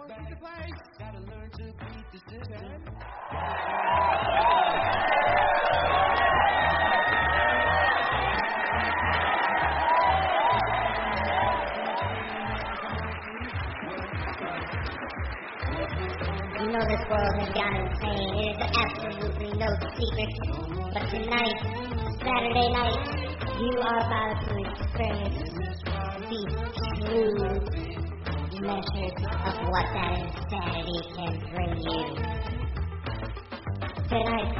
You know this world has gone insane. It is absolutely no secret. But tonight, Saturday night, you are about to experience the true measures of what that insanity can bring you. Tonight,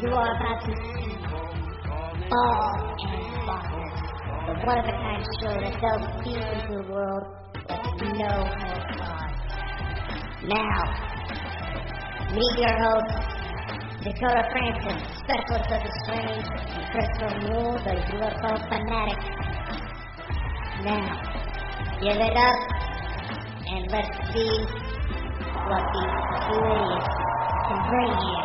you are about to see Bald and Bonkers, the one-of-a-kind show that delves deep into the world with no holds barred. Now, meet your host, Dakota Frandsen, specialist of the strange, and Christopher Mule, the UFO fanatic. Now, give it up, and let's see what these two idiots can bring you.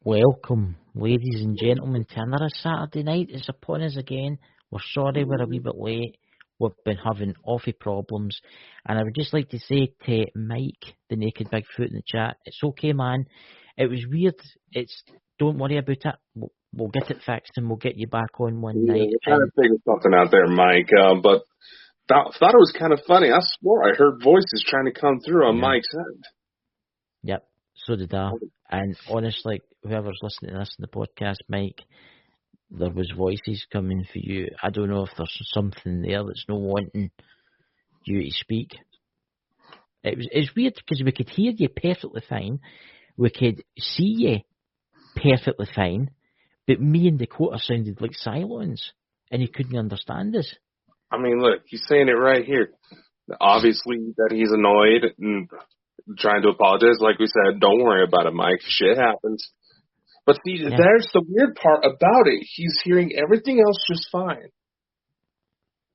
Welcome, ladies and gentlemen, to another Saturday night. It's upon us again. We're sorry we're a wee bit late. We've been having awful problems. And I would just like to say to Mike, the Naked Bigfoot in the chat, it's okay, man. It was weird. Don't worry about it. We'll get it fixed and we'll get you back on one night. We're trying to figure something out there, Mike. But thought it was kind of funny. I swore I heard voices trying to come through on Mike's end. Yep, so did I. And honestly, whoever's listening to this in the podcast, Mike, there was voices coming for you. I don't know if there's something there that's not wanting you to speak. It's weird because we could hear you perfectly fine. We could see you perfectly fine. But me and Dakota sounded like Cylons. And you couldn't understand us. I mean, look, he's saying it right here. Obviously that he's annoyed and trying to apologize. Like we said, don't worry about it, Mike. Shit happens. But see, there's the weird part about it. He's hearing everything else just fine.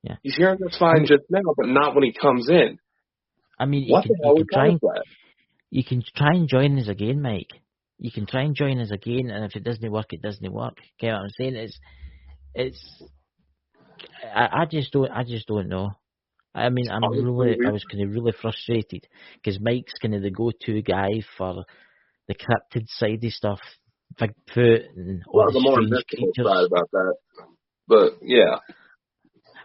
Yeah. He's hearing us fine just now, but not when he comes in. I mean, you can try and join us again, Mike. You can try and join us again, and if it doesn't work, it doesn't work. Okay, what I'm saying? I just don't know. I mean, I was kind of really frustrated because Mike's kind of the go-to guy for the cryptid sidey stuff, Bigfoot and all the more strange creatures. Side about that, but yeah.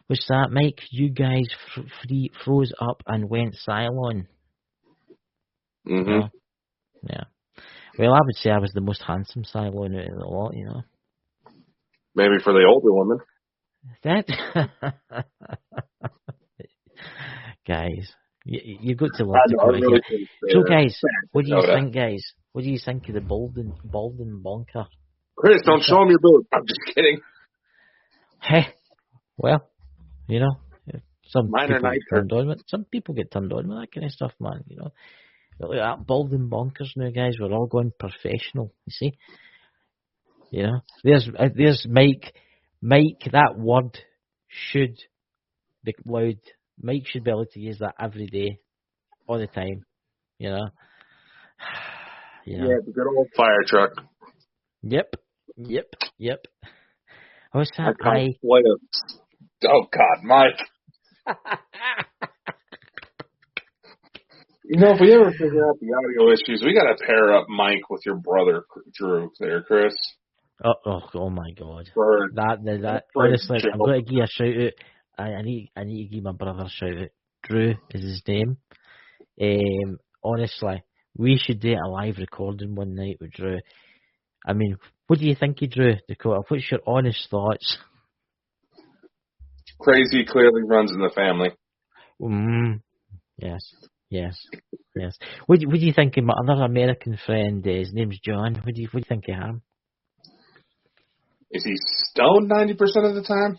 What's that, Mike? You guys froze up and went Cylon. Mm-hmm. Yeah. Well, I would say I was the most handsome Cylon out of the lot, you know. Maybe for the older woman. That guys, you got to love Dakota here. So, guys, what do you think, guys? What do you think of the Bald and Bonker? Chris, don't show him your boot. I'm just kidding. Hey, well, you know, some people get turned on with that kind of stuff, man. You know, look at that Bald and Bonkers now, guys. We're all going professional. You see, you know, there's Mike. Mike, that word should be loud. Mike should be able to use that every day, all the time. You know. Yeah, the good old fire truck. Yep. What's that? Oh God, Mike. You know, if we ever figure out the audio issues, we gotta pair up Mike with your brother Drew there, Chris. Oh my God! Bird. That honestly, I'm going to give a shout out. I need to give my brother a shout out. Drew is his name. Honestly, we should do a live recording one night with Drew. I mean, what do you think of Drew, Dakota? What's your honest thoughts? Crazy clearly runs in the family. Yes. What do you think of my other American friend? His name's John. What do you think of him? Is he stoned 90% of the time?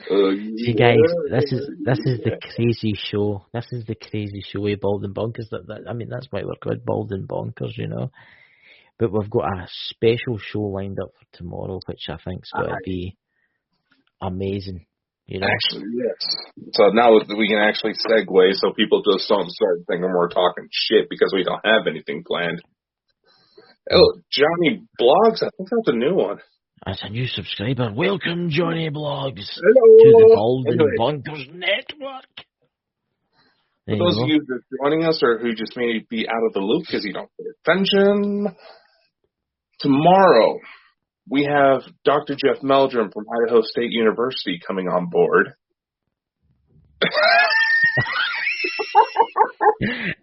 See, guys, this is the crazy show. This is the crazy show with Bald and Bonkers. I mean, that's why we're called Bald and Bonkers, you know. But we've got a special show lined up for tomorrow, which I think's going to be amazing. You know? Actually, yes. So now we can actually segue so people just don't start thinking we're talking shit because we don't have anything planned. Oh, Johnny Blogs, I think that's a new one. That's a new subscriber. Welcome, Johnny Blogs, Hello. to the Bald and Anyway, Bonkers Network. for those of you that are joining us or who just may be out of the loop because you don't pay attention, tomorrow we have Dr. Jeff Meldrum from Idaho State University coming on board.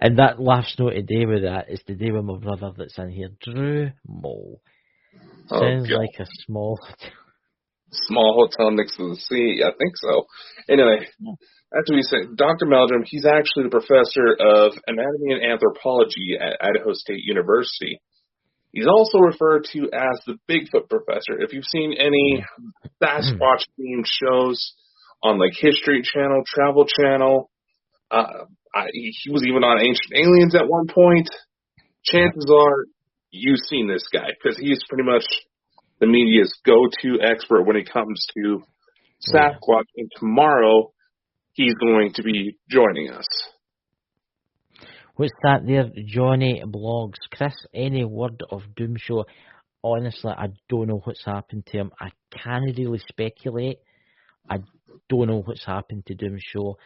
And that laughs no today with that is the day with my brother that's in here, Drew Mole. Sounds like a small hotel next to the sea. I think so. Anyway, after we say Dr. Meldrum, he's actually the professor of Anatomy and Anthropology at Idaho State University. He's also referred to as the Bigfoot Professor. If you've seen any Sasquatch-themed shows on like History Channel, Travel Channel, he was even on Ancient Aliens at one point. Chances are you've seen this guy because he's pretty much the media's go-to expert when it comes to Sasquatch. And tomorrow he's going to be joining us. What's that there, Johnny Blogs? Chris, any word of doom show? Honestly, I don't know what's happened to him. I can't really speculate. I don't know what's happened to Doom Show.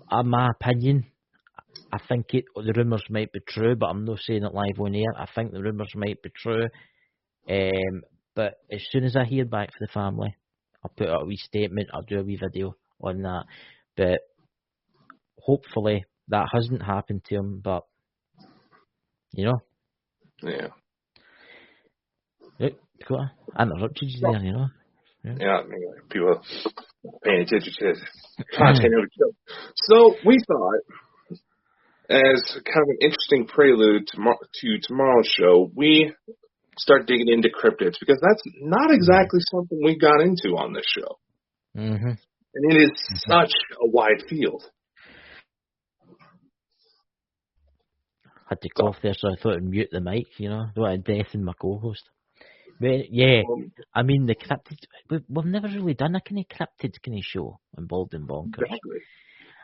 My opinion, I think the rumours might be true, but I'm not saying it live on air. I think the rumours might be true. But as soon as I hear back from the family, I'll put out a wee statement, I'll do a wee video on that. But hopefully that hasn't happened to him, but you know. Yeah. Dakota, I interrupted you there, you know. Yeah, people paying attention to content of the show. So we thought, as kind of an interesting prelude to tomorrow's show, we start digging into cryptids because that's not exactly something we got into on this show. Mm-hmm. And it is such a wide field. I had to cough there, so I thought I'd mute the mic, you know. Don't want to deafen my co-host. But yeah, I mean, the cryptids, we've never really done a kind of cryptids kind of show on Bald and Bonkers. Exactly.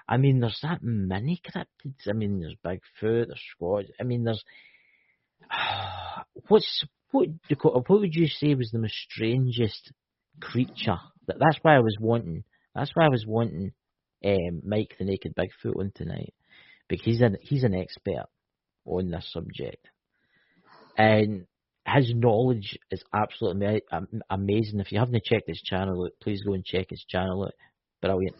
I mean, there's that many cryptids. I mean, there's Bigfoot, there's Squatch. I mean, there's... What would you say was the most strangest creature? That's why I was wanting Mike the Naked Bigfoot on tonight, because he's an expert on this subject, and his knowledge is absolutely amazing. If you haven't checked his channel out, please go and check his channel out. Brilliant.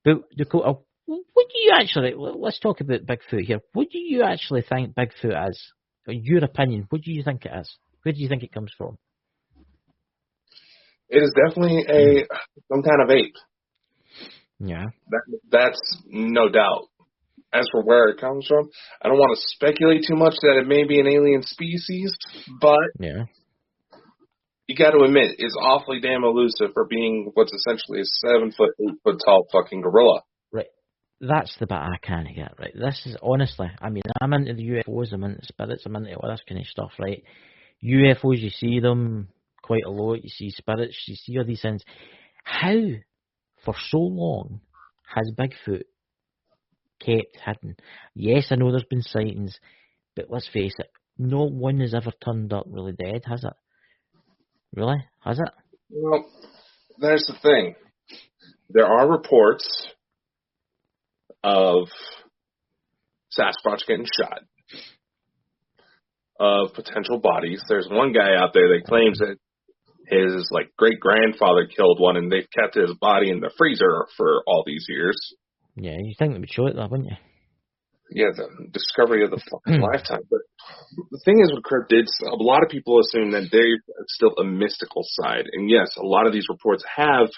But Dakota, what do you actually? Let's talk about Bigfoot here. What do you actually think Bigfoot is? In your opinion, what do you think it is? Where do you think it comes from? It is definitely some kind of ape. Yeah. That's no doubt. As for where it comes from, I don't want to speculate too much that it may be an alien species, but yeah, you got to admit, it's awfully damn elusive for being what's essentially a 7 foot, 8 foot tall fucking gorilla. Right. That's the bit I can't get, right? This is, honestly, I mean, I'm into the UFOs, I'm into spirits, I'm into all this kind of stuff, right? UFOs, you see them quite a lot, you see spirits, you see all these things. How, for so long, has Bigfoot kept hidden? Yes, I know there's been sightings, but let's face it, no one has ever turned up really dead, has it? Really? Has it? Well, there's the thing. There are reports of Sasquatch getting shot, of potential bodies. There's one guy out there that claims that his great-grandfather killed one, and they've kept his body in the freezer for all these years. Yeah, you think they would show it though, wouldn't you? Yeah, the discovery of the fucking lifetime. But the thing is with cryptids, a lot of people assume that there's still a mystical side. And yes, a lot of these reports have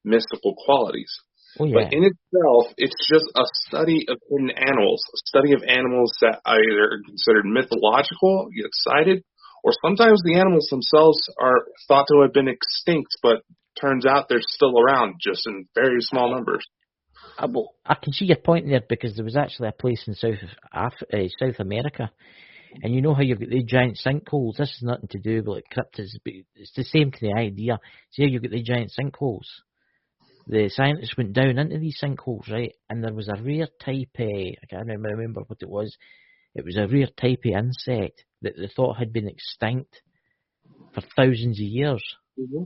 mystical qualities. Oh, yeah. But in itself, it's just a study of hidden animals, a study of animals that either are considered mythological, yet cited, or sometimes the animals themselves are thought to have been extinct, but turns out they're still around, just in very small numbers. I can see your point there, because there was actually a place in South America, and you know how you've got the giant sinkholes. This is nothing to do with cryptids, but it's the same kind of idea. See how you've got the giant sinkholes? The scientists went down into these sinkholes, right, and there was a rare type, I can't remember what it was. It was a rare type of insect that they thought had been extinct for thousands of years, Mm-hmm.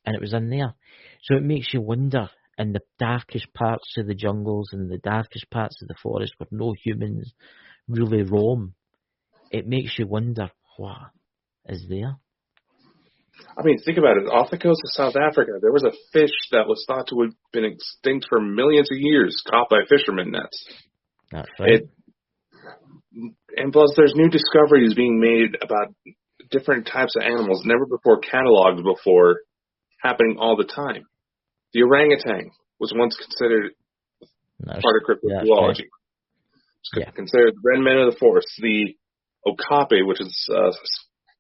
and it was in there. So it makes you wonder, in the darkest parts of the jungles and the darkest parts of the forest where no humans really roam, it makes you wonder what is there. I mean, think about it. Off the coast of South Africa, there was a fish that was thought to have been extinct for millions of years, caught by fishermen nets. That's right. And plus, there's new discoveries being made about different types of animals, never before cataloged before, happening all the time. The orangutan was once considered part of cryptozoology. It's considered the red man of the forest. The okapi, which is an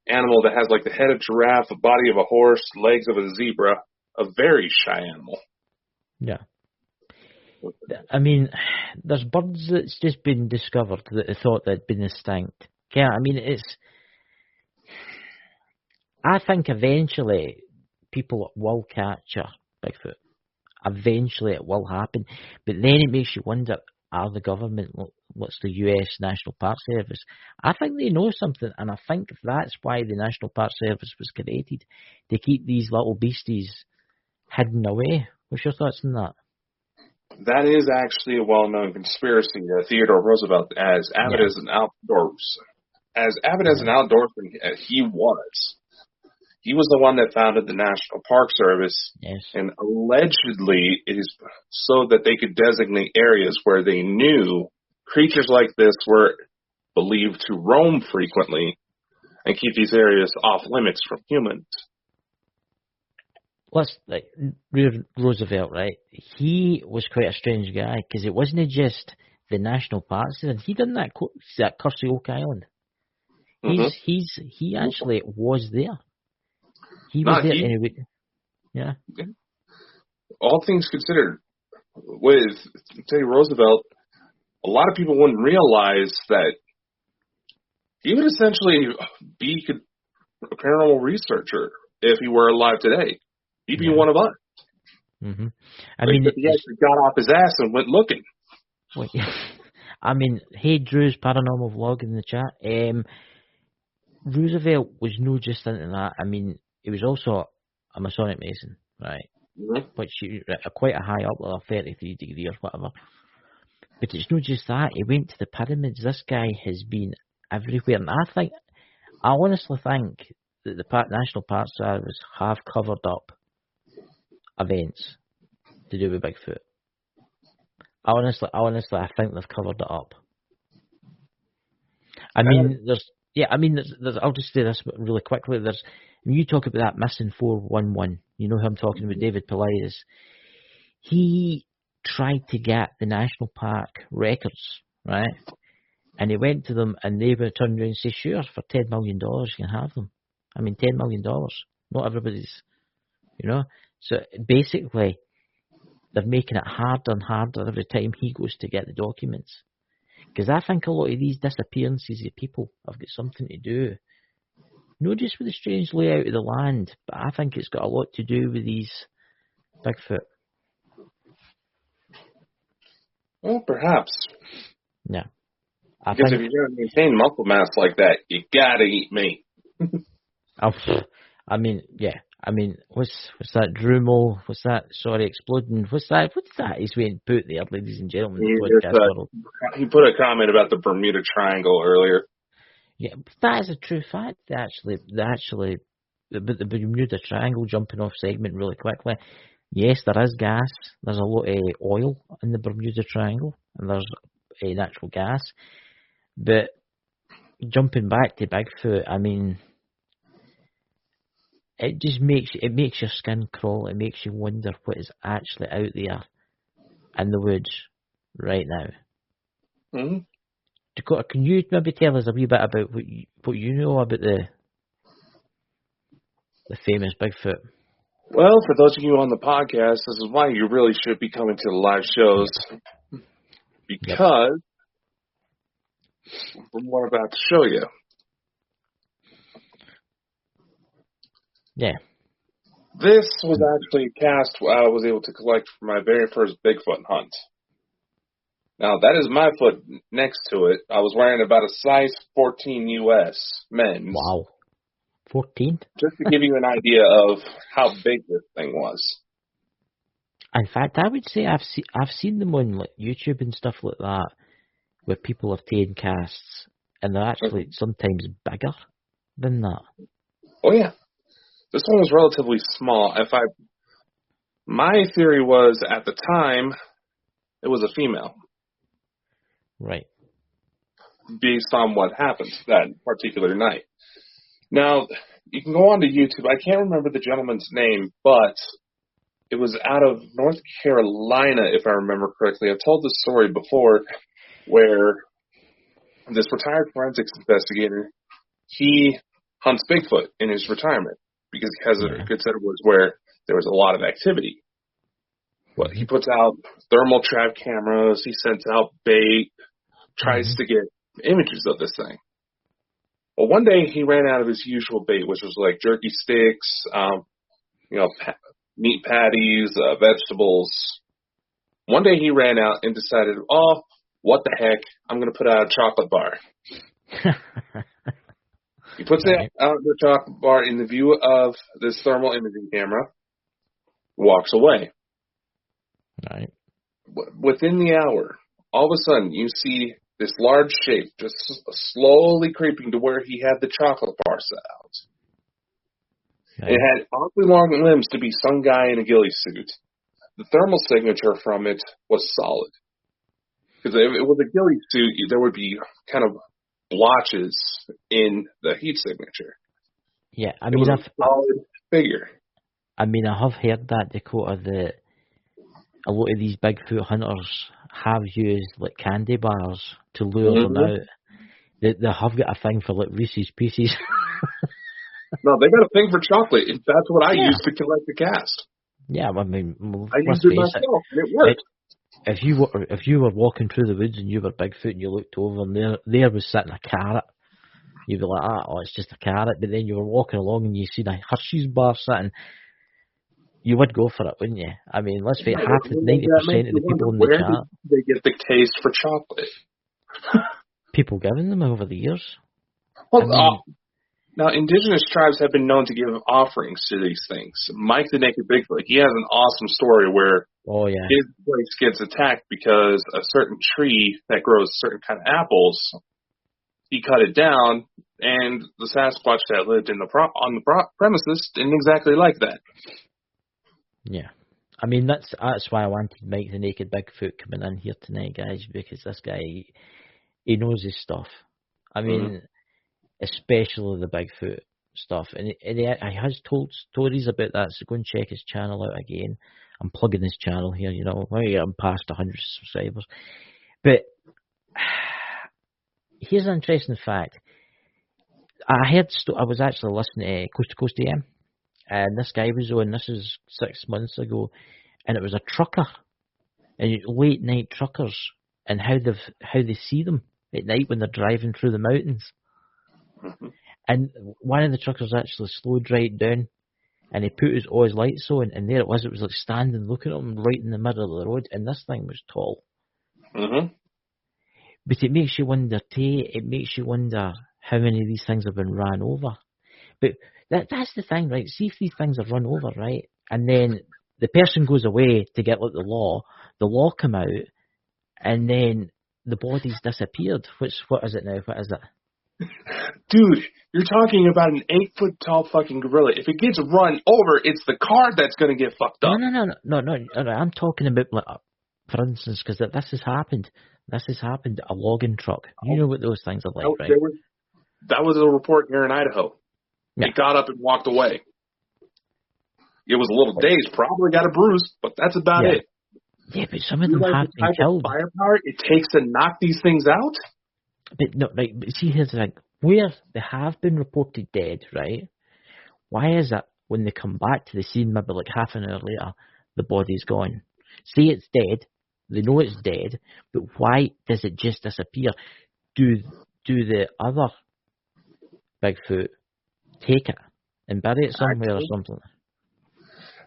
animal that has like the head of a giraffe, a body of a horse, legs of a zebra, a very shy animal. Yeah. I mean, there's birds that's just been discovered that they thought they'd been extinct. Yeah, I mean, I think eventually people will capture Bigfoot. Eventually it will happen. But then it makes you wonder, are the government, what's the US National Park Service? I think they know something, and I think that's why the National Park Service was created, to keep these little beasties hidden away. What's your thoughts on that? That is actually a well-known conspiracy. Theodore Roosevelt, as avid as an outdoorsman he was the one that founded the National Park Service, and allegedly it is so that they could designate areas where they knew creatures like this were believed to roam frequently, and keep these areas off limits from humans. Roosevelt, right? He was quite a strange guy, because it wasn't just the National Park Service. He done that Cursey Oak Island. Mm-hmm. He actually was there. He was there anyway. Yeah. All things considered, with Teddy Roosevelt, a lot of people wouldn't realize that he would essentially be a paranormal researcher if he were alive today. He'd be one of us. Mm-hmm. He actually got off his ass and went looking. Well, I mean, hey, Drew's paranormal vlog in the chat. Roosevelt was no just into that. I mean, he was also a Masonic Mason, right? Mm-hmm. Which quite a high up, or 33 degree or whatever. But it's not just that. He went to the pyramids. This guy has been everywhere, and I honestly think that the National Park Service have covered up events to do with Bigfoot. I honestly, I think they've covered it up. I mean, I'll just say this really quickly. When you talk about that missing 411, you know who I'm talking about, David Paulides. He tried to get the national park records, right? And he went to them, and they would turn around and say, sure, for $10 million you can have them. I mean, $10 million. Not everybody's, So basically, they're making it harder and harder every time he goes to get the documents. Because I think a lot of these disappearances of people have got something to do, not just with the strange layout of the land, but I think it's got a lot to do with these Bigfoot. Well, perhaps. Yeah. Because if you're going to maintain muscle mass like that, you gotta eat meat. I mean, what's that Drumel? What's that? Sorry, exploding. What's that? He's waiting to put there, ladies and gentlemen. He put a comment about the Bermuda Triangle earlier. Yeah, that is a true fact. The Bermuda Triangle, jumping off segment really quickly. Yes, there is gas. There's a lot of oil in the Bermuda Triangle, and there's natural gas. But jumping back to Bigfoot, I mean, it just makes your skin crawl. It makes you wonder what is actually out there in the woods right now. Mm-hmm. Dakota, can you maybe tell us a wee bit about what you know about the famous Bigfoot? Well, for those of you on the podcast, this is why you really should be coming to the live shows. Because from what I'm about to show you. Yeah. This was actually a cast I was able to collect for my very first Bigfoot hunt. Now, that is my foot next to it. I was wearing about a size 14 U.S. men's. Wow. 14? Just to give you an idea of how big this thing was. In fact, I would say I've seen them on like YouTube and stuff like that, where people have taken casts, and they're actually sometimes bigger than that. Oh, yeah. This one was relatively small. My theory was, at the time, it was a female. Right. Based on what happened that particular night. Now, you can go on to YouTube. I can't remember the gentleman's name, but it was out of North Carolina, if I remember correctly. I've told this story before, where this retired forensics investigator, he hunts Bigfoot in his retirement because he has a good set of woods where there was a lot of activity. Well, he puts out thermal trap cameras, he sends out bait, tries to get images of this thing. Well, one day he ran out of his usual bait, which was like jerky sticks, meat patties, vegetables. One day he ran out and decided, oh, what the heck, I'm going to put out a chocolate bar. He puts it out the chocolate bar in the view of this thermal imaging camera, walks away. Right. Within the hour, all of a sudden, you see this large shape just slowly creeping to where he had the chocolate bar set out. Okay. It had awfully long limbs to be some guy in a ghillie suit. The thermal signature from it was solid. Because if it was a ghillie suit, there would be kind of blotches in the heat signature. Yeah, I mean, it was a solid figure. I mean, I have heard that, Dakota, that a lot of these Bigfoot hunters have used like candy bars to lure them out. They have got a thing for like Reese's Pieces. No, they got a thing for chocolate. That's what I used to collect the cast. Yeah, I mean, I used it myself, and it worked. If you were walking through the woods and you were Bigfoot and you looked over and there was sitting a carrot, you'd be like, it's just a carrot. But then you were walking along and you seen a Hershey's bar sitting, you would go for it, wouldn't you? I mean, let's face it, 90% of the people in the chat, where did they get the taste for chocolate? People giving them over the years. Well, now, indigenous tribes have been known to give offerings to these things. Mike the Naked Bigfoot, he has an awesome story where his place gets attacked because a certain tree that grows certain kind of apples, he cut it down, and the Sasquatch that lived on the premises didn't exactly like that. Yeah. I mean, that's why I wanted Mike the Naked Bigfoot coming in here tonight, guys, because this guy, he knows his stuff. I mean, especially the Bigfoot stuff. And he has told stories about that, so go and check his channel out again. I'm plugging his channel here, I'm past 100 subscribers. But here's an interesting fact. I was actually listening to Coast to Coast AM, and this guy was on, this is 6 months ago, and it was a trucker, and late night truckers, and how they see them at night when they're driving through the mountains. And one of the truckers actually slowed right down, and he put all his lights on, and there it was like standing looking at him right in the middle of the road, and this thing was tall. But it makes you wonder how many of these things have been ran over. But that's the thing, right? See if these things are run over, right? And then the person goes away to get like the law come out, and then the body's disappeared. What is it now? What is it? Dude, you're talking about an 8-foot tall fucking gorilla. If it gets run over, it's the car that's going to get fucked up. No. I'm talking about, like, for instance, because this has happened. This has happened. A logging truck. You know what those things are like, right? That was a report here in Idaho. Yeah. It got up and walked away. It was a little dazed, probably got a bruise, but that's about it. Yeah, but some of them have been killed. Firepower it takes to knock these things out. But no, right. But see, here's the thing: where they have been reported dead, right? Why is it when they come back to the scene, maybe like half an hour later, the body's gone? Say it's dead. They know it's dead, but why does it just disappear? Do the other Bigfoot take it and bury it somewhere or something?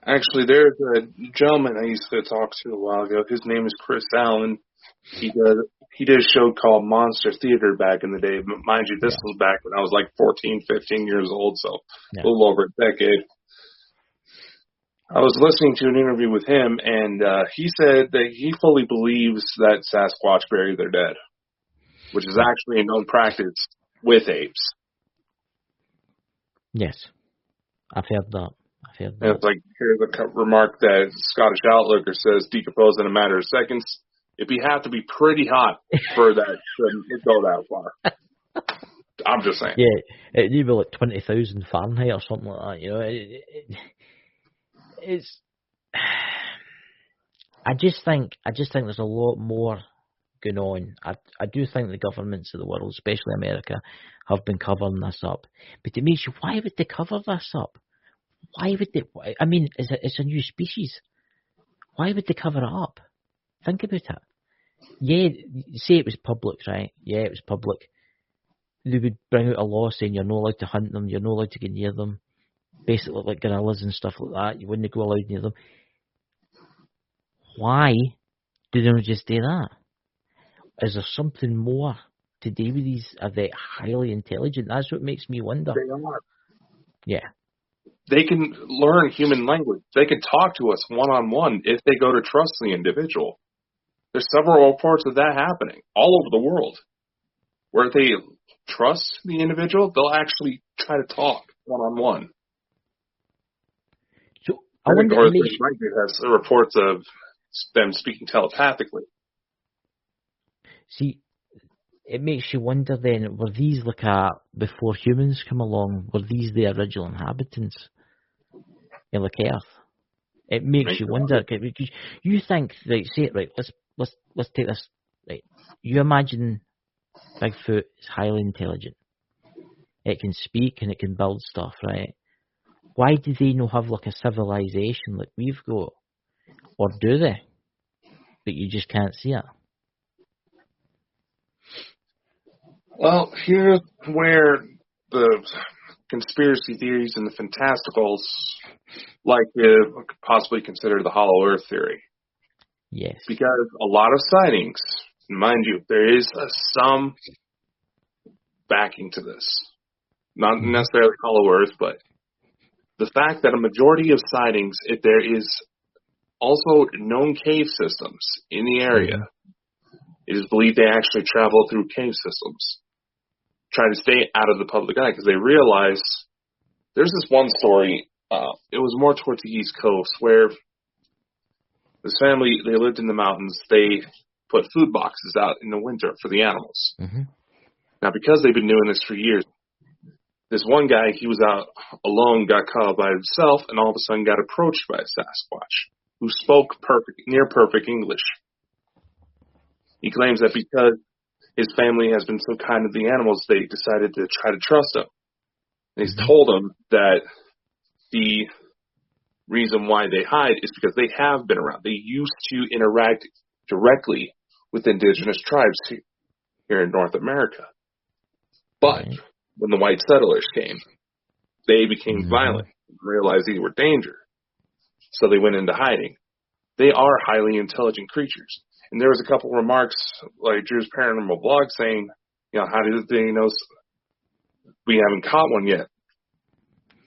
Actually, there's a gentleman I used to talk to a while ago. His name is Chris Allen. He did a show called Monster Theater back in the day. But mind you, this was back when I was like 14, 15 years old, so a little over a decade. I was listening to an interview with him, and he said that he fully believes that Sasquatch buried their dead, which is actually a known practice with apes. Yes, I've heard that. And it's like, here's a remark that Scottish Outlooker says, decompose in a matter of seconds. It'd have to be pretty hot for that to go that far. I'm just saying. Yeah, it'd be like 20,000 Fahrenheit or something like that. You know, it's. I just think there's a lot more going on. I do think the governments of the world, especially America, have been covering this up. But it makes you, why would they cover this up? Why would they? I mean, it's a new species. Why would they cover it up? Think about it. Yeah, say it was public, right? Yeah, it was public. They would bring out a law saying you're not allowed to hunt them, you're not allowed to get near them. Basically like gorillas and stuff like that. You wouldn't go allowed near them. Why do they not just do that? Is there something more to do with these? Are they highly intelligent? That's what makes me wonder. They are. Yeah. They can learn human language. They can talk to us one-on-one if they go to trust the individual. There's several reports of that happening all over the world. Where they trust the individual, they'll actually try to talk one-on-one. So I wonder or there's reports of them speaking telepathically. See, it makes you wonder then, were these before humans come along, were these the original inhabitants of Earth? It makes you wonder, because you think, right, say it right, let's take this, right. You imagine Bigfoot is highly intelligent. It can speak and it can build stuff, right? Why do they not have like a civilization like we've got? Or do they? But you just can't see it. Well, here's where the conspiracy theories and the fantasticals like to possibly consider the Hollow Earth theory. Yes. Because a lot of sightings, mind you, there is some backing to this. Not necessarily Hollow Earth, but the fact that a majority of sightings, if there is also known cave systems in the area, it is believed they actually travel through cave systems. Try to stay out of the public eye because they realize there's this one story, it was more towards the East Coast, where this family, they lived in the mountains, they put food boxes out in the winter for the animals. Now, because they've been doing this for years, this one guy, he was out alone, got caught up by himself, and all of a sudden got approached by a Sasquatch who spoke near perfect English. He claims that because his family has been so kind to the animals, they decided to try to trust him. And he's told them that the reason why they hide is because they have been around. They used to interact directly with indigenous tribes here in North America. But when the white settlers came, they became violent and realized they were danger. So they went into hiding. They are highly intelligent creatures. And there was a couple remarks, like Drew's Paranormal blog, saying, how do they know we haven't caught one yet?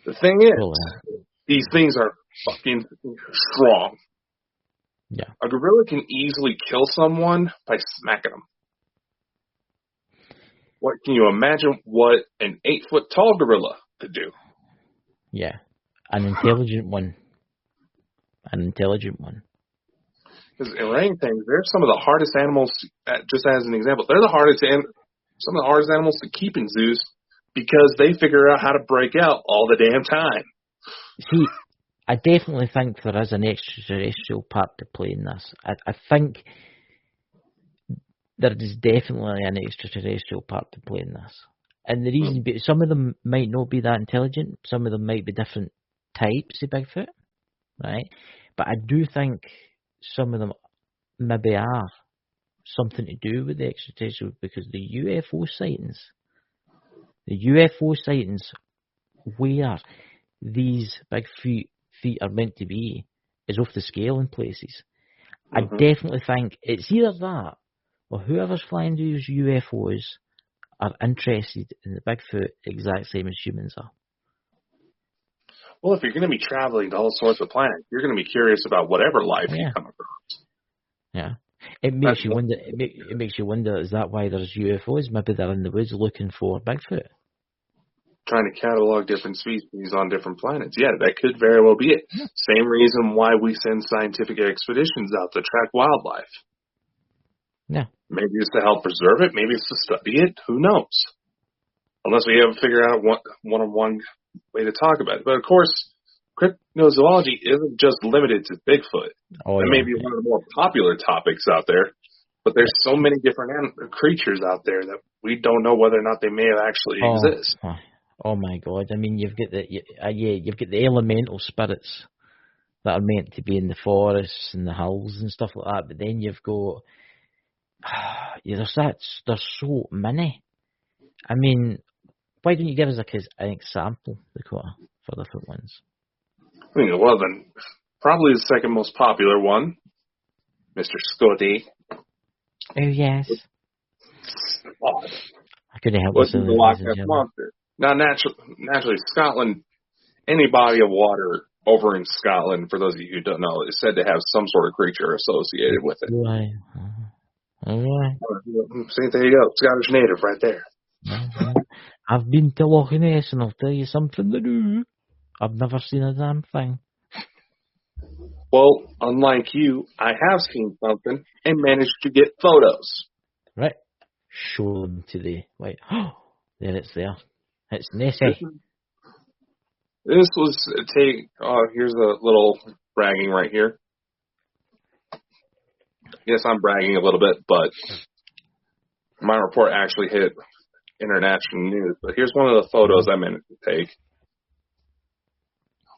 The thing is, these things are fucking strong. Yeah. A gorilla can easily kill someone by smacking them. What can you imagine what an 8-foot tall gorilla could do? Yeah. An intelligent one. Because orangutans, they're some of the hardest animals, just as an example, they're some of the hardest animals to keep in zoos because they figure out how to break out all the damn time. See, I definitely think there is an extraterrestrial part to play in this. I think there is definitely an extraterrestrial part to play in this. And the reason, some of them might not be that intelligent, some of them might be different types of Bigfoot, right? But I do think some of them maybe are something to do with the extraterrestrial, because the UFO sightings where these big feet are meant to be is off the scale in places. I definitely think it's either that Well, whoever's flying these UFOs are interested in the Bigfoot exact same as humans are. Well, if you're going to be traveling to all sorts of planets, you're going to be curious about whatever life you come across. Yeah. It makes you wonder. It makes you wonder. Is that why there's UFOs? Maybe they're in the woods looking for Bigfoot. Trying to catalog different species on different planets. Yeah, that could very well be it. Yeah. Same reason why we send scientific expeditions out to track wildlife. Yeah. Maybe it's to help preserve it. Maybe it's to study it. Who knows? Unless we have figured out one-on-one way to talk about it. But of course, cryptozoology isn't just limited to Bigfoot. That may be one of the more popular topics out there. But there's so many different creatures out there that we don't know whether or not they may have actually exist. Oh my God! I mean, you've got the elemental spirits that are meant to be in the forests and the hills and stuff like that. But then you've got there's so many. I mean, why don't you give us an example, Dakota, for different ones? Well, then probably the second most popular one, Mr. Scotty. Oh yes. I couldn't help myself. The Loch Ness Monster. Now, naturally, Scotland, any body of water over in Scotland, for those of you who don't know, is said to have some sort of creature associated with it. Right. All right. See, there you go. Scottish native right there. I've been to Loch Ness, and I'll tell you something to do. I've never seen a damn thing. Well, unlike you, I have seen something and managed to get photos. Right. Show them to the... Wait. There it's there. It's Nessie. This was here's a little bragging right here. Yes, I'm bragging a little bit, but my report actually hit international news. But here's one of the photos I managed to take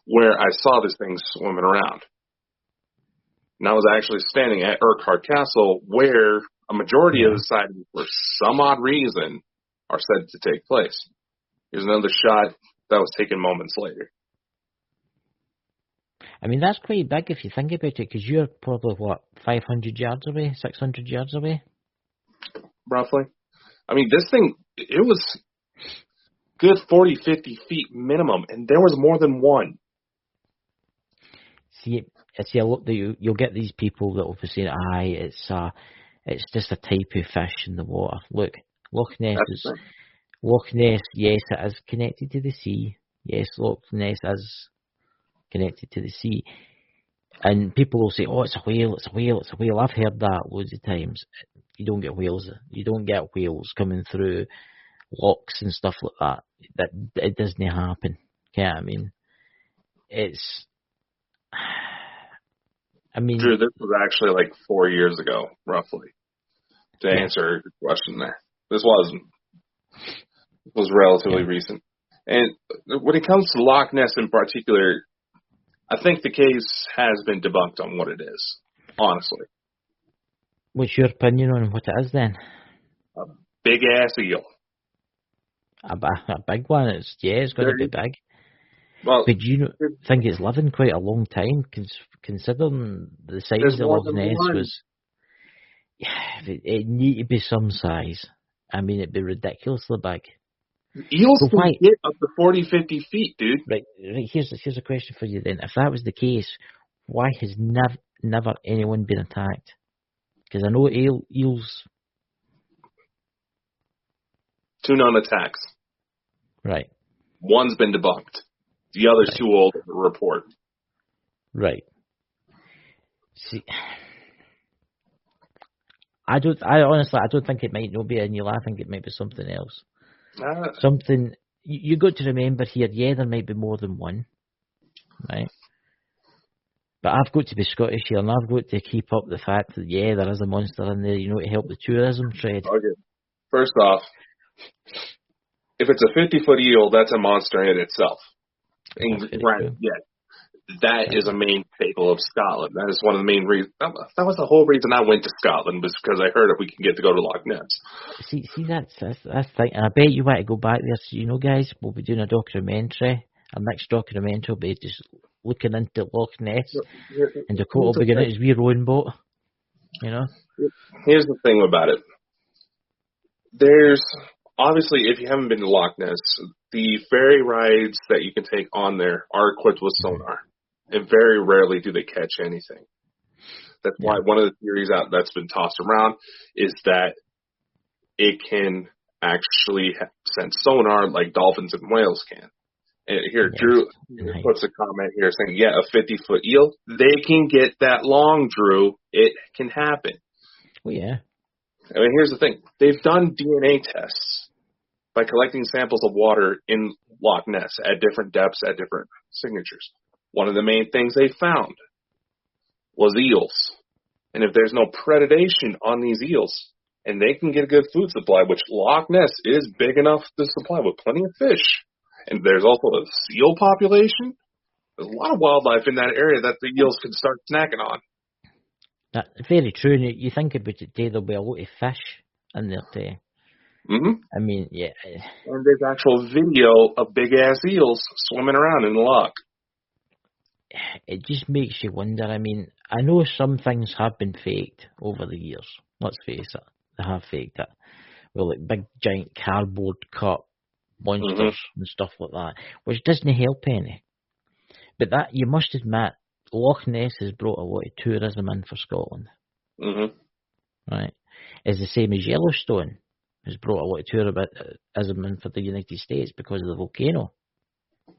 where I saw this thing swimming around. And I was actually standing at Urquhart Castle, where a majority of the sightings, for some odd reason, are said to take place. Here's another shot that was taken moments later. I mean, that's quite big if you think about it, because you're probably, 500 yards away, 600 yards away? Roughly. I mean, this thing, it was good 40, 50 feet minimum, and there was more than one. See, look, you'll get these people that will be saying, it's just a type of fish in the water. Look, Loch Ness Loch Ness, yes, it is connected to the sea. Yes, Loch Ness is connected to the sea. And people will say, oh, it's a whale, it's a whale, it's a whale. I've heard that loads of times. You don't get whales. You don't get whales coming through locks and stuff like that. It doesn't happen. Yeah, I mean, Drew, this was actually like 4 years ago, roughly, to answer your question there. This was relatively recent. And when it comes to Loch Ness in particular, I think the case has been debunked on what it is, honestly. What's your opinion on what it is then? A big-ass eel. A big one? It's going to be big. Well, but do you think it's living quite a long time, considering the size of Loch Ness was... It need to be some size. I mean, it'd be ridiculously big. Eels can get up to 40, 50 feet, dude. Right. Here's a question for you then. If that was the case, why has never anyone been attacked? Because I know eels... 2 known attacks. Right. One's been debunked. The other's too old to report. Right. See, I honestly don't think it might not be an eel. I think it might be something else. Something you got to remember here. Yeah, there might be more than one, right? But I've got to be Scottish here, and I've got to keep up the fact that there is a monster in there. To help the tourism trade. Okay. First off, if it's a 50-foot eel, that's a monster in itself. That is a main staple of Scotland. That is one of the main reasons. That was the whole reason I went to Scotland, was because I heard if we can get to go to Loch Ness. See, that's thing. And I bet you want to go back there. So, guys, we'll be doing a documentary. Our next documentary will be just looking into Loch Ness. And Dakota will be getting his wee rowing boat. Here's the thing about it. There's, obviously, if you haven't been to Loch Ness, the ferry rides that you can take on there are equipped with sonar. And very rarely do they catch anything. That's why one of the theories out that's been tossed around is that it can actually send sonar like dolphins and whales can. And here, Drew puts a comment here saying, a 50-foot eel, they can get that long, Drew. It can happen. Oh, yeah. I mean, here's the thing. They've done DNA tests by collecting samples of water in Loch Ness at different depths, at different signatures. One of the main things they found was eels. And if there's no predation on these eels, and they can get a good food supply, which Loch Ness is big enough to supply with plenty of fish, and there's also a seal population, there's a lot of wildlife in that area that the eels can start snacking on. That's very true. And you think about it today, there'll be a lot of fish in there too. Mm-hmm. I mean, yeah. And there's actual video of big-ass eels swimming around in the loch. It just makes you wonder. I mean, I know some things have been faked over the years. Let's face it. They have faked it. Well, like big, giant cardboard cut monsters and stuff like that, which doesn't help any. But that, you must admit, Loch Ness has brought a lot of tourism in for Scotland. Mm-hmm. Right? It's the same as Yellowstone has brought a lot of tourism in for the United States because of the volcano.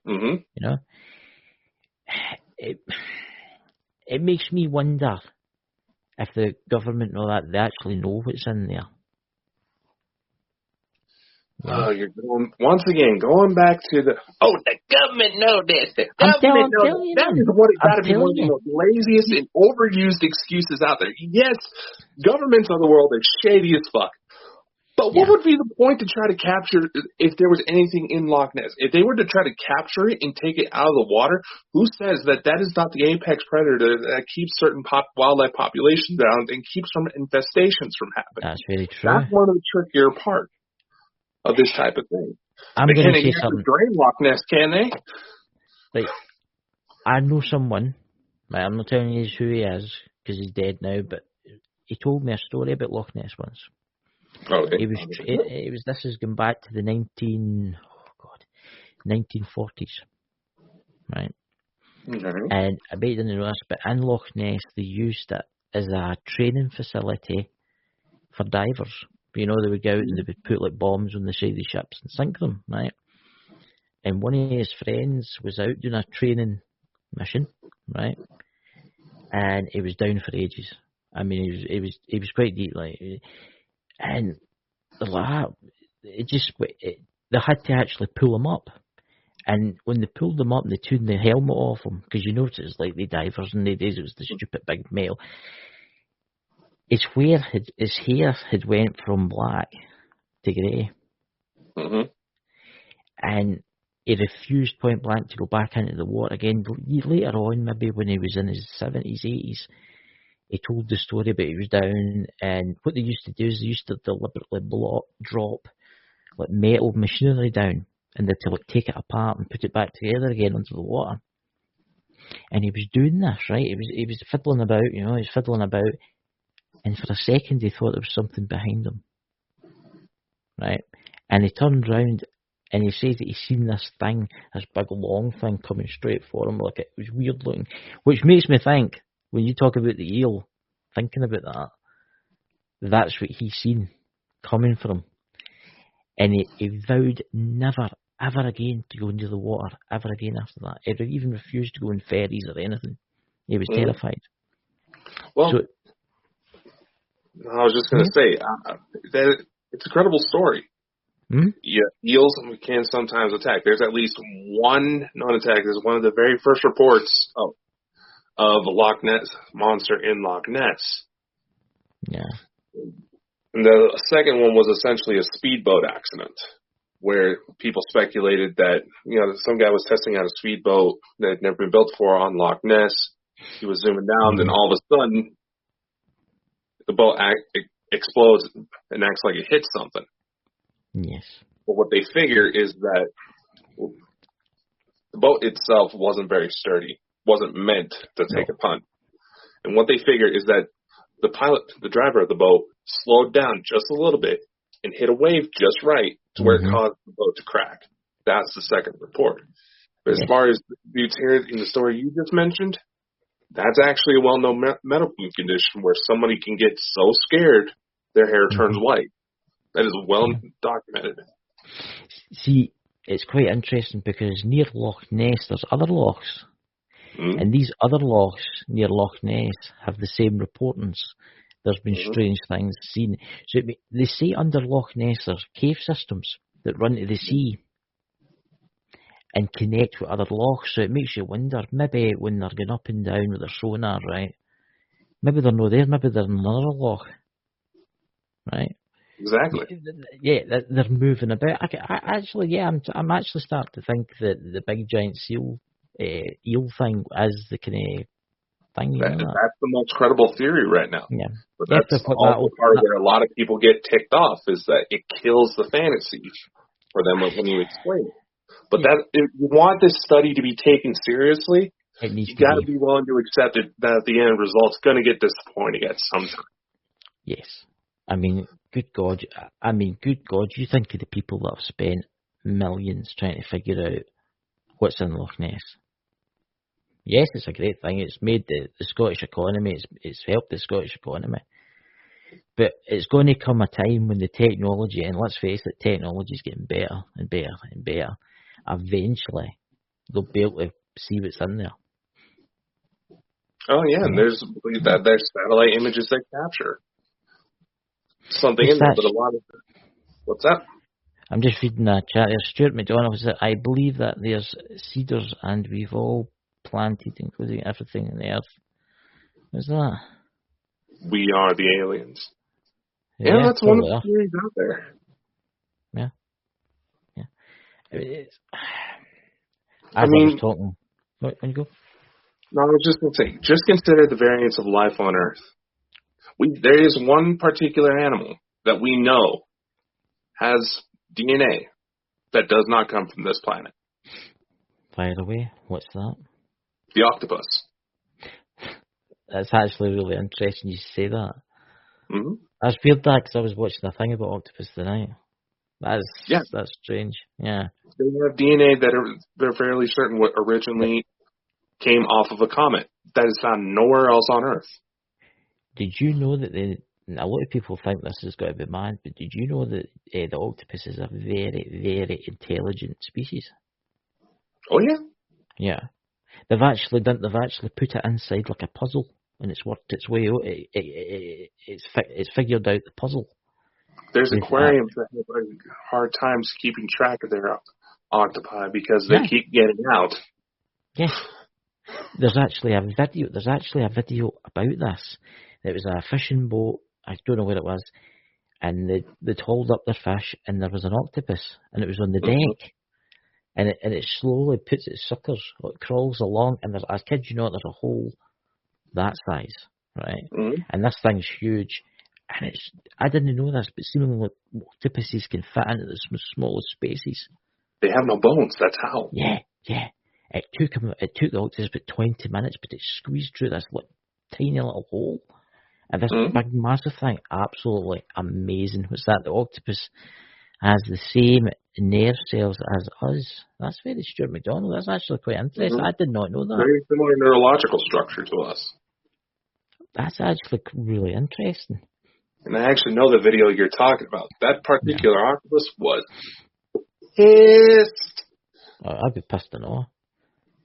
Mm-hmm. You know? It makes me wonder if the government know that they actually know what's in there. Oh, you're going back to the government know this. The government knows this. That is what it's got to be one of the most laziest and overused excuses out there. Yes, governments of the world are shady as fuck. But what would be the point to try to capture if there was anything in Loch Ness? If they were to try to capture it and take it out of the water, who says that that is not the apex predator that keeps certain wildlife populations down and keeps from infestations from happening? That's very true. That's one of the trickier parts of this type of thing. I'm going to say something. Drain Loch Ness, can they? Like, I know someone, right, I'm not telling you who he is because he's dead now, but he told me a story about Loch Ness once. Okay. This is going back to the 1940s, right? Mm-hmm. And I bet you didn't know this, but in Loch Ness they used it as a training facility for divers. You know, they would go out and they would put like bombs on the side of the ships and sink them, right? And one of his friends was out doing a training mission, right? And he was down for ages. I mean, he was quite deep, like. And they had to actually pull him up. And when they pulled him up, they took the helmet off him, because you notice it's like the divers in the days, it was the stupid big metal. It's where his hair had went from black to grey. Mm-hmm. And he refused point blank to go back into the water again. Later on, maybe when he was in his 70s, 80s, he told the story about he was down, and what they used to do is they used to deliberately drop like metal machinery down, and they'd to like take it apart and put it back together again under the water. And he was doing this, right? He was fiddling about, and for a second he thought there was something behind him, right? And he turned round and he says that he's seen this thing, this big long thing coming straight for him, like it was weird looking, which makes me think, when you talk about the eel, thinking about that, that's what he's seen coming for him. And he vowed never, ever again to go into the water, ever again after that. He even refused to go in ferries or anything. He was terrified. Well, I was just going to say, that it's a credible story. Yeah, eels can sometimes attack. There's at least one known attack. There's one of the very first reports of Loch Ness Monster in Loch Ness. Yeah. And the second one was essentially a speedboat accident where people speculated that, some guy was testing out a speedboat that had never been built before on Loch Ness. He was zooming down, then all of a sudden, the boat explodes and acts like it hit something. Yes. But what they figure is that the boat itself wasn't very sturdy. Wasn't meant to take a punt. And what they figure is that the driver of the boat, slowed down just a little bit and hit a wave just right to where it caused the boat to crack. That's the second report. But as far as the disputes here in the story you just mentioned, that's actually a well-known medical condition where somebody can get so scared their hair turns white. That is well documented. See, it's quite interesting because near Loch Ness there's other lochs. And these other lochs near Loch Ness have the same reportings. There's been strange things seen. So they say under Loch Ness there's cave systems that run to the sea and connect with other lochs. So it makes you wonder, maybe when they're going up and down with their sonar, right? Maybe they're not there, maybe they're in another loch. Right? Exactly. Yeah, they're moving about. I'm actually starting to think that the big giant eel thing is the kind of thing. That's the most credible theory right now. Yeah. But that's also part where a lot of people get ticked off is that it kills the fantasy for them when you explain it. But if you want this study to be taken seriously, you got to be willing to accept it that at the end result's going to get disappointing at some time. Yes. I mean, good God, you think of the people that have spent millions trying to figure out what's in Loch Ness. Yes, it's a great thing. It's made the Scottish economy, it's helped the Scottish economy. But it's going to come a time when the technology, and let's face it, technology is getting better and better and better. Eventually, they'll be able to see what's in there. Oh, yeah, and there's satellite images they capture. Something in there, but a lot of... What's that? I'm just reading that chat. Stuart McDonald said, I believe that there's cedars and we've all planted, including everything on the earth. What's that? We are the aliens. Yeah, that's one of the theories out there. Yeah. I mean, talking. When you go? No, I was just going to say, just consider the variance of life on Earth. There is one particular animal that we know has DNA that does not come from this planet. By the way, what's that? The octopus. That's actually really interesting you say that. Mm-hmm. I weird that because I was watching a thing about octopus tonight. That's strange. Yeah. They have DNA that they're fairly certain what originally came off of a comet that is found nowhere else on Earth. Did you know that a lot of people think this has got to be mad, but did you know that the octopus is a very, very intelligent species? Oh, yeah? Yeah. They've actually put it inside like a puzzle, and it's worked its way out. It's figured out the puzzle. There's aquariums that have hard times keeping track of their octopi because they keep getting out. Yeah. There's actually a video about this. It was a fishing boat. I don't know where it was, and they'd hauled up their fish, and there was an octopus, and it was on the deck, and it slowly puts its suckers, it crawls along, and I kid you not, there's a hole that size, right? And this thing's huge, and I didn't know this, but seemingly octopuses can fit into the smallest spaces. They have no bones. That's how. Yeah. It took the octopus about 20 minutes, but it squeezed through this tiny little hole. And this big, massive thing, absolutely amazing. What's that? The octopus has the same nerve cells as us. That's very Stuart McDonald. That's actually quite interesting. I did not know that. Very similar neurological structure to us. That's actually really interesting. And I actually know the video you're talking about. That particular octopus was pissed. Oh, I'd be pissed and all.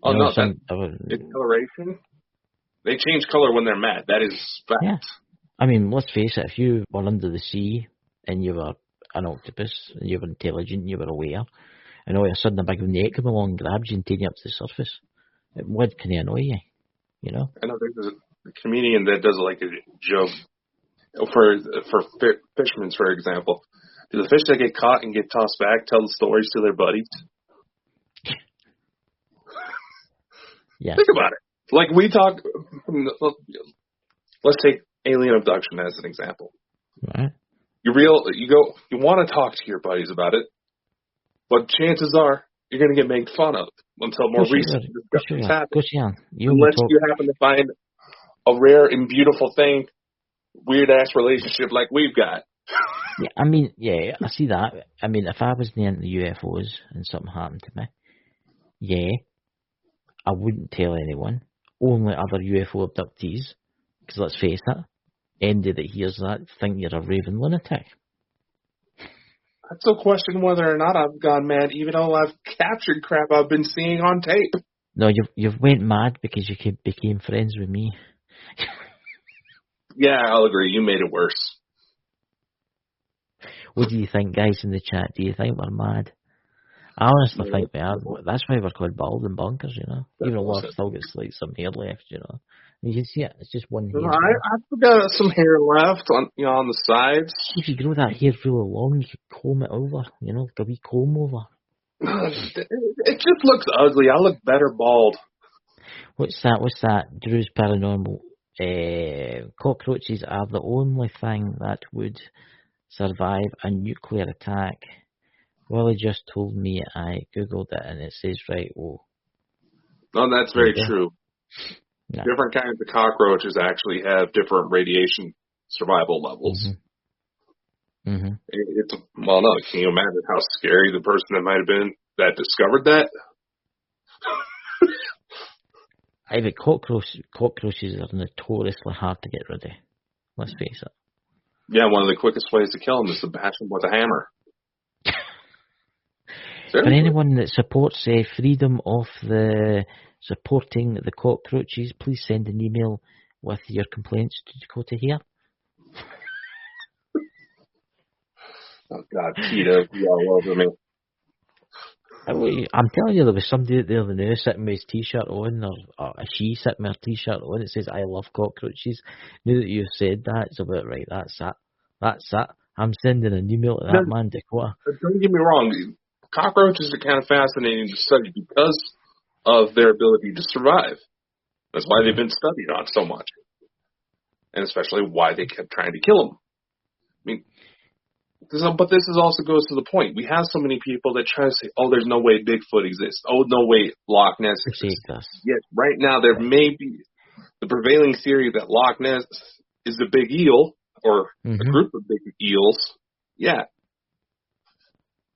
Oh, no, discoloration? They change color when they're mad. That is fact. Yeah. I mean, let's face it, if you were under the sea and you were an octopus and you were intelligent and you were aware, and all of a sudden a big net came along and grabbed you and taken you up to the surface, it would kind of annoy you, you know? I know there's a comedian that does like a joke for fishermen, for example. Do the fish that get caught and get tossed back tell the stories to their buddies? Yeah. Think about it. Like we talk, let's take alien abduction as an example. Right. You want to talk to your buddies about it, but chances are you're going to get made fun of until more recent discussions happen. Unless you happen to find a rare and beautiful thing weird-ass relationship like we've got. Yeah, I mean, yeah, I see that. I mean, if I was into UFOs and something happened to me, yeah, I wouldn't tell anyone. Only other UFO abductees. Because let's face it, anybody that hears that think you're a raving lunatic. I still question whether or not I've gone mad, even though I've captured crap I've been seeing on tape. No, you've went mad because you became friends with me. Yeah, I'll agree. You made it worse. What do you think, guys, in the chat? Do you think we're mad? I honestly think we are. That's why we're called Bald and Bonkers, you know. Even though I've still got like some hair left, you know. You can see it. It's just one hair. I've got some hair left on the sides. If you grow that hair really long, you could comb it over, you know, like a wee comb over. It just looks ugly. I look better bald. What's that? Drew's Paranormal. Cockroaches are the only thing that would survive a nuclear attack. Willie just told me, I googled it and it says right. Oh, no, that's very true. No. Different kinds of cockroaches actually have different radiation survival levels. Mm-hmm. Well, no, can you imagine how scary the person that might have been that discovered that? I think cockroaches are notoriously hard to get rid of. Let's face it. Yeah, one of the quickest ways to kill them is to bash them with a hammer. For anyone that supports freedom of supporting the cockroaches, please send an email with your complaints to Dakota here. Oh God, PETA, be all over me. I'm telling you, there was somebody out there the other day sitting with his t-shirt on, or a she sitting with her t-shirt on. It says, "I love cockroaches." Now that you've said that, it's about right. That's it. I'm sending an email to that man, Dakota. Don't get me wrong. Cockroaches are kind of fascinating to study because of their ability to survive. That's why they've been studied on so much. And especially why they kept trying to kill them. I mean, but this also goes to the point. We have so many people that try to say, oh, there's no way Bigfoot exists. Oh, no way Loch Ness exists. Yes, right now there may be the prevailing theory that Loch Ness is the big eel or a group of big eels. Yeah.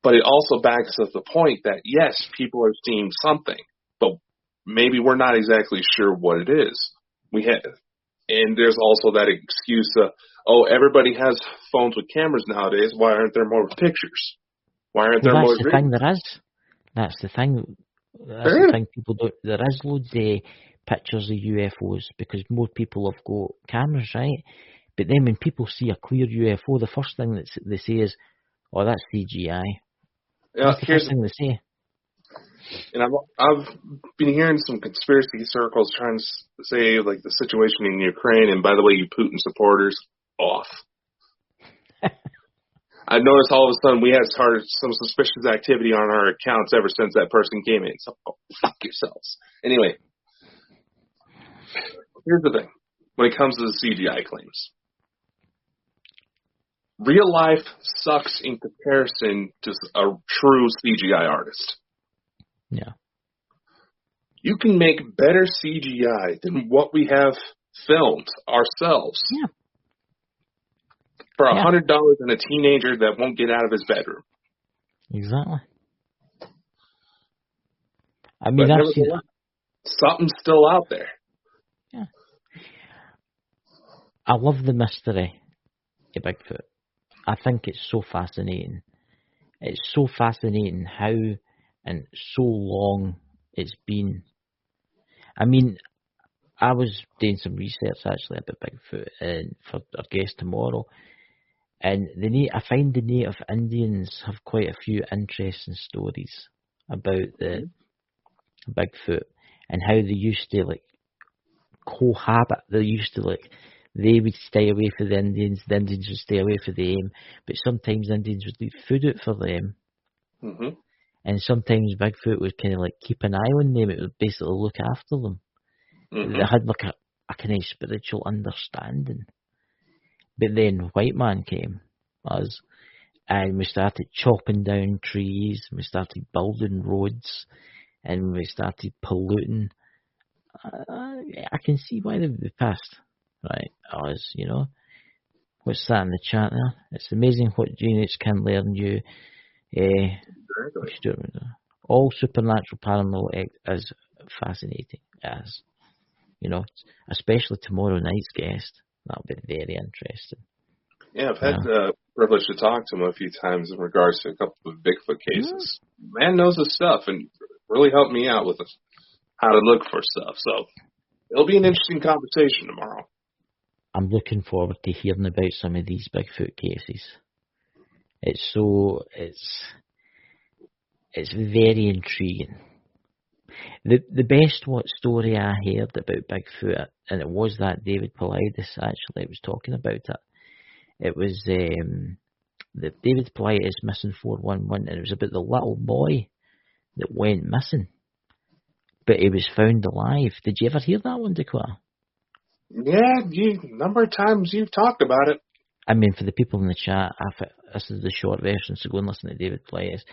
But it also backs up the point that, yes, people are seeing something, but maybe we're not exactly sure what it is. And there's also that excuse of, oh, everybody has phones with cameras nowadays. Why aren't there more pictures? Why aren't there more videos? That's the thing. That's the thing. People don't. There is loads of pictures of UFOs because more people have got cameras, right? But then when people see a clear UFO, the first thing that they say is, "Oh, that's CGI." That's the first thing they say. And I've been hearing some conspiracy circles trying to say, like, the situation in Ukraine, and by the way, you Putin supporters, off. I noticed all of a sudden we had started some suspicious activity on our accounts ever since that person came in. So, fuck yourselves. Anyway, here's the thing. When it comes to the CGI claims. Real life sucks in comparison to a true CGI artist. Yeah. You can make better CGI than what we have filmed ourselves. Yeah. For $100 and a teenager that won't get out of his bedroom. Exactly. I mean, I've seen something's still out there. Yeah. I love the mystery of Bigfoot. I think it's so fascinating. It's so fascinating how and so long it's been. I mean, I was doing some research actually about Bigfoot for our guest tomorrow, and I find the native Indians have quite a few interesting stories about the Bigfoot and how they used to like cohabit. They would stay away from the Indians would stay away from them, but sometimes the Indians would leave food out for them. Mm-hmm. And sometimes Bigfoot would kind of like keep an eye on them. It would basically look after them. Mm-hmm. They had like a kind of spiritual understanding. But then white man came, us, and we started chopping down trees, we started building roads, and we started polluting. I can see why they would be pissed, right? Us, you know. What's that in the chat there? It's amazing what units can learn you. All supernatural paranormal is fascinating, as you know, especially tomorrow night's guest. That'll be very interesting. Yeah, I've had the privilege to talk to him a few times in regards to a couple of Bigfoot cases. Man knows his stuff and really helped me out with how to look for stuff. So it'll be an interesting conversation tomorrow. I'm looking forward to hearing about some of these Bigfoot cases. It's very intriguing. The best story I heard about Bigfoot, and it was that David Paulides actually was talking about it. It was the David Paulides Missing 411, and it was about the little boy that went missing, but he was found alive. Did you ever hear that one, Dakota? Yeah, number of times you've talked about it. I mean, for the people in the chat, this is the short version, so go and listen to David Paulides.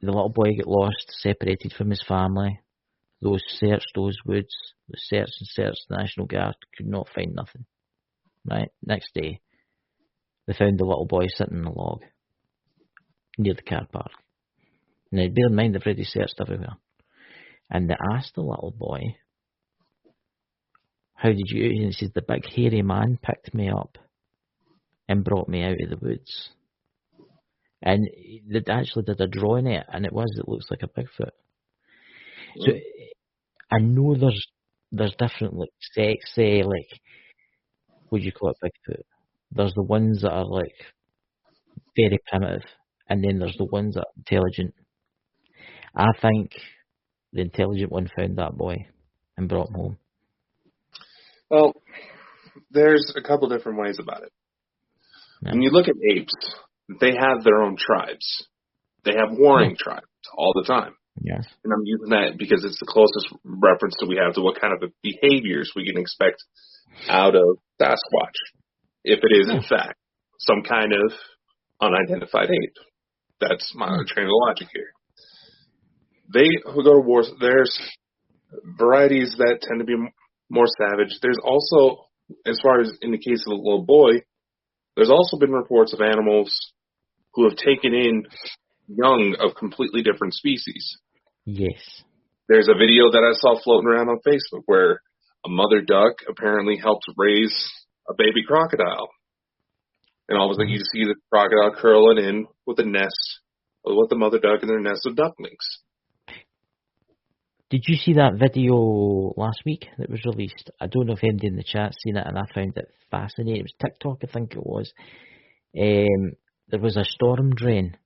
The little boy got lost, separated from his family. Those searched those woods, searched the National Guard, could not find nothing. Right? Next day, they found the little boy sitting in a log near the car park. Now, bear in mind, they've already searched everywhere. And they asked the little boy, how did you... And he says, the big hairy man picked me up and brought me out of the woods. And they actually did a drawing of it, and it looks like a Bigfoot. So I know there's different sects, what do you call it, Bigfoot? There's the ones that are very primitive, and then there's the ones that are intelligent. I think the intelligent one found that boy and brought him home. Well, there's a couple different ways about it. Yeah. When you look at apes, they have their own tribes. They have warring tribes all the time. Yes. And I'm using that because it's the closest reference that we have to what kind of behaviors we can expect out of Sasquatch, if it is, in fact, some kind of unidentified ape. That's my train of logic here. They who go to wars, there's varieties that tend to be more savage. There's also, as far as in the case of the little boy, there's also been reports of animals who have taken in young of completely different species. Yes. There's a video that I saw floating around on Facebook where a mother duck apparently helped raise a baby crocodile. And all of a sudden you see the crocodile curling in with a nest, with the mother duck and their nest of ducklings. Did you see that video last week that was released? I don't know if anybody in the chat's seen it, and I found it fascinating. It was TikTok, I think it was. There was a storm drain,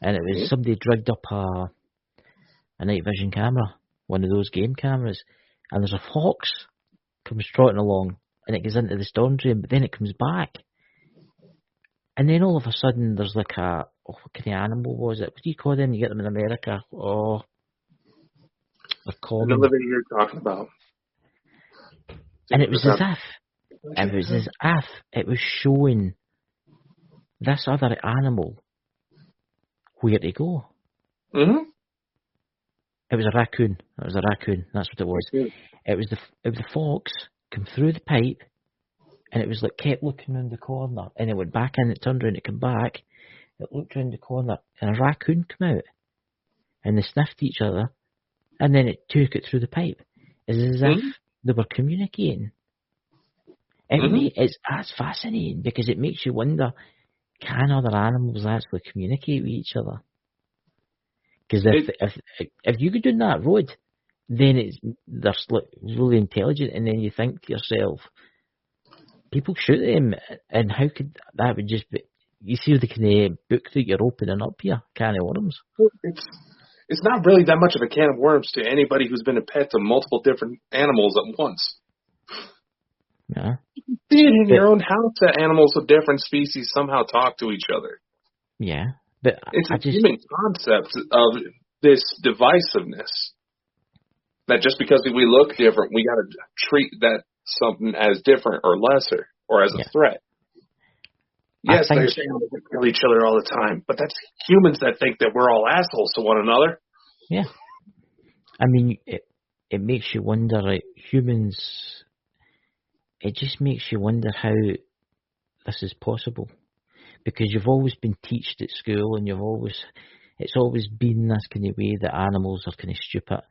and it was somebody dragged up a night vision camera, one of those game cameras, and there's a fox comes trotting along, and it goes into the storm drain, but then it comes back. And then all of a sudden, there's what kind of animal was it? What do you call them? You get them in America. They're common. Another video you're talking about. And it was as if it was showing this other animal where to go. Mm-hmm. It was a raccoon. That's what it was. It was the fox come through the pipe, and it was kept looking around the corner, and it went back in, it turned around, it came back, it looked around the corner, and a raccoon came out, and they sniffed each other, and then it took it through the pipe. It's as if they were communicating. That's fascinating, because it makes you wonder, can other animals actually communicate with each other? Because if you go down that road, then they're really intelligent, and then you think to yourself, people shoot them, and how could that would just be? You see the kind of book that you're opening up here, can of worms. It's not really that much of a can of worms to anybody who's been a pet to multiple different animals at once. Yeah. You see it in your own house that animals of different species somehow talk to each other. Yeah. But it's a human concept of this divisiveness. That just because we look different, we got to treat that something as different or lesser or as a threat. Yes, there's animals that kill each other all the time, but that's humans that think that we're all assholes to one another. Yeah. I mean, it makes you wonder, humans, it just makes you wonder how this is possible. Because you've always been taught at school, and it's always been this kind of way that animals are kind of stupid,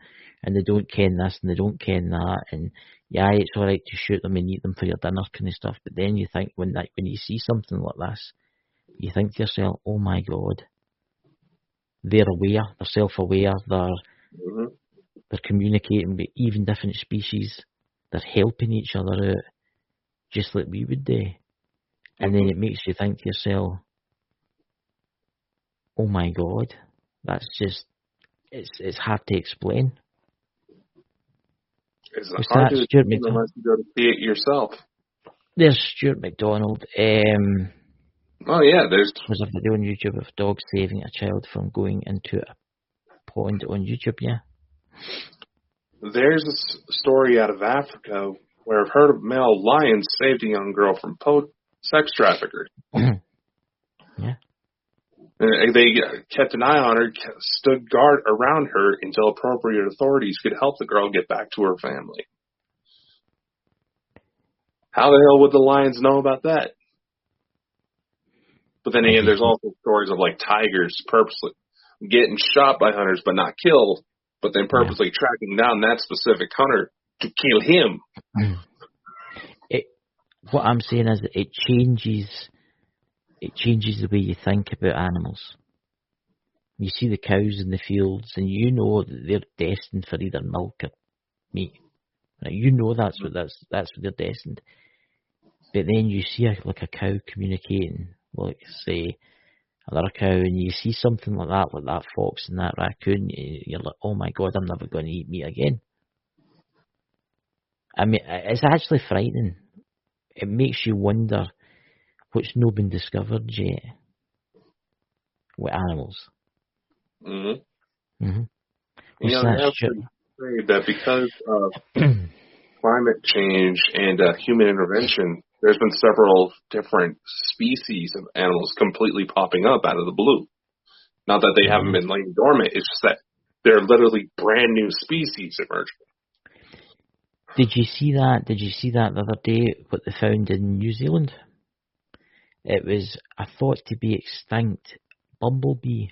and they don't ken this and they don't ken that, and yeah, it's all right to shoot them and eat them for your dinner kind of stuff. But then you think when you see something like this, you think to yourself, oh my God, they're aware, they're self-aware, they're communicating with even different species, they're helping each other out, just like we would do. And then it makes you think to yourself, oh my God, that's just, it's hard to explain. It's hard to explain unless you go to see it yourself. There's Stuart McDonald. Oh yeah, there's a video on YouTube of dogs saving a child from going into a pond on YouTube, yeah. There's a story out of Africa where a herd of male lions saved a young girl from sex traffickers. Yeah. And they kept an eye on her, stood guard around her until appropriate authorities could help the girl get back to her family. How the hell would the lions know about that? But then again, there's also stories of like tigers purposely getting shot by hunters but not killed, but then purposely tracking down that specific hunter to kill him. What I'm saying is that it changes the way you think about animals. You see the cows in the fields, and you know that they're destined for either milk or meat. Now, you know that's what they're destined. But then you see a cow communicating, like say another cow, and you see something like that fox and that raccoon. You're like, oh my God, I'm never going to eat meat again. I mean, it's actually frightening. It makes you wonder what's not been discovered yet with animals. Mm-hmm. You know, they have to say that because of climate change and human intervention, there's been several different species of animals completely popping up out of the blue. Not that they haven't been laying dormant, it's just that they're literally brand new species emerging. Did you see that the other day, what they found in New Zealand? It was a thought to be extinct bumblebee.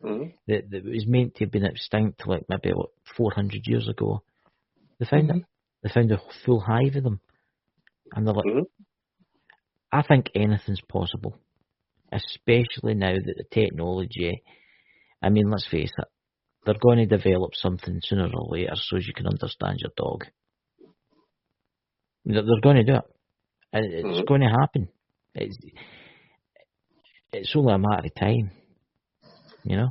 That was meant to have been extinct like maybe 400 years ago. They found it. They found a full hive of them. And they're like, I think anything's possible. Especially now that the technology, I mean, let's face it, they're going to develop something sooner or later so as you can understand your dog. They're going to do it. And it's going to happen. It's only a matter of time. You know?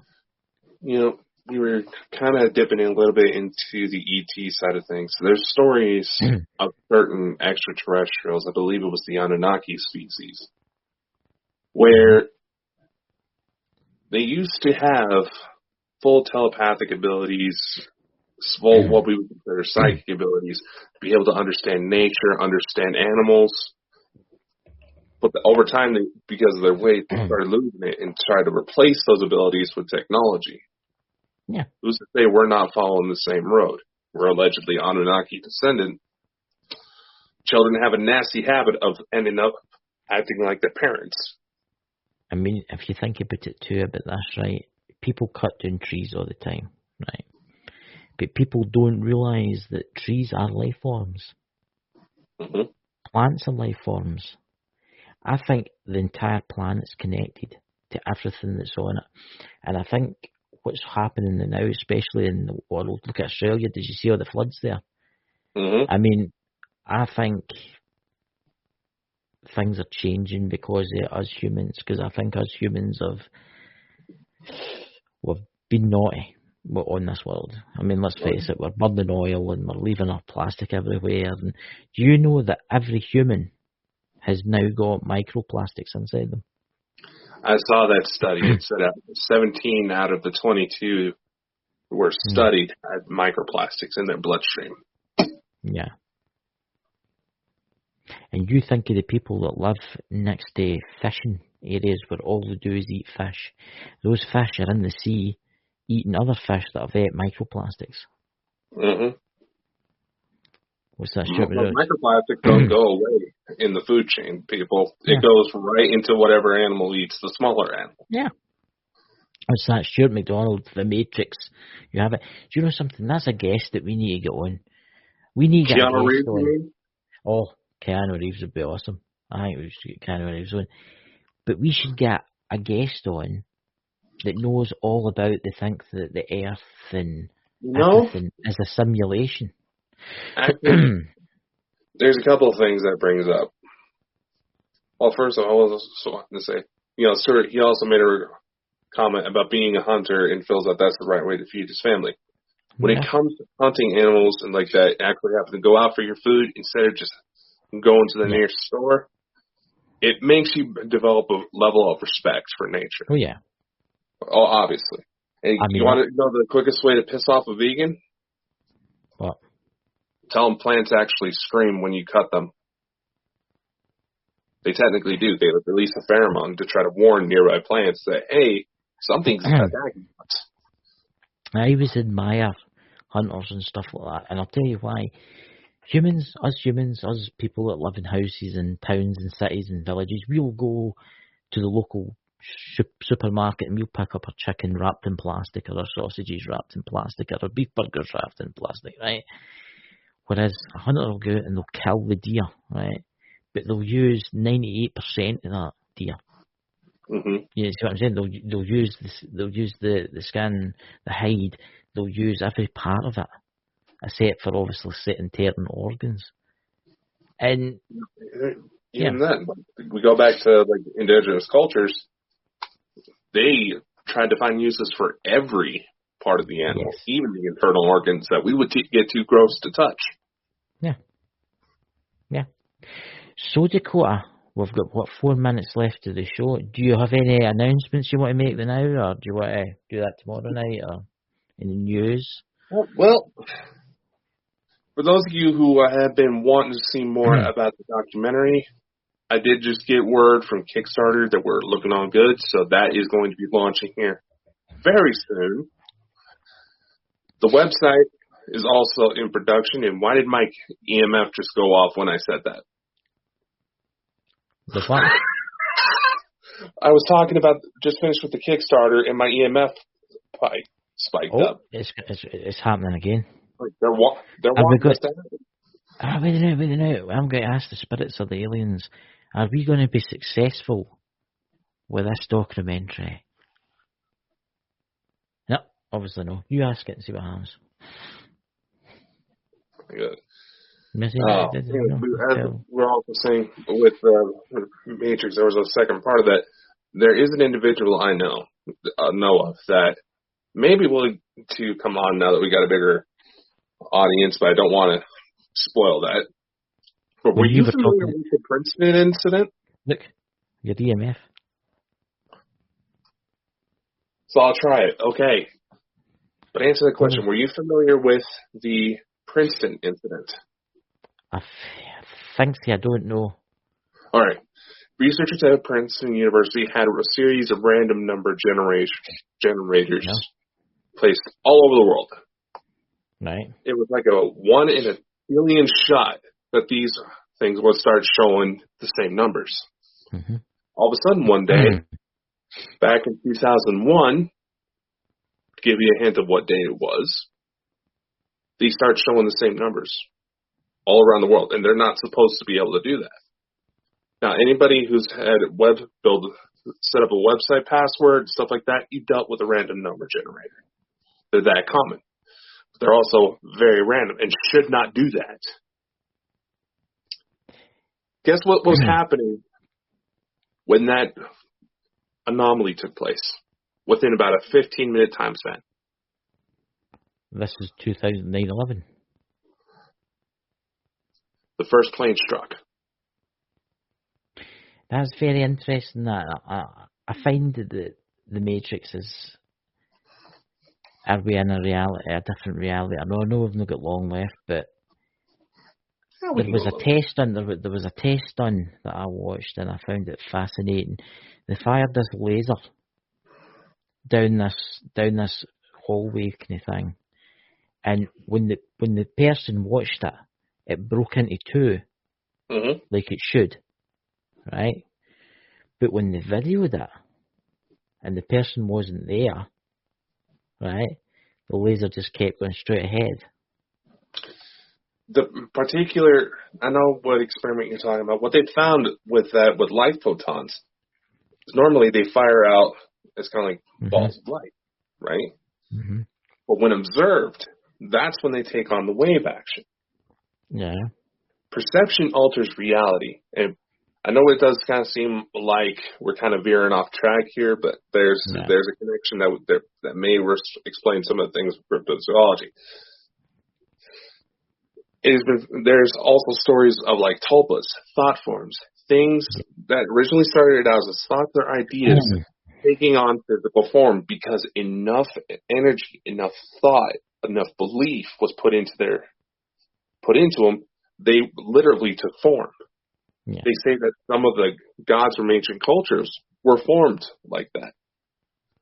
You know, we were kind of dipping in a little bit into the ET side of things. So there's stories of certain extraterrestrials, I believe it was the Anunnaki species, where they used to have full telepathic abilities, full what we would consider psychic abilities, to be able to understand nature, understand animals. But over time, because of their weight, they started losing it and tried to replace those abilities with technology. Yeah. Who's to say we're not following the same road? We're allegedly Anunnaki descendant. Children have a nasty habit of ending up acting like their parents. I mean, if you think about it too, about this, right? People cut down trees all the time, right? But people don't realise that trees are life forms. Plants are life forms. I think the entire planet's connected to everything that's on it. And I think what's happening now, especially in the world, look at Australia, did you see all the floods there? I mean, I think things are changing because of us humans, because I think us humans we've been naughty on this world. I mean, let's face it, we're burning oil and we're leaving our plastic everywhere. And do you know that every human has now got microplastics inside them? I saw that study. It said 17 out of the 22 were studied had microplastics in their bloodstream. Yeah. And you think of the people that live next to fishing areas where all they do is eat fish. Those fish are in the sea eating other fish that have ate microplastics. What's that, Stuart? Microplastics don't go away in the food chain, people. It goes right into whatever animal eats the smaller animal. Yeah. What's that, Stuart McDonald, The Matrix? You have it. Do you know something? That's a guest that we need to get on. We need to get Keanu a guest Reeves, on. you mean? Oh, Keanu Reeves would be awesome. I think we should get Keanu Reeves on. But we should get a guest on that knows all about the think that the Earth and everything is a simulation. Actually, there's a couple of things that brings up. Well, first of all, I was also wanting to say, Stuart, he also made a comment about being a hunter and feels that that's the right way to feed his family. When it comes to hunting animals and like that, actually having to go out for your food instead of just going to the nearest store, it makes you develop a level of respect for nature. Oh, yeah. Oh, obviously. And you want to know the quickest way to piss off a vegan? What? Tell them plants actually scream when you cut them. They technically do. They release a pheromone to try to warn nearby plants that, hey, something's attacking us. I always admire hunters and stuff like that, and I'll tell you why. Us people that live in houses and towns and cities and villages, we'll go to the local supermarket and we'll pick up our chicken wrapped in plastic or our sausages wrapped in plastic or our beef burgers wrapped in plastic, right? Whereas a hunter will go out and they'll kill the deer, right? But they'll use 98% of that deer. Mm-hmm. You see what I'm saying? They'll use the skin, the hide. They'll use every part of it, except for obviously certain organs. And even then, we go back to like indigenous cultures. They tried to find uses for every part of the animal, even the internal organs that we would get too gross to touch. Yeah. So, Dakota, we've got, 4 minutes left of the show. Do you have any announcements you want to make now, or do you want to do that tomorrow night, or any news? Well, for those of you who have been wanting to see more about the documentary, I did just get word from Kickstarter that we're looking on good, so that is going to be launching here very soon. The website is also in production, and why did my EMF just go off when I said that? The what? I was talking about, just finished with the Kickstarter, and my EMF spiked up. It's happening again. Like they're wanting us to happen. Wait a minute. I'm going to ask the spirits of the aliens, are we going to be successful with this documentary? No, obviously no. You ask it and see what happens. Good. We're also saying with Matrix, there was a second part of that. There is an individual I know of that may be willing to come on now that we got a bigger audience, but I don't want to spoil that. But were you familiar with the Princeton incident? Look, your DMF. So I'll try it. Okay. But answer the question. Were you familiar with the Princeton incident? I think I don't know. All right. Researchers at Princeton University had a series of random number generators placed all over the world. Right. It was like a 1 in a billion shot that these things would start showing the same numbers. Mm-hmm. All of a sudden, one day, back in 2001, to give you a hint of what day it was, these start showing the same numbers all around the world, and they're not supposed to be able to do that. Now, anybody who's had set up a website password, stuff like that, you dealt with a random number generator. They're that common. But they're also very random and should not do that. Guess what was happening when that anomaly took place? Within about a 15-minute time span. This is 2009-11. The first plane struck. That's very interesting. That I find that the Matrix is. Are we in a different reality? I know we've not got long left, but there was a test done. There was a test done that I watched, and I found it fascinating. They fired this laser down this hallway kind of thing, and when the person watched it, it broke into two, like it should, right? But when they videoed it, and the person wasn't there, right, the laser just kept going straight ahead. The particular, I know what experiment you're talking about. What they found with that, with light photons, is normally they fire out, it's kind of like balls of light, right? But when observed, that's when they take on the wave action. Yeah. Perception alters reality. And I know it does kind of seem like we're kind of veering off track here, but there's a connection that may explain some of the things with cryptozoology. There's also stories of like tulpas, thought forms, things that originally started out as thoughts or ideas taking on physical form because enough energy, enough thought, enough belief was put into them. They literally took form. Yeah. They say that some of the gods from ancient cultures were formed like that.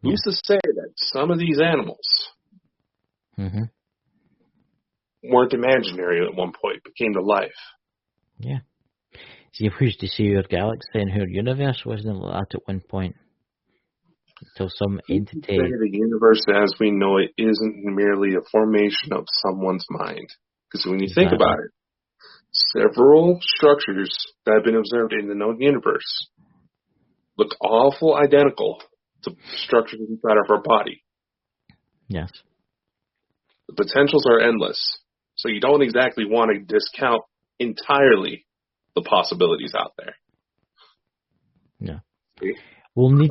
Who's to say that some of these animals weren't imaginary at one point, but came to life? Yeah. See, who's to see our galaxy and our universe wasn't like that at one point? Until some entity... The universe as we know it isn't merely a formation of someone's mind. Because when you think about it, several structures that have been observed in the known universe look awful identical to structures inside of our body. Yes. The potentials are endless. So you don't exactly want to discount entirely the possibilities out there. Yeah. We'll do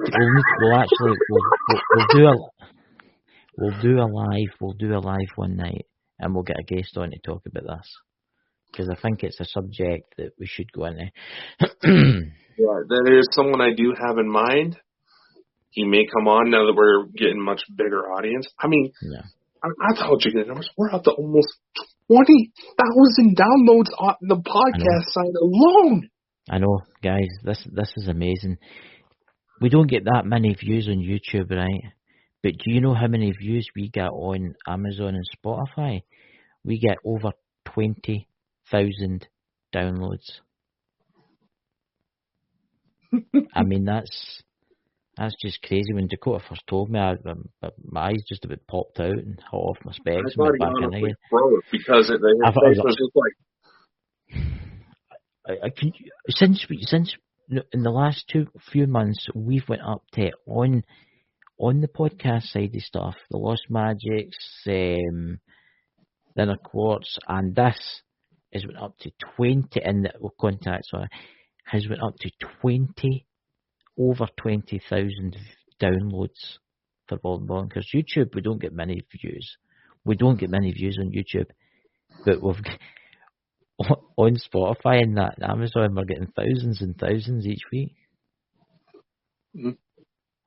a live one night, and we'll get a guest on to talk about this, because I think it's a subject that we should go into. There is someone I do have in mind. He may come on now that we're getting much bigger audience. I mean, I told you the numbers. We're up to almost 20,000 downloads on the podcast site alone. I know, guys. This is amazing. We don't get that many views on YouTube, right? But do you know how many views we get on Amazon and Spotify? We get over 20,000 downloads. I mean, that's just crazy. When Dakota first told me, my eyes just about popped out and hot off my specs and went back in again. Because since in the last few months, we've went up to on the podcast side of stuff, the Lost Magics, then a Quartz, and this has went up to 20, and the Contact, has went up to over 20,000 downloads for Bald and Bonkers. YouTube, we don't get many views. We don't get many views on YouTube, but we've on Spotify and that, and Amazon, we're getting thousands and thousands each week.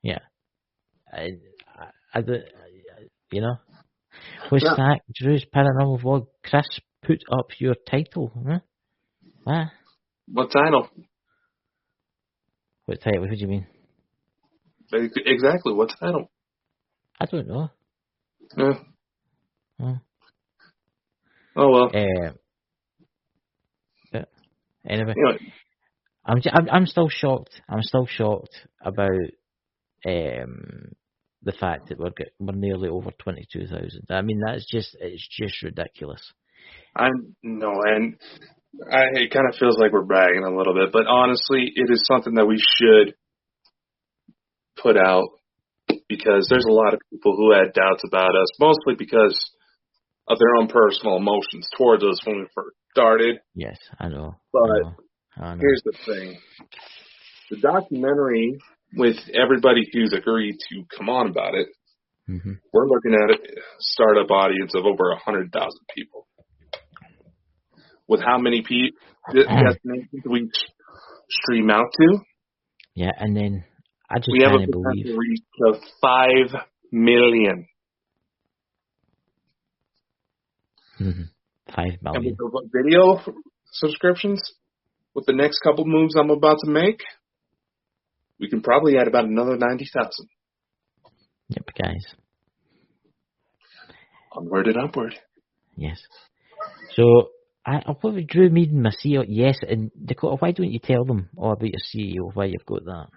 Yeah. I you know, what's that? Drew's Paranormal Vlog. Chris, put up your title. Huh? What title? What title? What do you mean? Exactly. What title? I don't know. Oh well. Anyway, I'm still shocked. I'm still shocked about the fact that we're nearly over 22,000. I mean, it's just ridiculous. I know, and it kind of feels like we're bragging a little bit, but honestly, it is something that we should put out, because there's a lot of people who had doubts about us, mostly because of their own personal emotions towards us when we first started. Yes, I know. But I know. Here's the thing. The documentary, with everybody who's agreed to come on about it, we're looking at a startup audience of over 100,000 people. With how many destinations we stream out to? Yeah, and then I just we have a potential reach of 5 million. 5 million. And with the video subscriptions, with the next couple moves I'm about to make, we can probably add about another 90,000. Yep, guys. Onward and upward. Yes. So What would Drew mean, my CEO? Yes, and Dakota, why don't you tell them all about your CEO, why you've got that?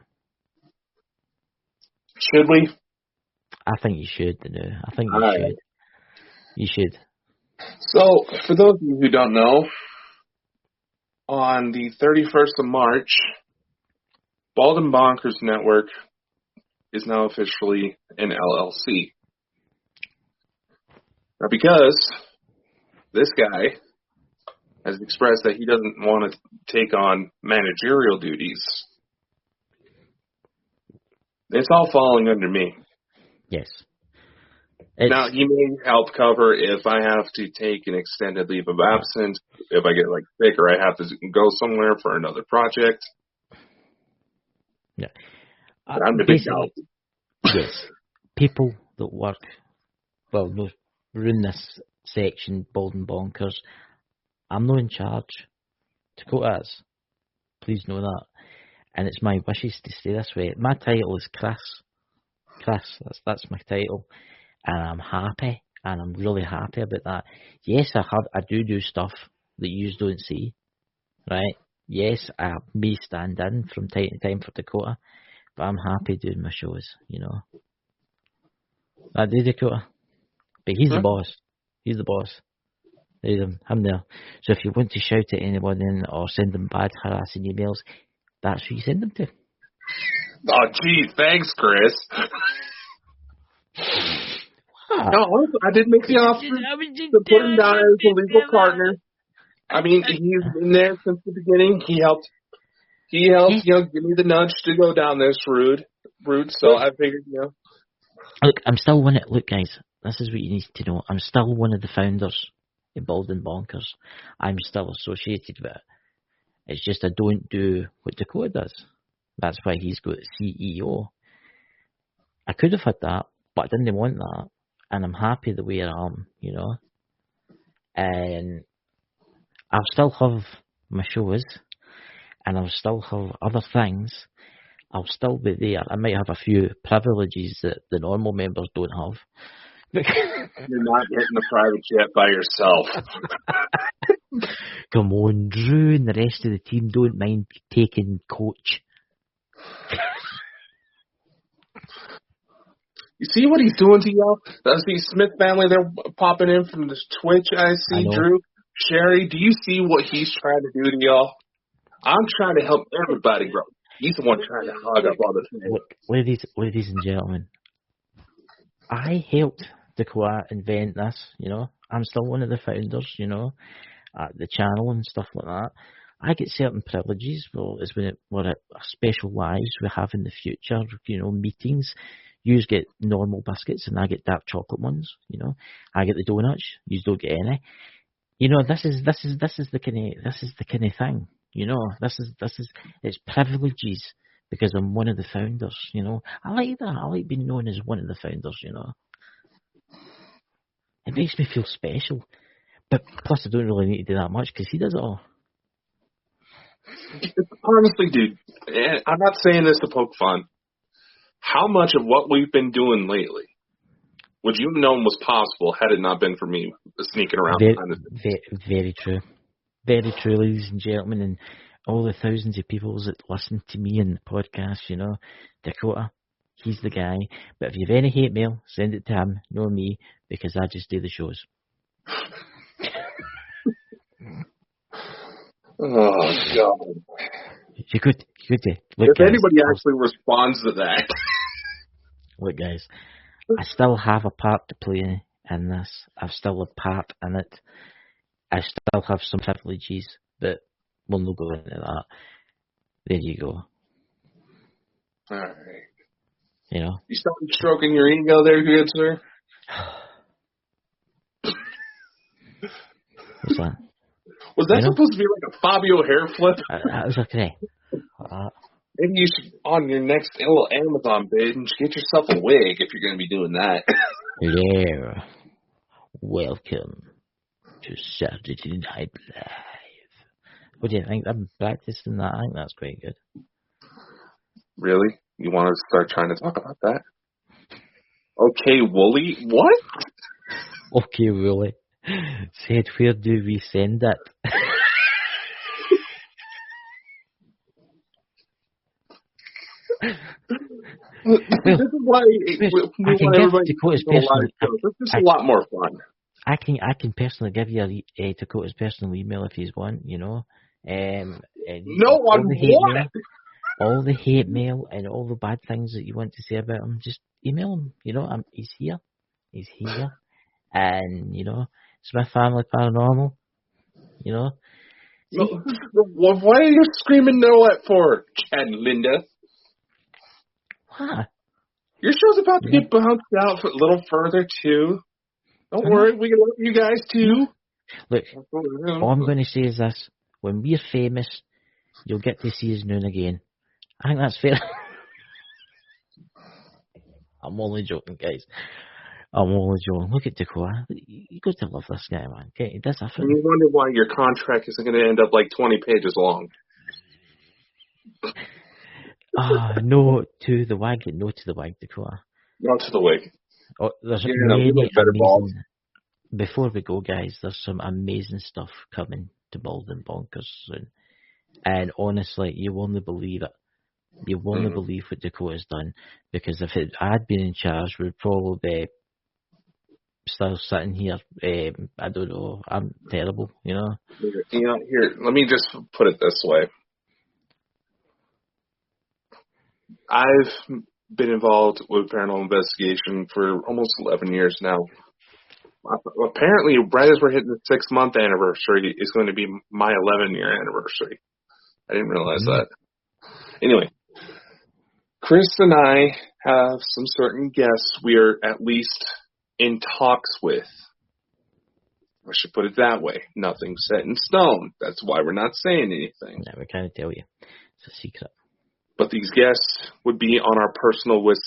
Should we? I think you should, I think you All should. right. You should. So, for those of you who don't know, on the 31st of March, Bald and Bonkers Network is now officially an LLC. Now, because this guy has expressed that he doesn't want to take on managerial duties, it's all falling under me. Yes. Now, he may help cover if I have to take an extended leave of absence, if I get sick or I have to go somewhere for another project. Yeah. But I'm the big dog. Yes. People that work, well, no, we're in this section, Bald and Bonkers. I'm not in charge. Dakota is. Please know that. And it's my wishes to stay this way. My title is Chris. Chris, that's my title. And I'm happy. And I'm really happy about that. Yes, I do stuff that you don't see. Right? Yes, I may stand in from time to time for Dakota. But I'm happy doing my shows, I do, Dakota. But he's the boss. He's the boss. There's him there. So if you want to shout at anyone or send them bad harassing emails, that's who you send them to. Oh, gee, thanks, Chris. No, honestly, I did make the offer to put him down as a legal partner. I mean, he's been there since the beginning. He helped, give me the nudge to go down this route. So I figured, Look, I'm still look, guys, this is what you need to know. I'm still one of the founders of Bald and Bonkers. I'm still associated with it. It's just I don't do what Dakota does. That's why he's got CEO. I could have had that, but I didn't want that. And I'm happy the way I am, And I'll still have my shows, and I'll still have other things. I'll still be there. I might have a few privileges that the normal members don't have. You're not getting the private jet by yourself. Come on, Drew and the rest of the team don't mind taking coach. You see what he's doing to y'all? That's the Smith family. They're popping in from this Twitch. I see, Drew. Sherry, do you see what he's trying to do to y'all? I'm trying to help everybody grow. He's the one trying to hog up all the things. Ladies and gentlemen, I helped Dakota invent this, I'm still one of the founders, the channel and stuff like that. I get certain privileges. Well, it's when we're at special lives we have in the future, meetings. You get normal biscuits and I get dark chocolate ones, I get the donuts, you don't get any. This is the kind of thing. This is it's privileges because I'm one of the founders, I like that. I like being known as one of the founders, It makes me feel special. But plus I don't really need to do that much because he does it all. Honestly, dude, I'm not saying this to poke fun. How much of what we've been doing lately would you have known was possible had it not been for me sneaking around behind the very true. Very true, ladies and gentlemen, and all the thousands of people that listen to me in the podcast, Dakota, he's the guy. But if you have any hate mail, send it to him, not me, because I just do the shows. Oh, God. You could. Look, if guys, anybody actually responds to that. Look, guys, I still have a part to play in this. I've still a part in it. I still have some privileges, but we'll not go into that. There you go. All right. You start stroking your ego there, good sir? What's that? Was that supposed to be like a Fabio hair flip? That was okay. Maybe you should, on your next little Amazon binge, get yourself a wig if you're going to be doing that. Yeah. Welcome to Saturday Night Live. What do you think? I'm practicing that. I think that's quite good. Really? You want to start trying to talk about that? Okay, Wooly? What? Okay, Wooly. Said, where do we send it? This is why we want everybody to Dakota's do a live personal. show. This is a lot more fun. I can personally give you Dakota's personal email if you want. You know, No one wants it. All the hate mail and all the bad things that you want to say about him, just email him. You know, he's here. He's here. And, you know, Smith Family Paranormal. You know. No, why are you screaming no at for, Chad and Linda? What? Your show's about to get bounced out a little further, too. Don't worry, we can love you guys, too. Look, all I'm going to say is this. When we're famous, you'll get to see us now and again. I think that's fair. I'm only joking, guys. I'm only joking. Look at Dakota. You got to love this guy, man. Okay, that's a thing. You wonder why your contract isn't going to end up like 20 pages long. No to the wag, no to the wag, Dakota. No to the wig. Oh, there's many better balls. Before we go, guys, there's some amazing stuff coming to Bald and Bonkers soon. And honestly, you won't believe it. You won't believe what Dakota's done. Because if I'd been in charge, we'd probably be still sitting here. I don't know. I'm terrible, you know. Here, let me just put it this way. I've been involved with paranormal investigation for almost 11 years now. Apparently, right as we're hitting the 6-month anniversary, is going to be my 11-year anniversary. I didn't realize that. Anyway, Chris and I have some certain guests we are at least in talks with. I should put it that way. Nothing's set in stone. That's why we're not saying anything. Yeah, we can't tell you. It's a secret. But these guests would be on our personal wish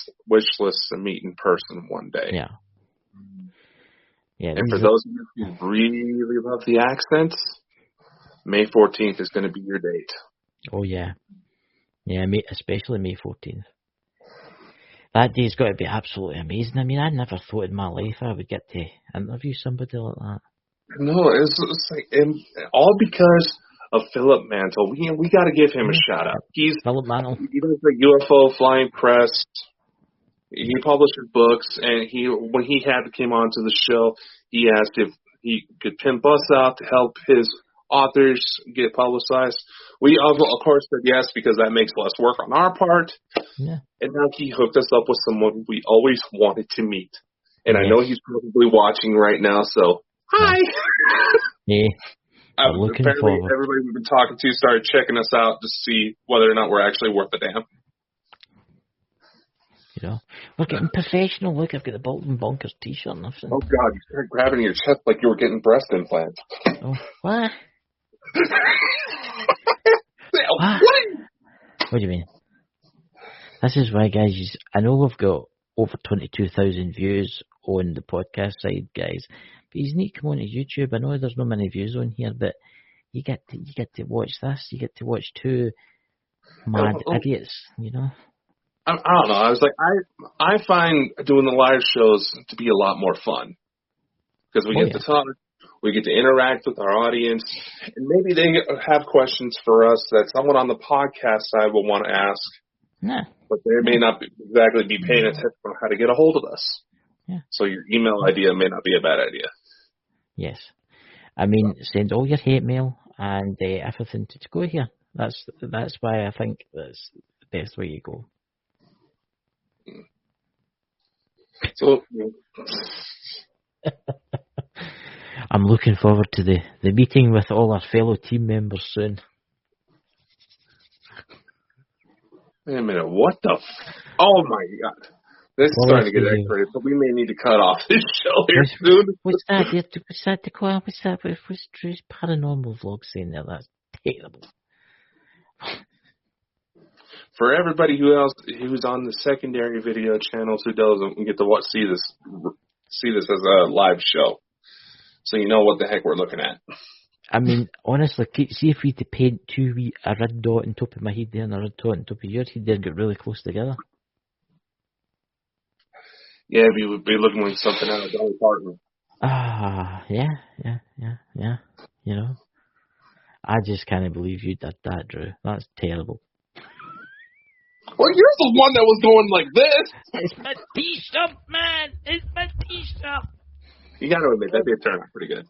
list to meet in person one day. Yeah. Yeah. And for those of you who really love the accents, May 14th is going to be your date. Oh, yeah. Yeah, especially May 14th. That day's got to be absolutely amazing. I mean, I never thought in my life I would get to interview somebody like that. No, it's like, all because of Philip Mantle. We got to give him a shout out. He's Philip Mantle. He does the UFO Flying Press. He publishes books, and when he came on to the show, he asked if he could pimp us out to help his authors get publicized. We of course said yes, because that makes less work on our part. Yeah. And now he hooked us up with someone we always wanted to meet. And I know he's probably watching right now, so hi. Yeah. I'm looking forward. Everybody we've been talking to started checking us out to see whether or not we're actually worth a damn. You know, we're getting professional. Look, I've got the Bald and Bonkers t-shirt and everything. Oh, God, you started grabbing your chest like you were getting breast implants. Oh, what? What? What do you mean? This is why, guys, I know we've got over 22,000 views on the podcast side, guys. But you need to come on to YouTube. I know there's not many views on here, but you get to watch this. You get to watch two mad idiots, you know? I don't know. I was like, I find doing the live shows to be a lot more fun. Because we get to talk, we get to interact with our audience, and maybe they have questions for us that someone on the podcast side will want to ask. Yeah. But they may not exactly be paying attention on how to get a hold of us. Yeah. So your email idea may not be a bad idea. Yes. I mean, send all your hate mail and everything to go here. That's why I think that's the best way you go. So I'm looking forward to the meeting with all our fellow team members soon. Wait a minute, what the oh my God. This is starting to get X-rated, so we may need to cut off this show here soon. What's that, Dakota? What's that? What's Drew's paranormal vlog saying there? That's terrible. For everybody who's on the secondary video channels who doesn't get to see this as a live show, so you know what the heck we're looking at. I mean, honestly, see if we had to paint a red dot on top of my head there and a red dot on top of yours, they'd get really close together. Yeah, we would be looking like something out of Dolly Parton. Yeah. You know, I just can't believe you did that, Drew. That's terrible. Well, you're the one that was going like this. It's my t-shirt, man. It's my t-shirt. You got to admit, that did turn out pretty good.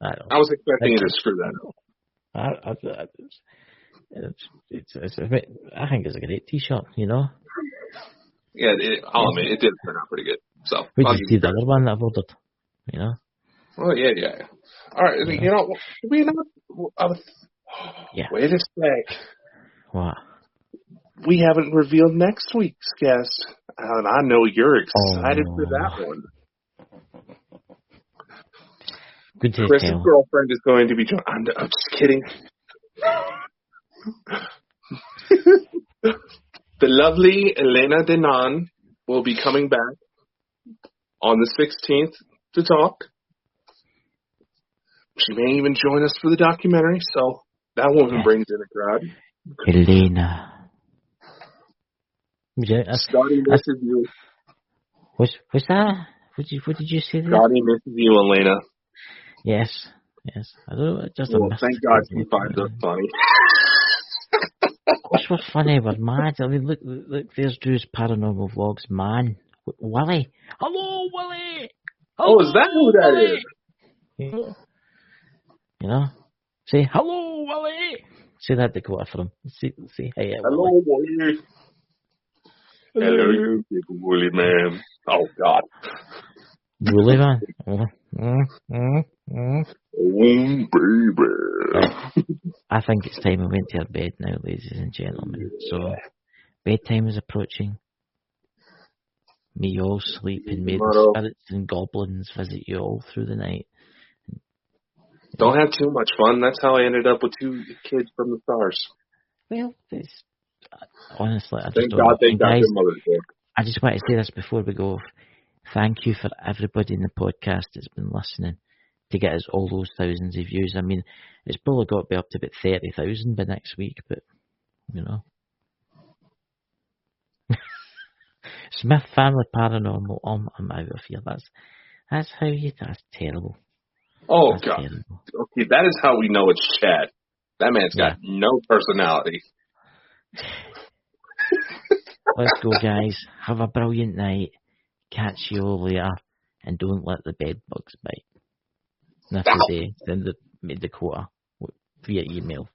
I was expecting you to screw that up. I think it's a great t-shirt, you know. Yeah, I'll admit, it did turn out pretty good. So, we just see the other one that I've ordered, you know. Oh, yeah. All right, you know, we not... Wait a sec. What? We haven't revealed next week's guest, and I know you're excited for that one. Good to Chris's tell. girlfriend is going to be joined. I'm just kidding. The lovely Elena Denan will be coming back on the 16th to talk. She may even join us for the documentary, so that woman brings in a crowd. Elena. Scotty misses you. What's that? What did you say there? Scotty misses you, Elena. Yes. I don't know. Just thank God she finds us funny. What's funny? We're mad. I mean, look. There's Drew's paranormal vlogs, man. Willie. Hello, Willie. Hello, is that who that Willie? is? You know, say hello, Willie. Say that, Dakota, for him. See, hey, hello, Willie. Hello, you big woolly man. Oh, God. Woolly man? Baby. I think it's time we went to our bed now, ladies and gentlemen. So, bedtime is approaching. May you all sleep and may the spirits and goblins visit you all through the night. Don't have too much fun. That's how I ended up with 2 kids from the stars. Well, honestly, I just Thank don't God know. they got their mother's day. I just want to say this before we go. Thank you for everybody in the podcast that's been listening to get us all those thousands of views. I mean, it's probably got to be up to about 30,000 by next week, but, you know. Smith Family Paranormal. I'm out of here. That's terrible. Oh, that's God. Terrible. Okay, that is how we know it's Chad. That man's got no personality. Let's go, guys. Have a brilliant night. Catch you all later. And don't let the bed bugs bite. And if they do, send the quota via email.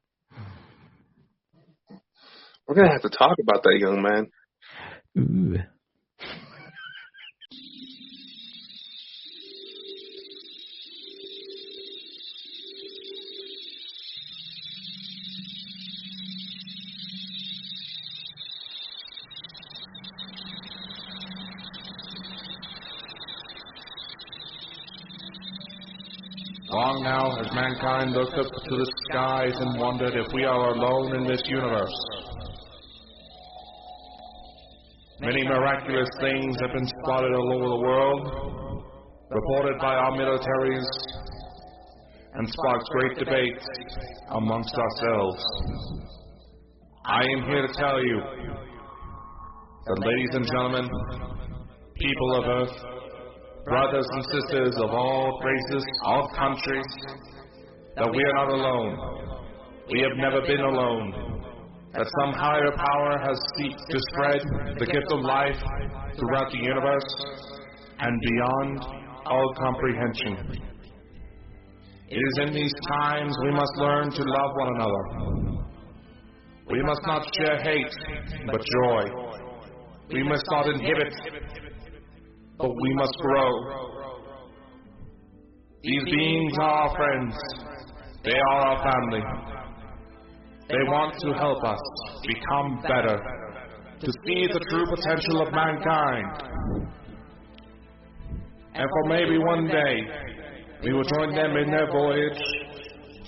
We're going to have to talk about that young man. Ooh. Long now has mankind looked up to the skies and wondered if we are alone in this universe. Many miraculous things have been spotted all over the world, reported by our militaries, and sparked great debates amongst ourselves. I am here to tell you that, ladies and gentlemen, people of Earth, brothers and sisters of all races, all countries, that we are not alone. We have never been alone. That some higher power has seeked to spread the gift of life throughout the universe and beyond all comprehension. It is in these times we must learn to love one another. We must not share hate, but joy. We must not inhibit, but we must grow. These beings are our friends. They are our family. They want to help us become better, to see the true potential of mankind. And for maybe one day, we will join them in their voyage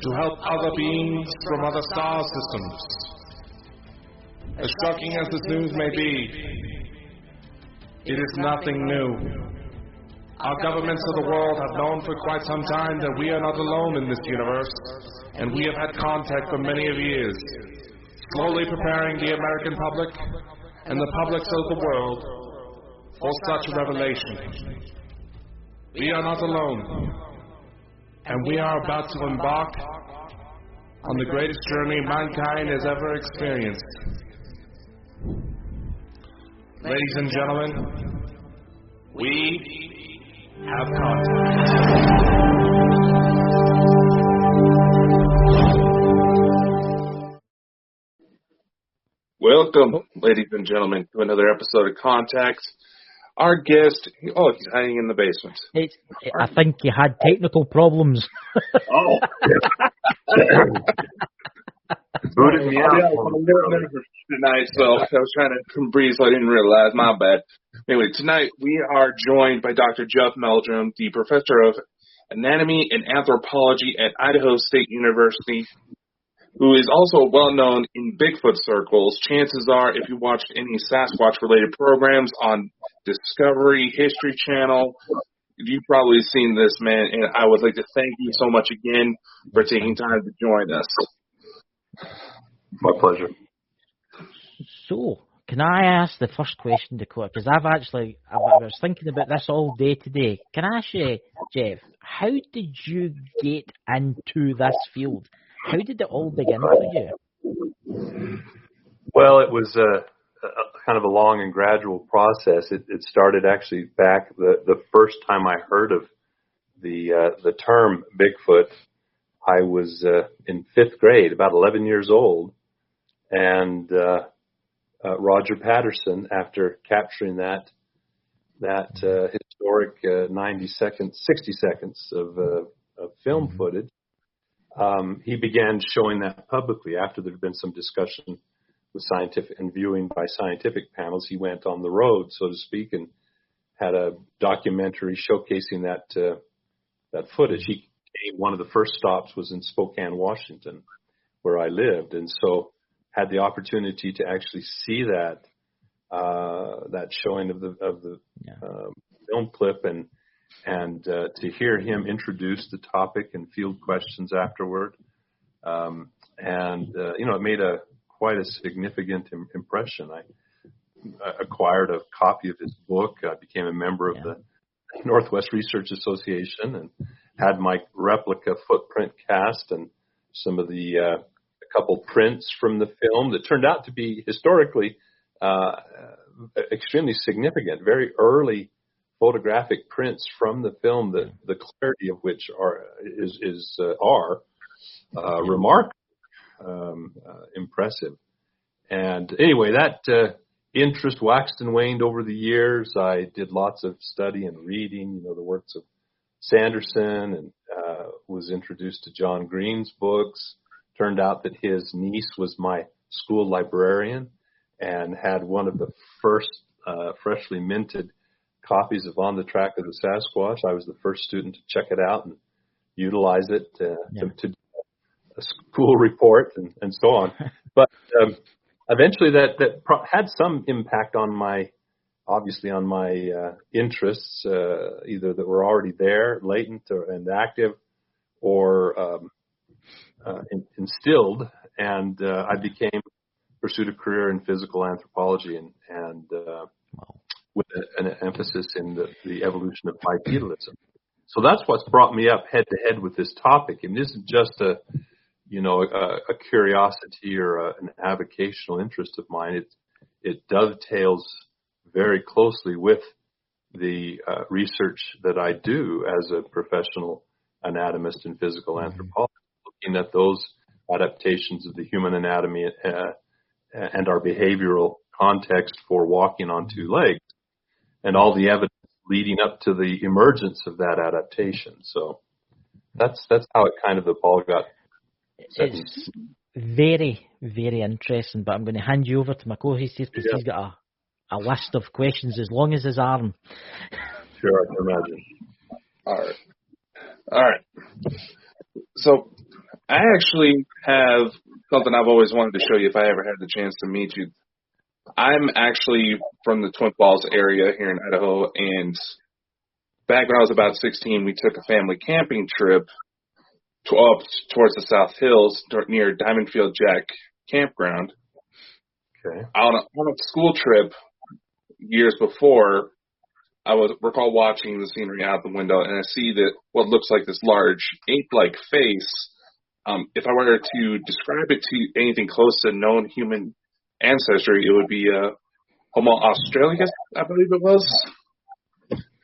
to help other beings from other star systems. As shocking as this news may be, it is nothing new. Our governments of the world have known for quite some time that we are not alone in this universe, and we have had contact for many of years, slowly preparing the American public and the publics of the world for such a revelation. We are not alone, and we are about to embark on the greatest journey mankind has ever experienced. Ladies and gentlemen, we have contact. Welcome, ladies and gentlemen, to another episode of Contact. Our guest, he's hiding in the basement. I think you had technical problems. Oh. Booted me out. Tonight, so I was trying to breathe, so I didn't realize. My bad. Anyway, tonight we are joined by Dr. Jeffery Meldrum, the Professor of Anatomy and Anthropology at Idaho State University, who is also well known in Bigfoot circles. Chances are, if you watched any Sasquatch-related programs on Discovery, History Channel, you've probably seen this man, and I would like to thank you so much again for taking time to join us. My pleasure. So, can I ask the first question, Dakota? Because I was thinking about this all day today. Can I ask you, Jeff, how did you get into this field? How did it all begin for you? Well, it was a kind of a long and gradual process. It started actually back the first time I heard of the term Bigfoot. I was in fifth grade, about 11 years old, and Roger Patterson, after capturing that historic 60 seconds of film footage, he began showing that publicly. After there had been some discussion with scientific and viewing by scientific panels, he went on the road, so to speak, and had a documentary showcasing that footage. One of the first stops was in Spokane, Washington, where I lived, and so had the opportunity to actually see that showing of the film clip and to hear him introduce the topic and field questions afterward. It made quite a significant impression. I acquired a copy of his book. I became a member of the Northwest Research Association and had my replica footprint cast and some of the a couple prints from the film that turned out to be historically extremely significant, very early photographic prints from the film, the clarity of which are remarkable, impressive. And anyway, that interest waxed and waned over the years. I did lots of study and reading, the works of Sanderson, and was introduced to John Green's books. Turned out that his niece was my school librarian and had one of the first freshly minted copies of On the Track of the Sasquatch. I was the first student to check it out and utilize it to do a school report and so on. But eventually that had some impact on my interests, either that were already there, latent and active, or instilled. And I pursued a career in physical anthropology and with an emphasis in the evolution of bipedalism. So that's what's brought me up head to head with this topic. And this isn't just a curiosity or an avocational interest of mine. It dovetails very closely with the research that I do as a professional anatomist in physical anthropology, looking at those adaptations of the human anatomy and our behavioral context for walking on two legs, and all the evidence leading up to the emergence of that adaptation. So that's how it kind of the ball got set. It's very, very interesting, but I'm going to hand you over to my co-host because he's got a list of questions as long as his arm. Sure, I can imagine. All right. So I actually have something I've always wanted to show you if I ever had the chance to meet you. I'm actually from the Twin Falls area here in Idaho, and back when I was about 16, we took a family camping trip up towards the South Hills near Diamond Field Jack Campground. Okay. On a school trip years before, I recall watching the scenery out the window, and I see that what looks like this large ape-like face. If I were to describe it to anything close to known human ancestry, it would be Homo australicus, I believe it was.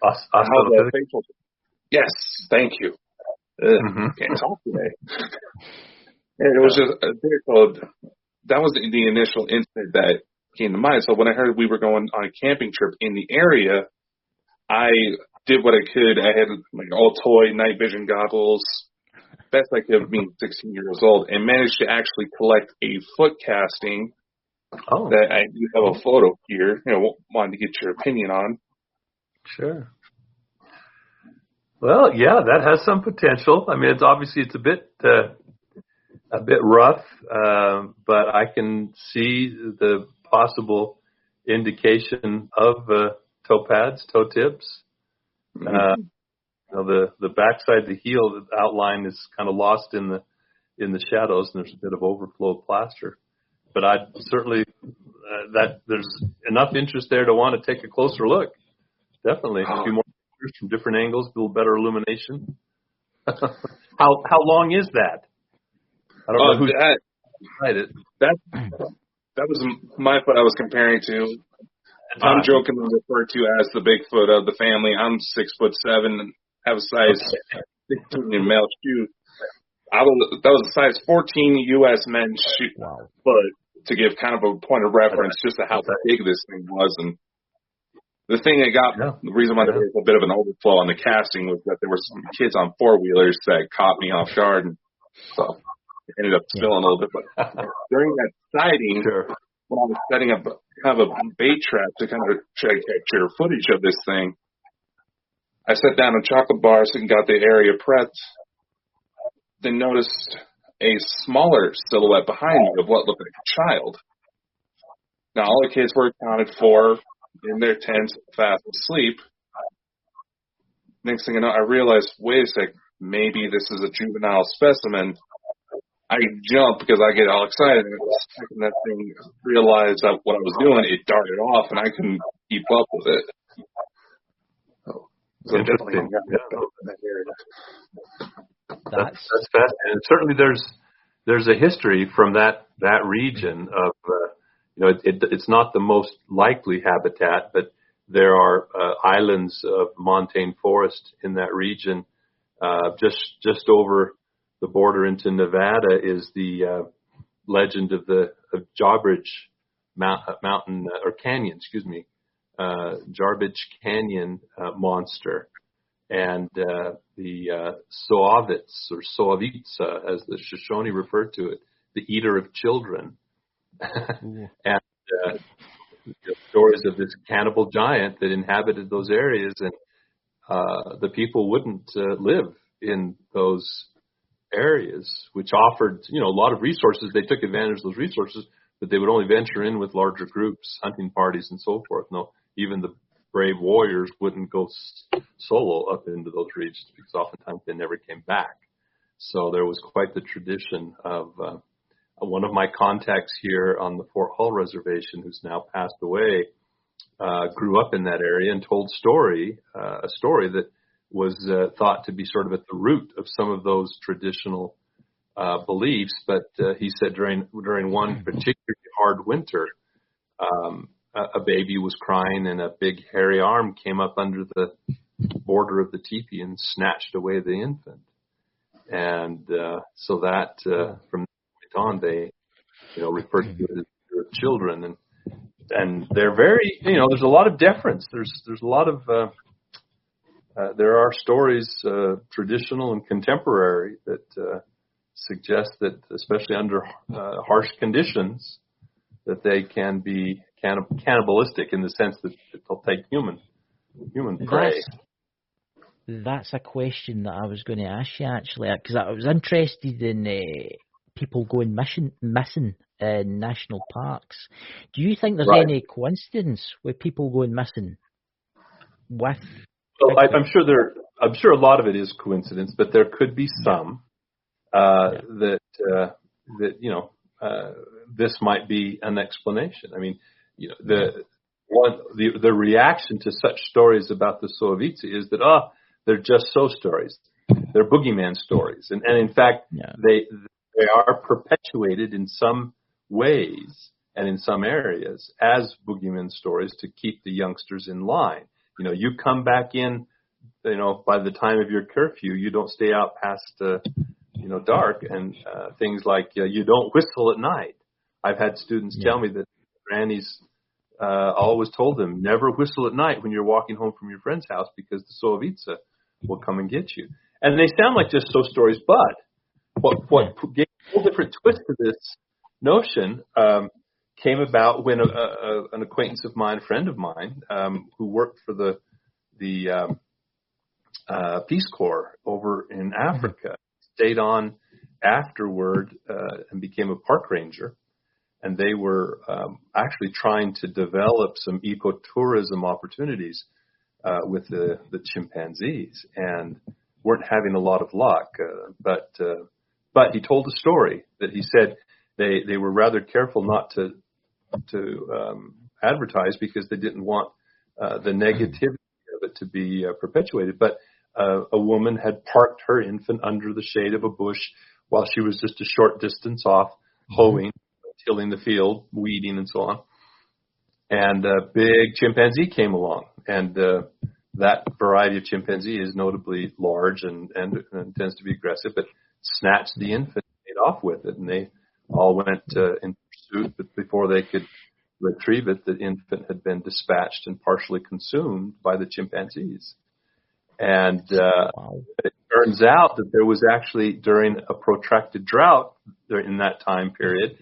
Australopithecines. Yes, thank you. Can't talk today. And it was just that was the initial incident that came to mind. So when I heard we were going on a camping trip in the area, I did what I could. I had like all toy night vision goggles, best I could being 16 years old, and managed to actually collect a foot casting that I do have a photo here. Wanted to get your opinion on. Sure. Well, yeah, that has some potential. I mean, it's a bit rough, but I can see the possible indication of toe pads, toe tips. The backside of the heel, the outline is kind of lost in the shadows, and there's a bit of overflow of plaster. But I'd certainly that there's enough interest there to want to take a closer look. Definitely, a few more pictures from different angles, a little better illumination. How long is that? I don't know who tried it. That was my foot I was comparing to. I'm jokingly referred to as the Bigfoot of the family. I'm 6'7", have a size 16 in male shoe. That was a size 14 U.S. men's shoe. Wow. But to give kind of a point of reference just to how big this thing was, and the thing that the reason why there was a bit of an overflow on the casting was that there were some kids on four-wheelers that caught me off guard, and so it ended up spilling a little bit. But during that sighting, when I was setting up kind of a bait trap to kind of try to capture footage of this thing, I sat down on chocolate bars and got the area prepped, then noticed a smaller silhouette behind me of what looked like a child. Now, all the kids were accounted for in their tents, fast asleep. Next thing I know, I realized, wait a sec, maybe this is a juvenile specimen. I jumped because I get all excited, and the second that thing realized what I was doing, it darted off, and I couldn't keep up with it. So interesting. That's fascinating. And certainly, there's a history from that region of it's not the most likely habitat, but there are islands of montane forest in that region. Just over the border into Nevada is the legend of Jarbidge Mountain or Canyon, Jarbidge Canyon monster, and the Soavits or Soavitsa, as the Shoshone referred to it, the eater of children. And stories of this cannibal giant that inhabited those areas, and the people wouldn't live in those areas, which offered a lot of resources. They took advantage of those resources, but they would only venture in with larger groups, hunting parties, and so forth. No, even the brave warriors wouldn't go solo up into those regions because oftentimes they never came back. So there was quite the tradition of one of my contacts here on the Fort Hull Reservation, who's now passed away, grew up in that area and told a story that was thought to be sort of at the root of some of those traditional beliefs. But he said during one particularly hard winter, a baby was crying and a big hairy arm came up under the border of the teepee and snatched away the infant. And so that from on they refer to it as their children, and they're very there's a lot of deference, there's a lot of there are stories, traditional and contemporary, that suggest that especially under harsh conditions that they can be cannibalistic in the sense that they'll take human prey. That's a question that I was going to ask you, actually, because I was interested in people going missing in national parks. Do you think there's any coincidence with people going missing with? Well, I'm sure a lot of it is coincidence, but there could be some that this might be an explanation. I mean, the reaction to such stories about the Soavice is that they're just so stories, they're boogeyman stories, and in fact they are perpetuated in some ways and in some areas as boogeyman stories to keep the youngsters in line. You come back in, by the time of your curfew, you don't stay out past dark, and things like you don't whistle at night. I've had students tell me that grannies always told them, never whistle at night when you're walking home from your friend's house because the Soavice will come and get you. And they sound like just so stories, but what gave a whole different twist to this notion came about when an acquaintance of mine, a friend of mine, who worked for the Peace Corps over in Africa, stayed on afterward and became a park ranger. And they were actually trying to develop some ecotourism opportunities with the chimpanzees, and weren't having a lot of luck. But he told a story that he said they were rather careful not to advertise because they didn't want the negativity of it to be perpetuated. But a woman had parked her infant under the shade of a bush while she was just a short distance off hoeing, tilling the field, weeding, and so on. And a big chimpanzee came along, and that variety of chimpanzee is notably large and tends to be aggressive, but snatched the infant and made off with it, and they all went in pursuit, but before they could retrieve it, the infant had been dispatched and partially consumed by the chimpanzees. And it turns out that there was actually, during a protracted drought in that time period,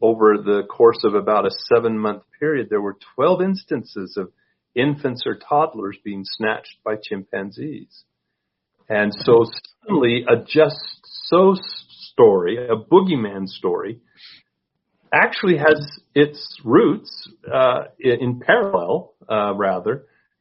over the course of about a 7-month period, there were 12 instances of infants or toddlers being snatched by chimpanzees. And so suddenly a just so story, a boogeyman story, actually has its roots in parallel,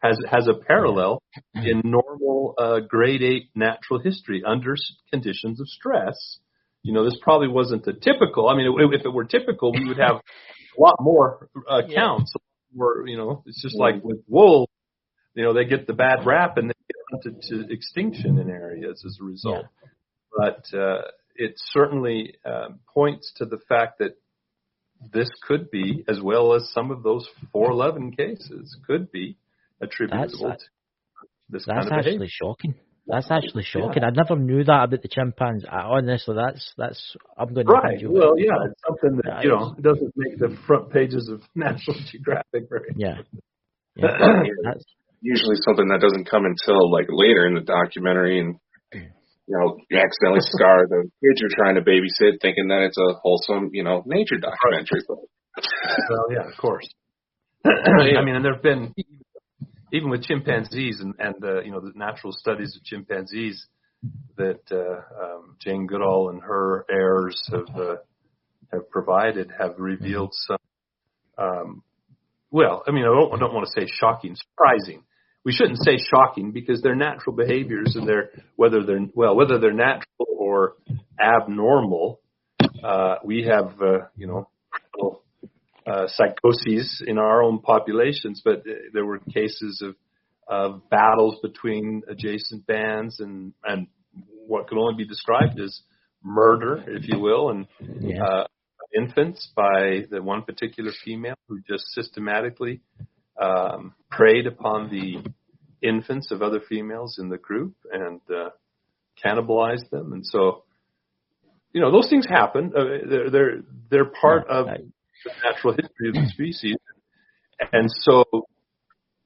has a parallel in normal grade 8 natural history under conditions of stress. This probably wasn't a typical. I mean, if it were typical, we would have a lot more accounts. Where it's just like with wolves, they get the bad rap and they get hunted to extinction in areas as a result. But it certainly points to the fact that this could be, as well as some of those 411 cases, could be attributable to this kind of behavior. That's actually shocking. That's actually shocking. I never knew that about the chimpanzees. Honestly, that's I'm going to right. Well, it's something that it doesn't make the front pages of National Geographic very. That's usually something that doesn't come until like later in the documentary, and you accidentally scar the kids you're trying to babysit, thinking that it's a wholesome, nature documentary. Well, yeah, of course. I mean, and there've been. Even with chimpanzees and the natural studies of chimpanzees that Jane Goodall and her heirs have provided have revealed some. I don't want to say shocking, surprising. We shouldn't say shocking because they're natural behaviors, and whether they're natural or abnormal. We have psychoses in our own populations, but there were cases of battles between adjacent bands and what could only be described as murder, if you will, and infants by the one particular female who just systematically preyed upon the infants of other females in the group and cannibalized them. And so, those things happen. They're part of the natural history of the species. And so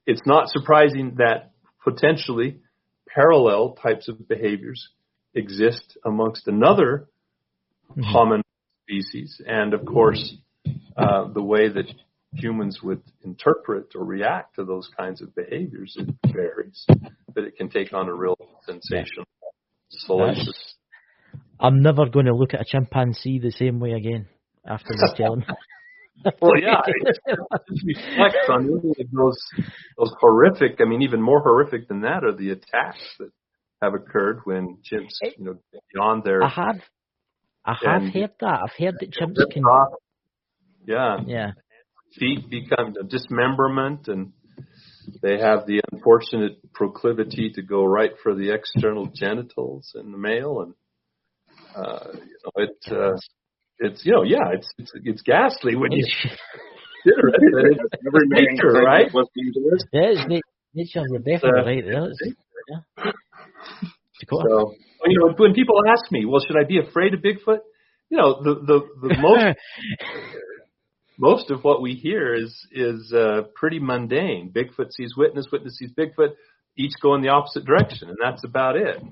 it's not surprising that potentially parallel types of behaviors exist amongst another common species. And of course, the way that humans would interpret or react to those kinds of behaviors, it varies, but it can take on a real sensational, salacious. I'm never going to look at a chimpanzee the same way again after you tell me. Well, it reflects on those horrific. I mean, even more horrific than that are the attacks that have occurred when chimps, beyond their. I have heard that. I've heard that chimps can. Yeah. feet become a dismemberment, and they have the unfortunate proclivity to go right for the external genitals in the male, and it's ghastly when you consider it. It's nature, right? Yeah, it's nature. You're definitely right there. So, when people ask me, well, should I be afraid of Bigfoot? The most of what we hear is pretty mundane. Bigfoot sees witness, witness sees Bigfoot, each go in the opposite direction, and that's about it.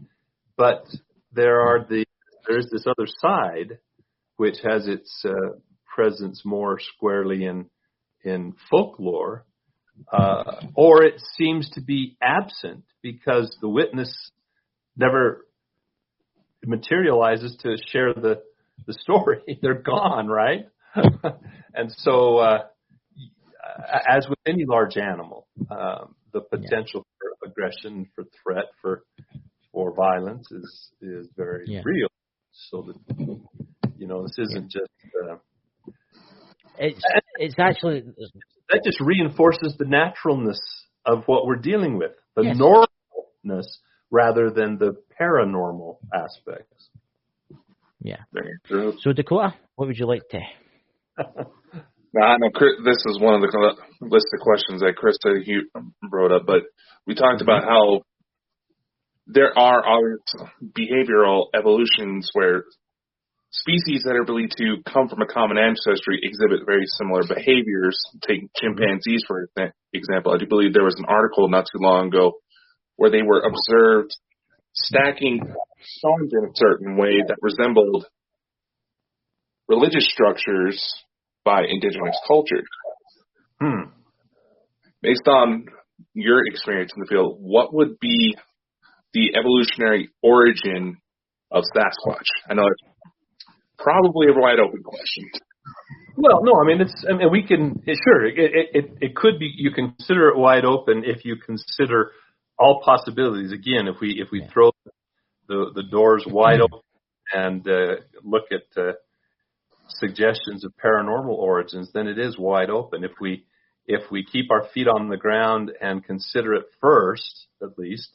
But there is this other side, which has its presence more squarely in folklore, or it seems to be absent because the witness never materializes to share the story. They're gone, right? And so, as with any large animal, the potential for aggression, for threat, for violence is very real. So that this isn't just. It's actually that just reinforces the naturalness of what we're dealing with, the normalness rather than the paranormal aspects. Yeah. So Dakota, what would you like to? I know this is one of the list of questions that Chris brought up, but we talked about how there are behavioral evolutions where species that are believed to come from a common ancestry exhibit very similar behaviors. Take chimpanzees, for example. I do believe there was an article not too long ago where they were observed stacking stones in a certain way that resembled religious structures by indigenous cultures. Based on your experience in the field, what would be the evolutionary origin of Sasquatch? I know it's probably a wide open question. Well, no, we can, sure, it could be, you consider it wide open if you consider all possibilities. Again, if we throw the doors wide open and look at suggestions of paranormal origins, then it is wide open. If we keep our feet on the ground and consider it first, at least,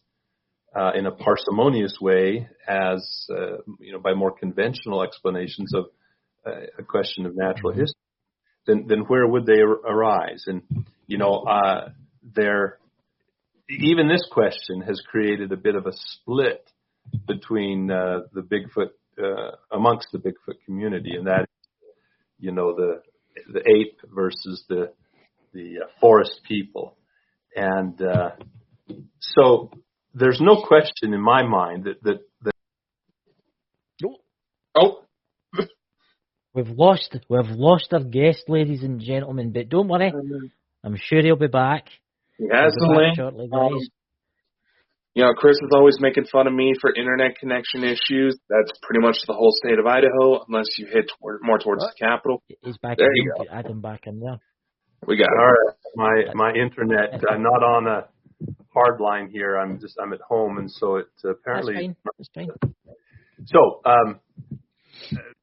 in a parsimonious way, as by more conventional explanations of a question of natural history, then where would they arise? And even this question has created a bit of a split between the Bigfoot amongst the Bigfoot community, and that the ape versus the forest people, and so. There's no question in my mind that we've lost our guest, ladies and gentlemen, but don't worry, I'm sure he'll be back. He has the link. Shortly, guys. Chris is always making fun of me for internet connection issues. That's pretty much the whole state of Idaho, unless you hit more towards the capital. He's back. There you go. Add him back in there. We got it. All right. My internet. I'm not on a hard line here. I'm at home, and so it apparently. That's fine. So,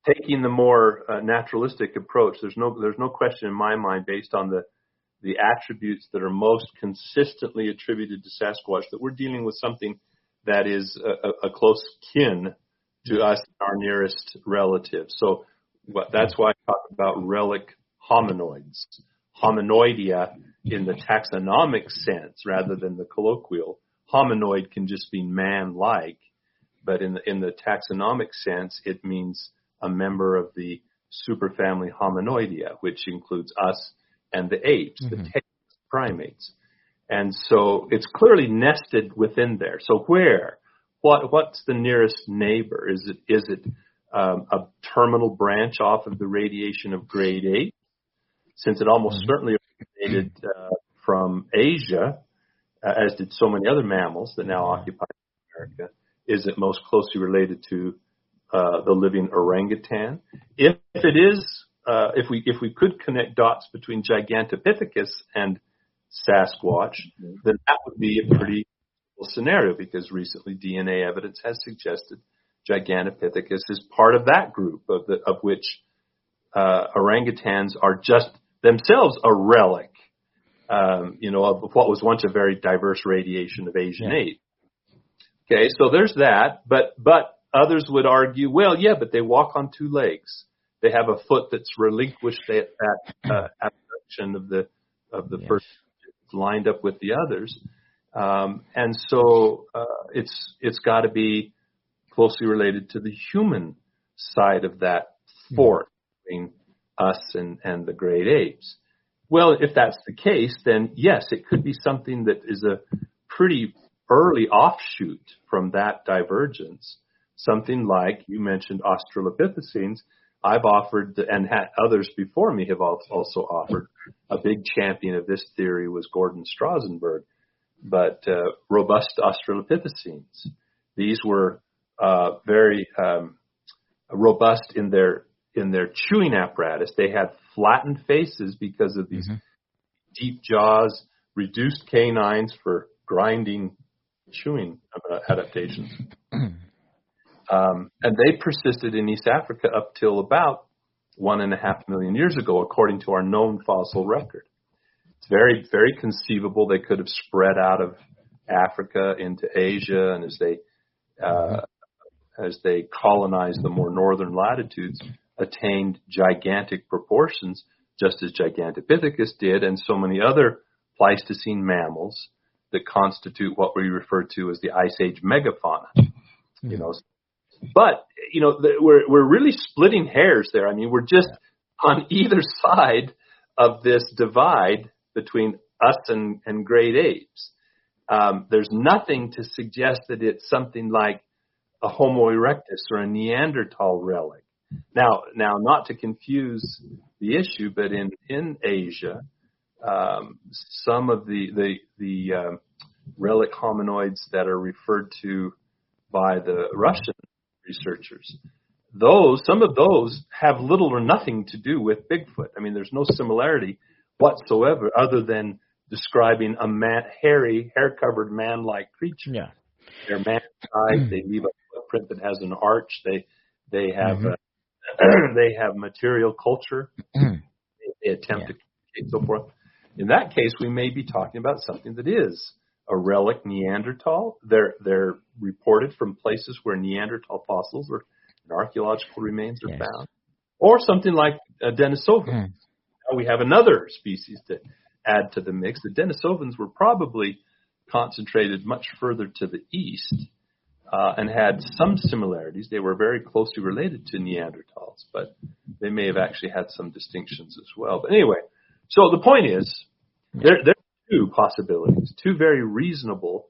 taking the more naturalistic approach, there's no question in my mind, based on the attributes that are most consistently attributed to Sasquatch, that we're dealing with something that is a close kin to us, our nearest relative. So that's why I talk about relic hominoids. Hominoidea in the taxonomic sense rather than the colloquial. Hominoid can just be man-like, but in the taxonomic sense, it means a member of the superfamily Hominoidea, which includes us and the apes, the primates. And so it's clearly nested within there. So what's the nearest neighbor? Is it a terminal branch off of the radiation of grade 8? Since it almost certainly originated from Asia, as did so many other mammals that now occupy America, is it most closely related to the living orangutan? If it is, if we could connect dots between Gigantopithecus and Sasquatch, then that would be a pretty cool scenario, because recently DNA evidence has suggested Gigantopithecus is part of that group of which orangutans are just themselves a relic, of what was once a very diverse radiation of Asian ape. Okay, so there's that, but others would argue, well, yeah, but they walk on two legs. They have a foot that's relinquished that abduction of the first lined up with the others, and so it's got to be closely related to the human side of that fork between us and the great apes. Well, if that's the case, then yes, it could be something that is a pretty early offshoot from that divergence. Something like you mentioned Australopithecines. I've offered, and others before me have also offered, a big champion of this theory was Gordon Strausenberg, but robust Australopithecines. These were very robust in their chewing apparatus. They had flattened faces because of these deep jaws, reduced canines for grinding, chewing adaptations. And they persisted in East Africa up till about 1.5 million years ago, according to our known fossil record. It's very, very conceivable they could have spread out of Africa into Asia, and as they colonized the more northern latitudes, attained gigantic proportions, just as Gigantopithecus did, and so many other Pleistocene mammals that constitute what we refer to as the Ice Age megafauna. But we're really splitting hairs there. I mean, we're just on either side of this divide between us and great apes. There's nothing to suggest that it's something like a Homo erectus or a Neanderthal relic. Now, not to confuse the issue, but in Asia, some of the relic hominoids that are referred to by the Russian researchers, some of those have little or nothing to do with Bigfoot. I mean, there's no similarity whatsoever, other than describing a hairy, hair-covered man-like creature. Yeah. They're man-sized. They leave a footprint that has an arch. They have they have material culture. They attempt to communicate, so forth. In that case, we may be talking about something that is a relic Neanderthal. They're reported from places where Neanderthal fossils and archaeological remains are found, or something like a Denisovans. Now we have another species to add to the mix. The Denisovans were probably concentrated much further to the east and had some similarities. They were very closely related to Neanderthals, but they may have actually had some distinctions as well. But anyway, so the point is, there are two possibilities, two very reasonable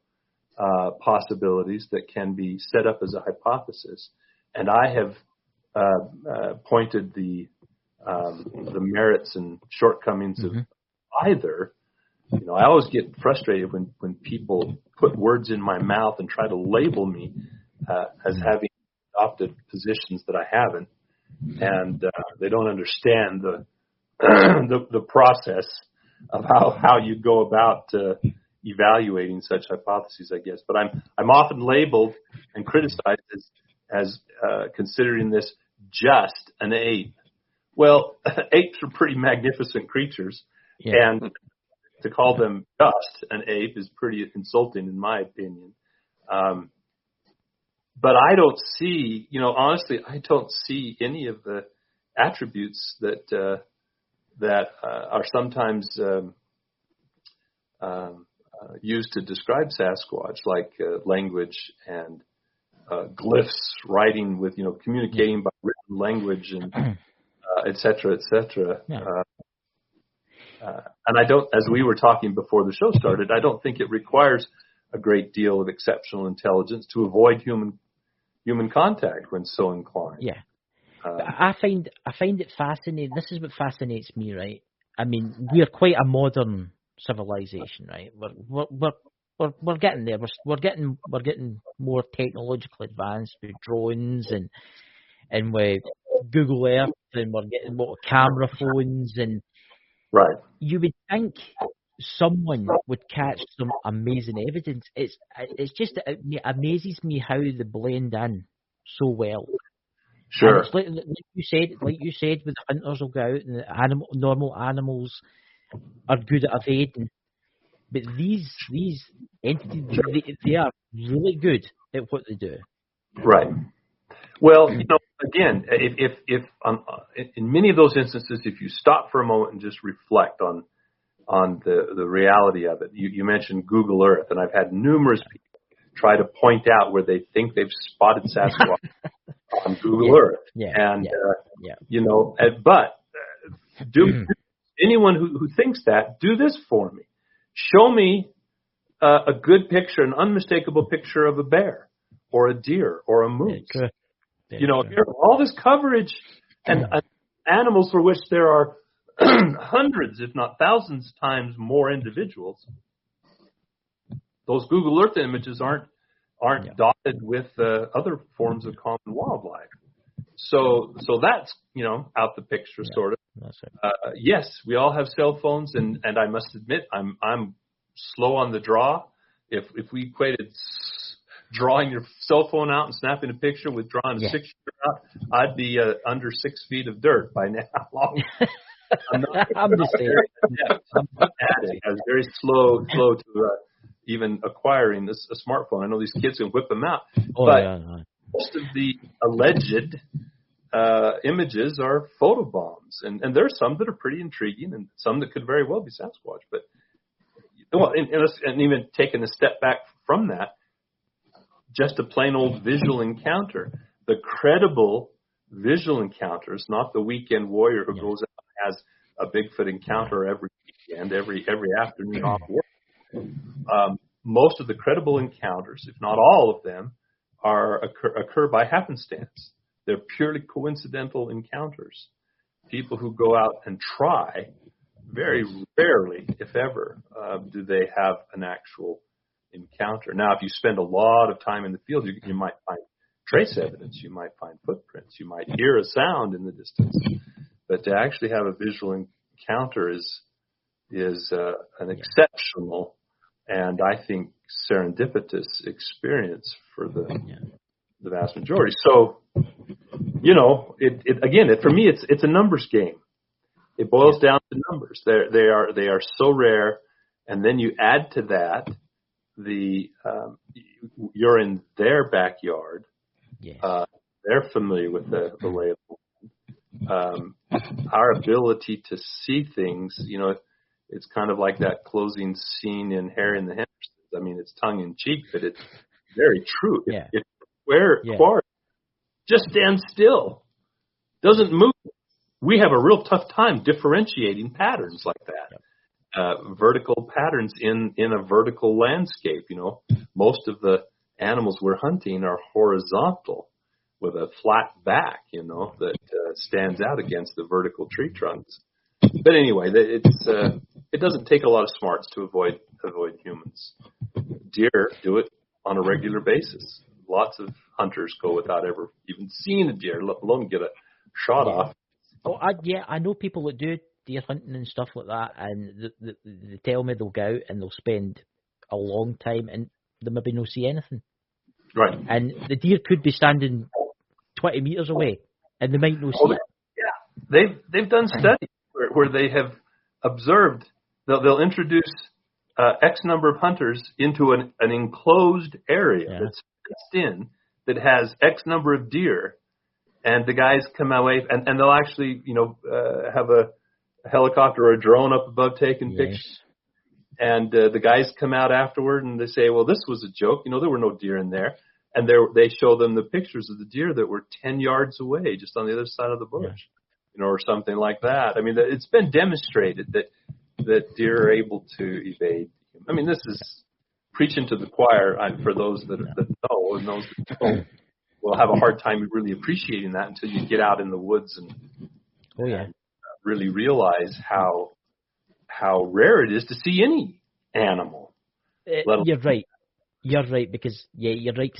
possibilities that can be set up as a hypothesis. And I have pointed the merits and shortcomings of either. I always get frustrated when people put words in my mouth and try to label me as having adopted positions that I haven't, and they don't understand the process of how you go about evaluating such hypotheses, I guess. But I'm often labeled and criticized as considering this just an ape. Well, apes are pretty magnificent creatures, and to call them just an ape is pretty insulting, in my opinion. But I don't see, honestly, I don't see any of the attributes that are sometimes used to describe Sasquatch, like language and glyphs, writing with, communicating by written language and et cetera, et cetera. And I don't, as we were talking before the show started, I don't think it requires a great deal of exceptional intelligence to avoid human contact when so inclined. Yeah. I find it fascinating. This is what fascinates me, right? I mean, we're quite a modern civilization, right? We're getting there. We're getting more technologically advanced with drones and with Google Earth, and we're getting more camera phones and. Right. You would think someone would catch some amazing evidence. It's just, it amazes me how they blend in so well. Sure. And it's like you said, with the hunters will go out and the normal animals are good at evading. But these entities, they are really good at what they do. Right. Well, again, if in many of those instances, if you stop for a moment and just reflect on the reality of it, you mentioned Google Earth, and I've had numerous people try to point out where they think they've spotted Sasquatch on Google Earth. But anyone who thinks that, do this for me. Show me a good picture, an unmistakable picture of a bear or a deer or a moose. All this coverage and animals for which there are hundreds, if not thousands times more individuals. Those Google Earth images aren't dotted with other forms of common wildlife. So that's out the picture, sort of. That's it. Yes, we all have cell phones, and I must admit I'm slow on the draw. If we equated drawing your cell phone out and snapping a picture with drawing a 6-year out, I'd be under 6 feet of dirt by now. I'm just saying. I'm adding. I was very slow to even acquiring a smartphone. I know these kids can whip them out, most of the alleged images are photobombs, and there are some that are pretty intriguing, and some that could very well be Sasquatch. But and even taking a step back from that, just a plain old visual encounter, the credible visual encounters, not the weekend warrior who goes out and has a Bigfoot encounter every weekend, every afternoon off work. Most of the credible encounters, if not all of them, occur by happenstance. They're purely coincidental encounters. People who go out and try, very rarely, if ever, do they have an actual encounter. Now, if you spend a lot of time in the field, you might find trace evidence. You might find footprints. You might hear a sound in the distance. But to actually have a visual encounter is an exceptional and I think serendipitous experience for the vast majority. So, for me, it's a numbers game. It boils down to numbers. They are so rare, and then you add to that you're in their backyard. Yes. They're familiar with the lay of the land. Our ability to see things, it's kind of like that closing scene in Harry and the Hendersons. I mean, it's tongue in cheek, but it's very true. If Quarry just stands still, doesn't move, we have a real tough time differentiating patterns like that. Vertical patterns in a vertical landscape. Most of the animals we're hunting are horizontal with a flat back, that stands out against the vertical tree trunks. But anyway, it doesn't take a lot of smarts to avoid humans. Deer do it on a regular basis. Lots of hunters go without ever even seeing a deer, let alone get a shot off. Oh, I know people that do deer hunting and stuff like that, and they tell me they'll go out and they'll spend a long time and they maybe not see anything. Right. And the deer could be standing 20 meters away, and they might not see it. Yeah, they've done studies where they have observed. They'll introduce X number of hunters into an enclosed area that's fenced in that has X number of deer, and the guys come away and they'll actually have a helicopter or a drone up above taking pictures. And the guys come out afterward and they say, well, this was a joke. There were no deer in there. And they show them the pictures of the deer that were 10 yards away, just on the other side of the bush, or something like that. I mean, it's been demonstrated that deer are able to evade. I mean, this is preaching to the choir for those that know, and those that don't will have a hard time really appreciating that until you get out in the woods and really realize how rare it is to see any animal. You're right, because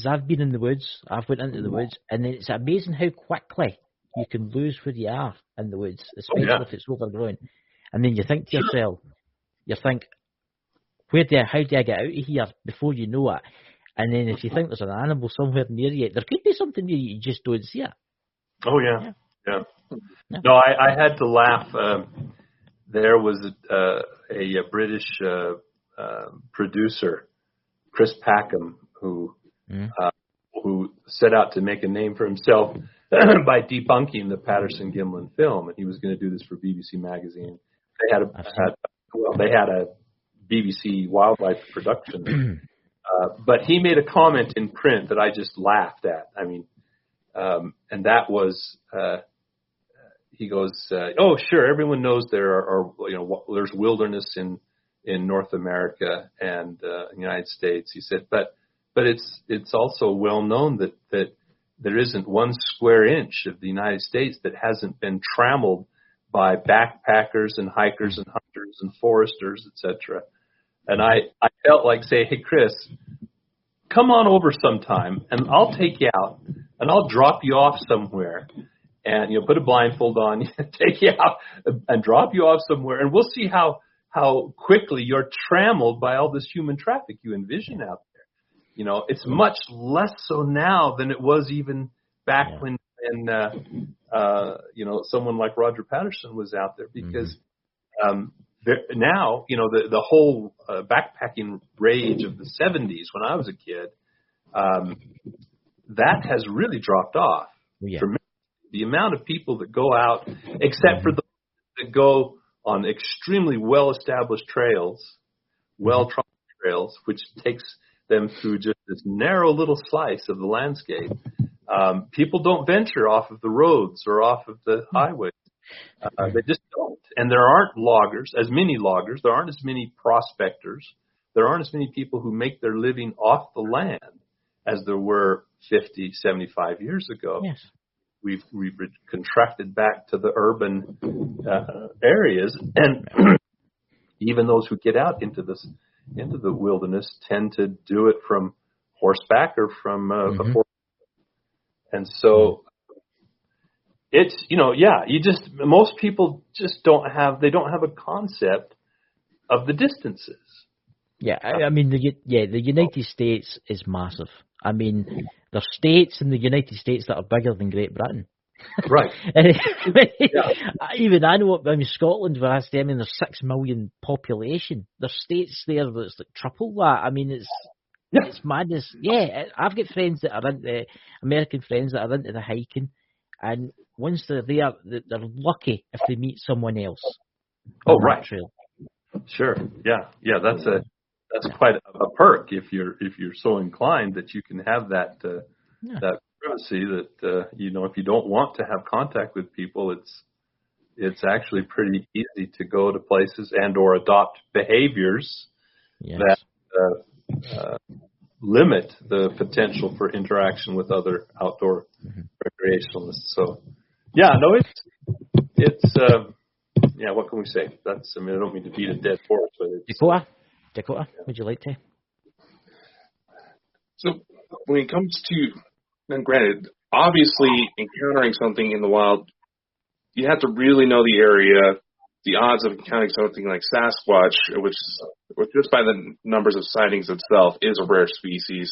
I've been in the woods, I've went into the woods, and it's amazing how quickly you can lose where you are in the woods, especially if it's overgrown. And then you think to yourself, how do I get out of here before you know it? And then if you think there's an animal somewhere near you, there could be something near you just don't see it. Oh, yeah. No, I had to laugh. There was a British producer, Chris Packham, who set out to make a name for himself by debunking the Patterson-Gimlin film, and he was going to do this for BBC Magazine. They had a BBC wildlife production, but he made a comment in print that I just laughed at. I mean, and that was. He goes, oh, sure, everyone knows there's wilderness in North America and United States. He said, but it's also well known that there isn't one square inch of the United States that hasn't been trammeled by backpackers and hikers and hunters and foresters, etc. And I felt like saying, hey, Chris, come on over sometime and I'll take you out and I'll drop you off somewhere. And, put a blindfold on, take you out and drop you off somewhere. And we'll see how quickly you're trammeled by all this human traffic you envision out there. It's much less so now than it was even back when someone like Roger Patterson was out there, because now, the whole backpacking rage of the 70s when I was a kid, that has really dropped off. For me. The amount of people that go out, except for those that go on extremely well-established trails, well-trodden trails, which takes them through just this narrow little slice of the landscape. People don't venture off of the roads or off of the highways. They just don't. And there aren't as many loggers. There aren't as many prospectors. There aren't as many people who make their living off the land as there were 50, 75 years ago. Yes. We've contracted back to the urban areas, and even those who get out into the wilderness tend to do it from horseback or from a forest. And so it's most people just don't have a concept of the distances. Yeah, I mean the United States is massive. I mean, there's states in the United States that are bigger than Great Britain. Right. Even I know, Scotland, where there's 6 million population. There's states there that's like triple that. I mean, it's madness. Yeah, I've got friends that are into, American friends that are into the hiking, and once they're there, they're lucky if they meet someone else. Oh, right. Trail. Sure. Yeah. That's quite a perk if you're so inclined that you can have that privacy that if you don't want to have contact with people, it's actually pretty easy to go to places and or adopt behaviors that limit the potential for interaction with other outdoor recreationalists. So it's what can we say? I don't mean to beat a dead horse, but it's Dakota, would you like to? So when it comes to, and granted, obviously encountering something in the wild, you have to really know the area. The odds of encountering something like Sasquatch, which just by the numbers of sightings itself is a rare species.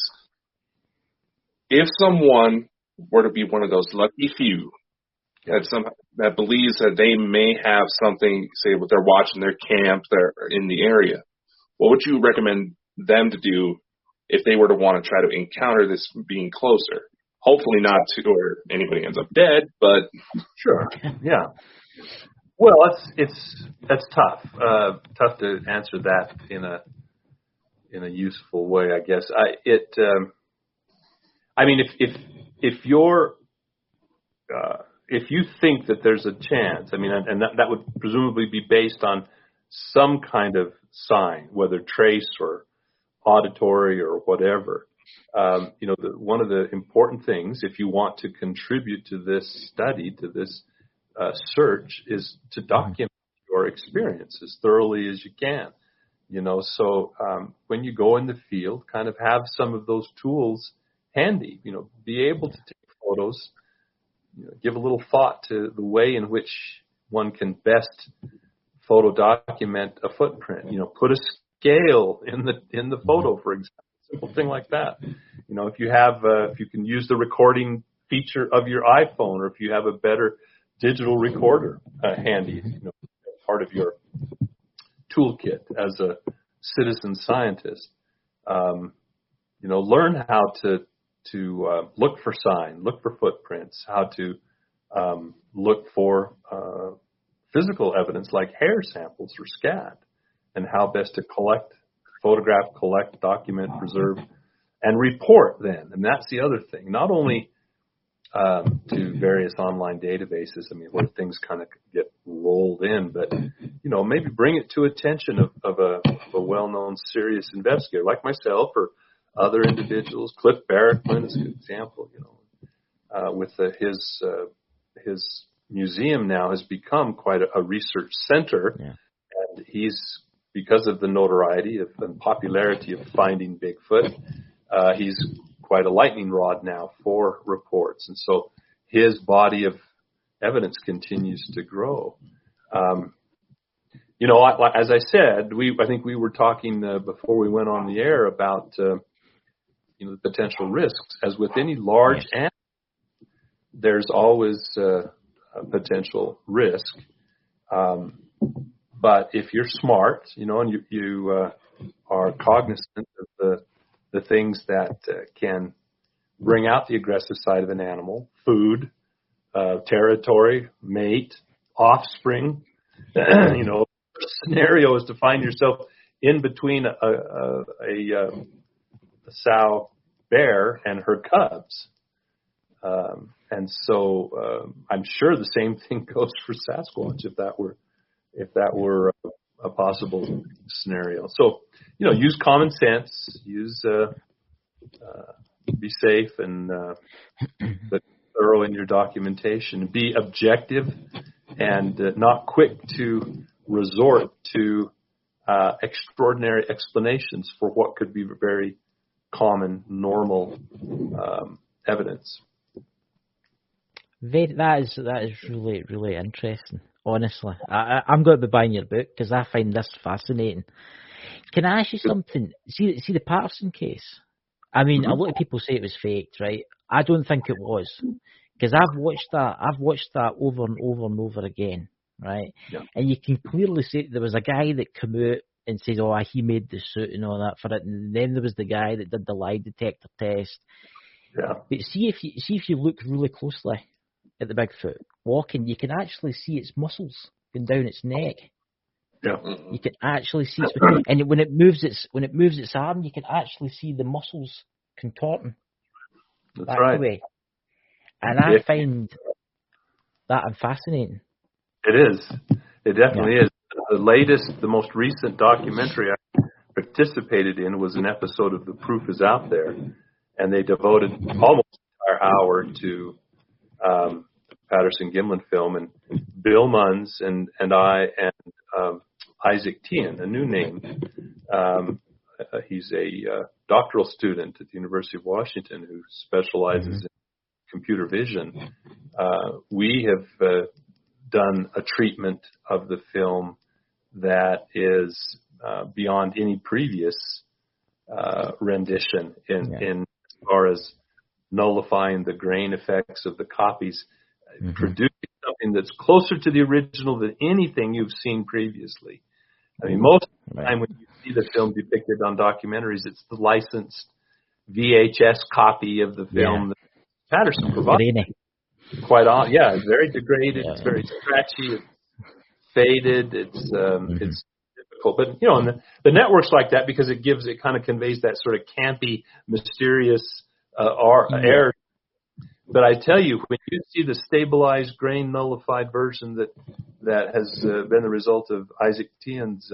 If someone were to be one of those lucky few that believes that they may have something, say, what they're watching their camp, they're in the area, what would you recommend them to do if they were to want to try to encounter this being closer? Hopefully not to where anybody ends up dead, but sure, yeah. Well, that's tough. Tough to answer that in a useful way, I guess. If you think that there's a chance, and that would presumably be based on some kind of sign, whether trace or auditory or whatever. One of the important things, if you want to contribute to this study, to this search, is to document your experience as thoroughly as you can. So when you go in the field, kind of have some of those tools handy. Be able to take photos. Give a little thought to the way in which one can best photo document a footprint. Put a scale in the photo, for example. Simple thing like that. If you can use the recording feature of your iPhone, or if you have a better digital recorder handy, part of your toolkit as a citizen scientist. Learn how to look for sign, look for footprints, how to look for physical evidence like hair samples or scat, and how best to photograph, collect, document, preserve, and report then. And that's the other thing. Not only to various online databases, where things kind of get rolled in, but, maybe bring it to attention of a well-known serious investigator like myself or other individuals. Cliff Barrackman is a good example, with his museum now has become quite a research center. Yeah. And he's, because of the notoriety and popularity of finding Bigfoot, he's quite a lightning rod now for reports. And so his body of evidence continues to grow. As I said, I think we were talking before we went on the air about, the potential risks. As with any large animal, there's always a potential risk. But if you're smart, and you are cognizant of the things that can bring out the aggressive side of an animal, food, territory, mate, offspring, scenario is to find yourself in between a sow bear and her cubs. And so I'm sure the same thing goes for Sasquatch if that were a possible scenario. So, use common sense, be safe and but thorough in your documentation. Be objective and not quick to resort to extraordinary explanations for what could be very common, normal evidence. That is really, really interesting. Honestly, I'm going to be buying your book because I find this fascinating. Can I ask you something? See the Patterson case. A lot of people say it was faked, right? I don't think it was, because I've watched that over and over and over again, right? Yeah. And you can clearly see there was a guy that came out and said, "Oh, he made the suit and all that for it," and then there was the guy that did the lie detector test. Yeah. But see if you look really closely at the Bigfoot walking, you can actually see its muscles going down its neck. Yeah. You can actually see and when it moves its arm, you can actually see the muscles contorting. That's right. Away. And I find that fascinating. It is. It definitely is. The most recent documentary I participated in was an episode of The Proof Is Out There, and they devoted almost an entire hour to Patterson Gimlin film, and Bill Munns and I and Isaac Tien, a new name. He's a doctoral student at the University of Washington who specializes in computer vision. We have done a treatment of the film that is beyond any previous rendition in as far as nullifying the grain effects of the copies, producing something that's closer to the original than anything you've seen previously. Most of the time when you see the film depicted on documentaries, it's the licensed VHS copy of the film that Patterson provided. Quite on, it's very degraded. It's very scratchy. It's faded. It's difficult. But and the networks like that, because it kind of conveys that sort of campy, mysterious air. But I tell you, when you see the stabilized, grain nullified version that has been the result of Isaac Tien's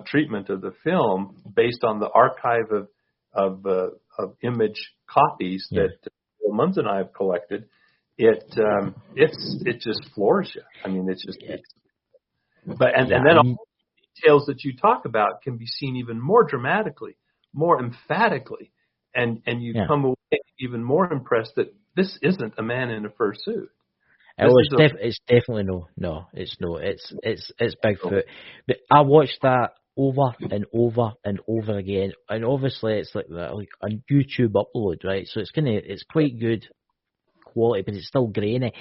treatment of the film, based on the archive of image copies that Bill Munns and I have collected, it just floors you. It's just. And then all the details that you talk about can be seen even more dramatically, more emphatically. And you come away even more impressed that this isn't a man in a fursuit. It's definitely no. It's Bigfoot. But I watched that over and over and over again, and obviously it's like a YouTube upload, right? So it's quite good quality, but it's still grainy.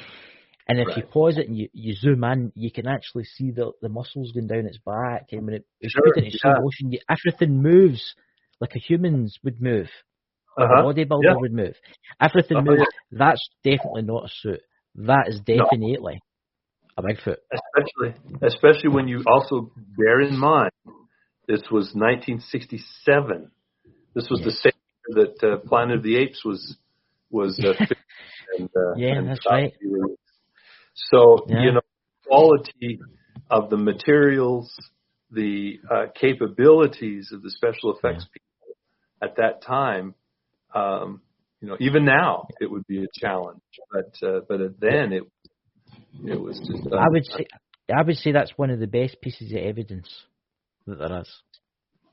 And if you pause it and you zoom in, you can actually see the muscles going down its back. And when it's put into slow motion, everything moves like a human's would move. Like a bodybuilder would move. Everything moves. That's definitely not a suit. That is definitely a Bigfoot. Especially when you also bear in mind, this was 1967. This was the same year that Planet of the Apes was and that's right. So, quality of the materials, the capabilities of the special effects people at that time, even now it would be a challenge. But then it was just. I would say that's one of the best pieces of evidence that there is.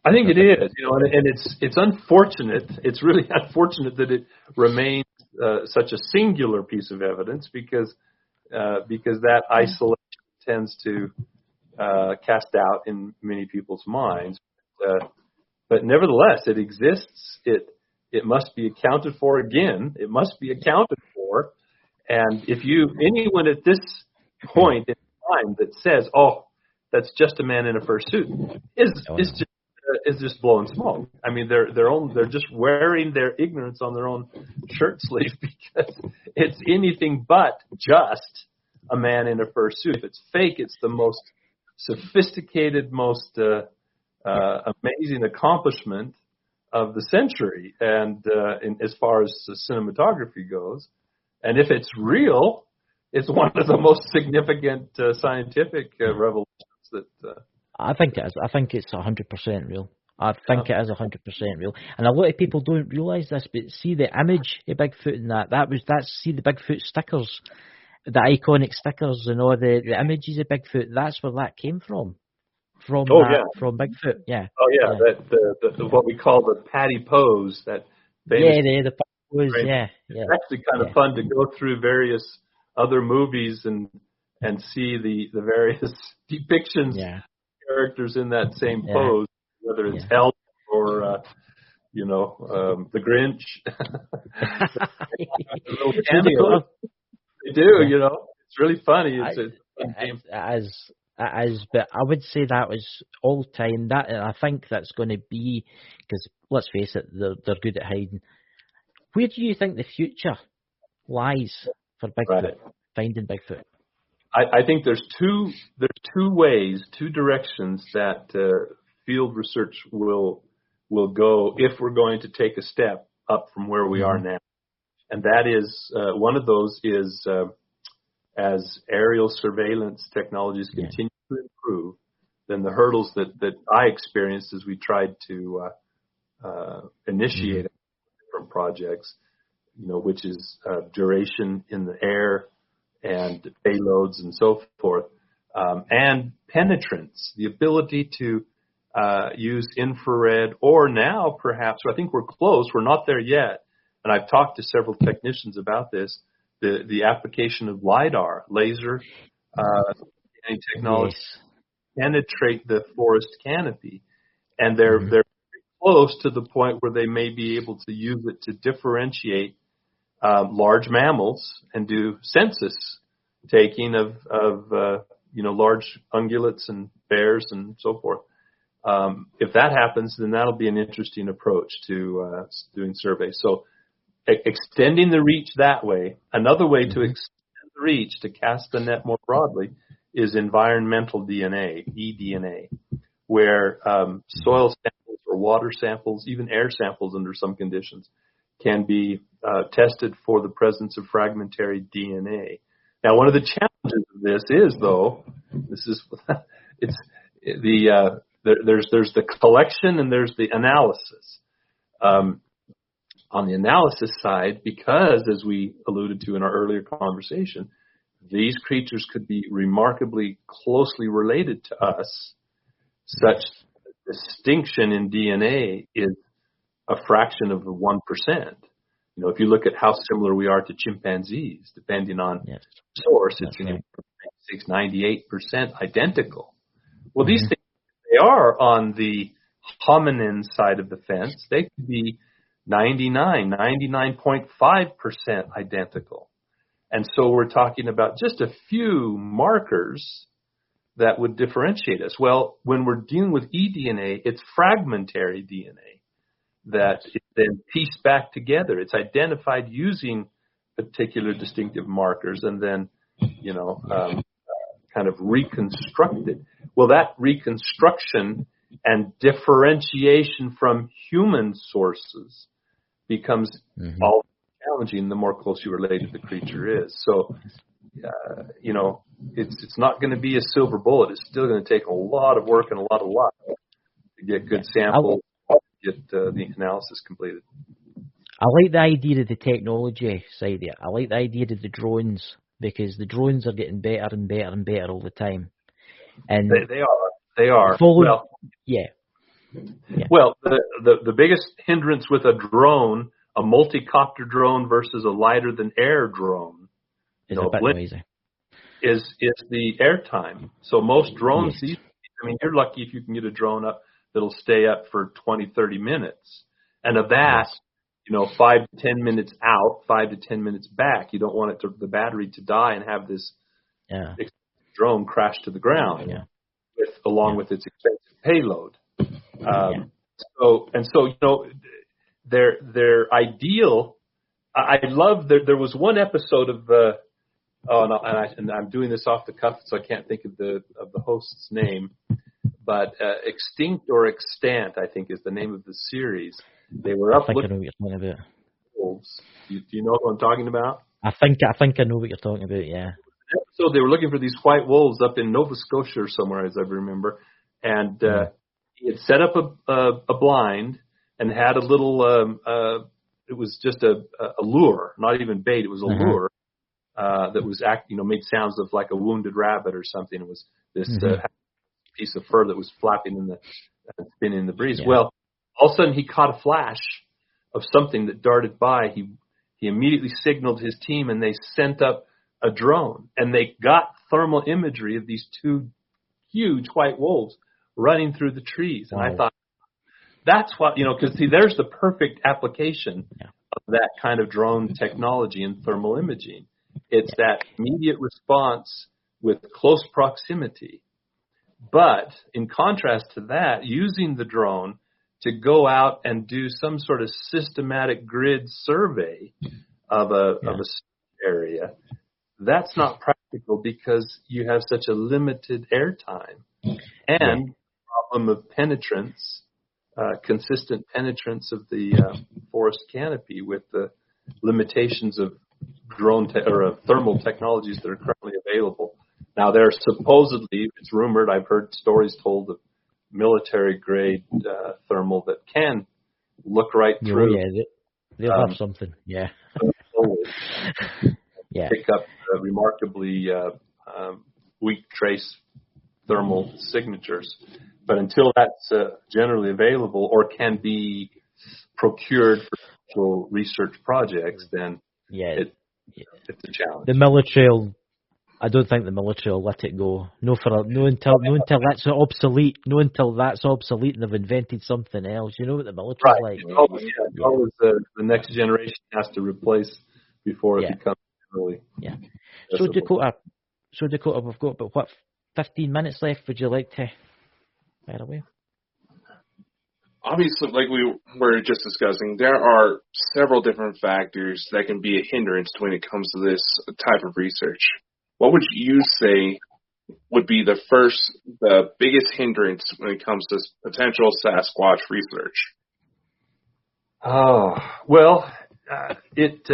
I think it is, and it's unfortunate. It's really unfortunate that it remains such a singular piece of evidence because that isolation tends to cast doubt in many people's minds. But nevertheless, it exists. It must be accounted for again. It must be accounted for. And if anyone at this point in time that says, "Oh, that's just a man in a fursuit," is just blowing smoke. I mean, they're just wearing their ignorance on their own shirt sleeve because it's anything but just a man in a fursuit. If it's fake, it's the most sophisticated, most amazing accomplishment of the century, and as far as cinematography goes. And if it's real, it's one of the most significant scientific revolutions that. I think it is. I think it's 100% real. I think it is 100% real. And a lot of people don't realise this, but see the image of Bigfoot and see the Bigfoot stickers, the iconic stickers and all the images of Bigfoot. That's where that came from. From Bigfoot. Yeah. Oh yeah, that the what we call the Patty pose. That famous the pose. Yeah. It's actually kind of fun to go through various other movies and see the various depictions. Yeah. Characters in that same pose, whether it's Elf or the Grinch. They do, it's really funny. It's a fun game. It is, but I would say that was all time. I think that's going to be, because let's face it, they're good at hiding. Where do you think the future lies for Bigfoot, finding Bigfoot? I think there's two ways, two directions that field research will go if we're going to take a step up from where we are now. And that is, one of those is as aerial surveillance technologies continue to improve, then the hurdles that I experienced as we tried to initiate different projects, which is duration in the air, and payloads and so forth, and penetrance, the ability to use infrared, or now perhaps, I think we're close, we're not there yet, and I've talked to several technicians about this, the application of LiDAR, laser technology, penetrate the forest canopy, and they're close to the point where they may be able to use it to differentiate large mammals and do census taking of large ungulates and bears and so forth. If that happens, then that'll be an interesting approach to doing surveys. So extending the reach that way. Another way to extend the reach, to cast the net more broadly, is environmental DNA, eDNA, where soil samples or water samples, even air samples under some conditions, can be tested for the presence of fragmentary DNA. Now, one of the challenges of this is, though, there's the collection and there's the analysis. On the analysis side, because, as we alluded to in our earlier conversation, these creatures could be remarkably closely related to us, such distinction in DNA is a fraction of 1%. If you look at how similar we are to chimpanzees, depending on source, it's 98% identical. Well, these things, they are on the hominin side of the fence. They could be 99.5% identical. And so we're talking about just a few markers that would differentiate us. Well, when we're dealing with eDNA, it's fragmentary DNA that is then pieced back together. It's identified using particular distinctive markers and then, kind of reconstructed. Well, that reconstruction and differentiation from human sources becomes all challenging the more closely related the creature is. So, it's not going to be a silver bullet. It's still going to take a lot of work and a lot of luck to get good samples, get the analysis completed. I like the idea of the technology side of it. I like the idea of the drones, because the drones are getting better and better and better all the time. And they are. Well, the biggest hindrance with a drone, a multi-copter drone versus a lighter than air drone, is a bit noisy. Is the airtime. So most drones, you're lucky if you can get a drone up that'll stay up for 20, 30 minutes. And of that, 5 to 10 minutes out, 5 to 10 minutes back. You don't want the battery to die and have this drone crash to the ground along with its expensive payload. So they're ideal. I love there was one episode of and I'm doing this off the cuff, so I can't think of the host's name, but Extinct or Extant, I think, is the name of the series. They were up looking I know what you're talking about. Wolves. Do you know what I'm talking about? I think I know what you're talking about. Yeah. So they were looking for these white wolves up in Nova Scotia or somewhere, as I remember, and he had set up a blind and had a little. It was just a lure, not even bait. It was a lure that was made sounds of like a wounded rabbit or something. It was this piece of fur that was flapping spinning in the breeze. Yeah. Well, all of a sudden he caught a flash of something that darted by. He immediately signaled his team, and they sent up a drone, and they got thermal imagery of these two huge white wolves running through the trees. And I thought, that's what, because there's the perfect application of that kind of drone technology in thermal imaging. It's that immediate response with close proximity. But in contrast to that, using the drone to go out and do some sort of systematic grid survey of a area, that's not practical because you have such a limited airtime and problem of penetrance, consistent penetrance of the forest canopy with the limitations of drone or thermal technologies that are currently available. Now, there's supposedly, it's rumored, I've heard stories told of military-grade thermal that can look right through. They'll have something, pick up remarkably weak trace thermal signatures. But until that's generally available or can be procured for actual research projects, then it's a challenge. The military, I don't think the military will let it go. Until that's obsolete. Until that's obsolete and they've invented something else. You know what the military's like. Always the next generation has to replace before it becomes really. Yeah. So Dakota, we've got about 15 minutes left. Would you like to fire away? Obviously, like we were just discussing, there are several different factors that can be a hindrance when it comes to this type of research. What would you say would be the biggest hindrance when it comes to potential Sasquatch research? It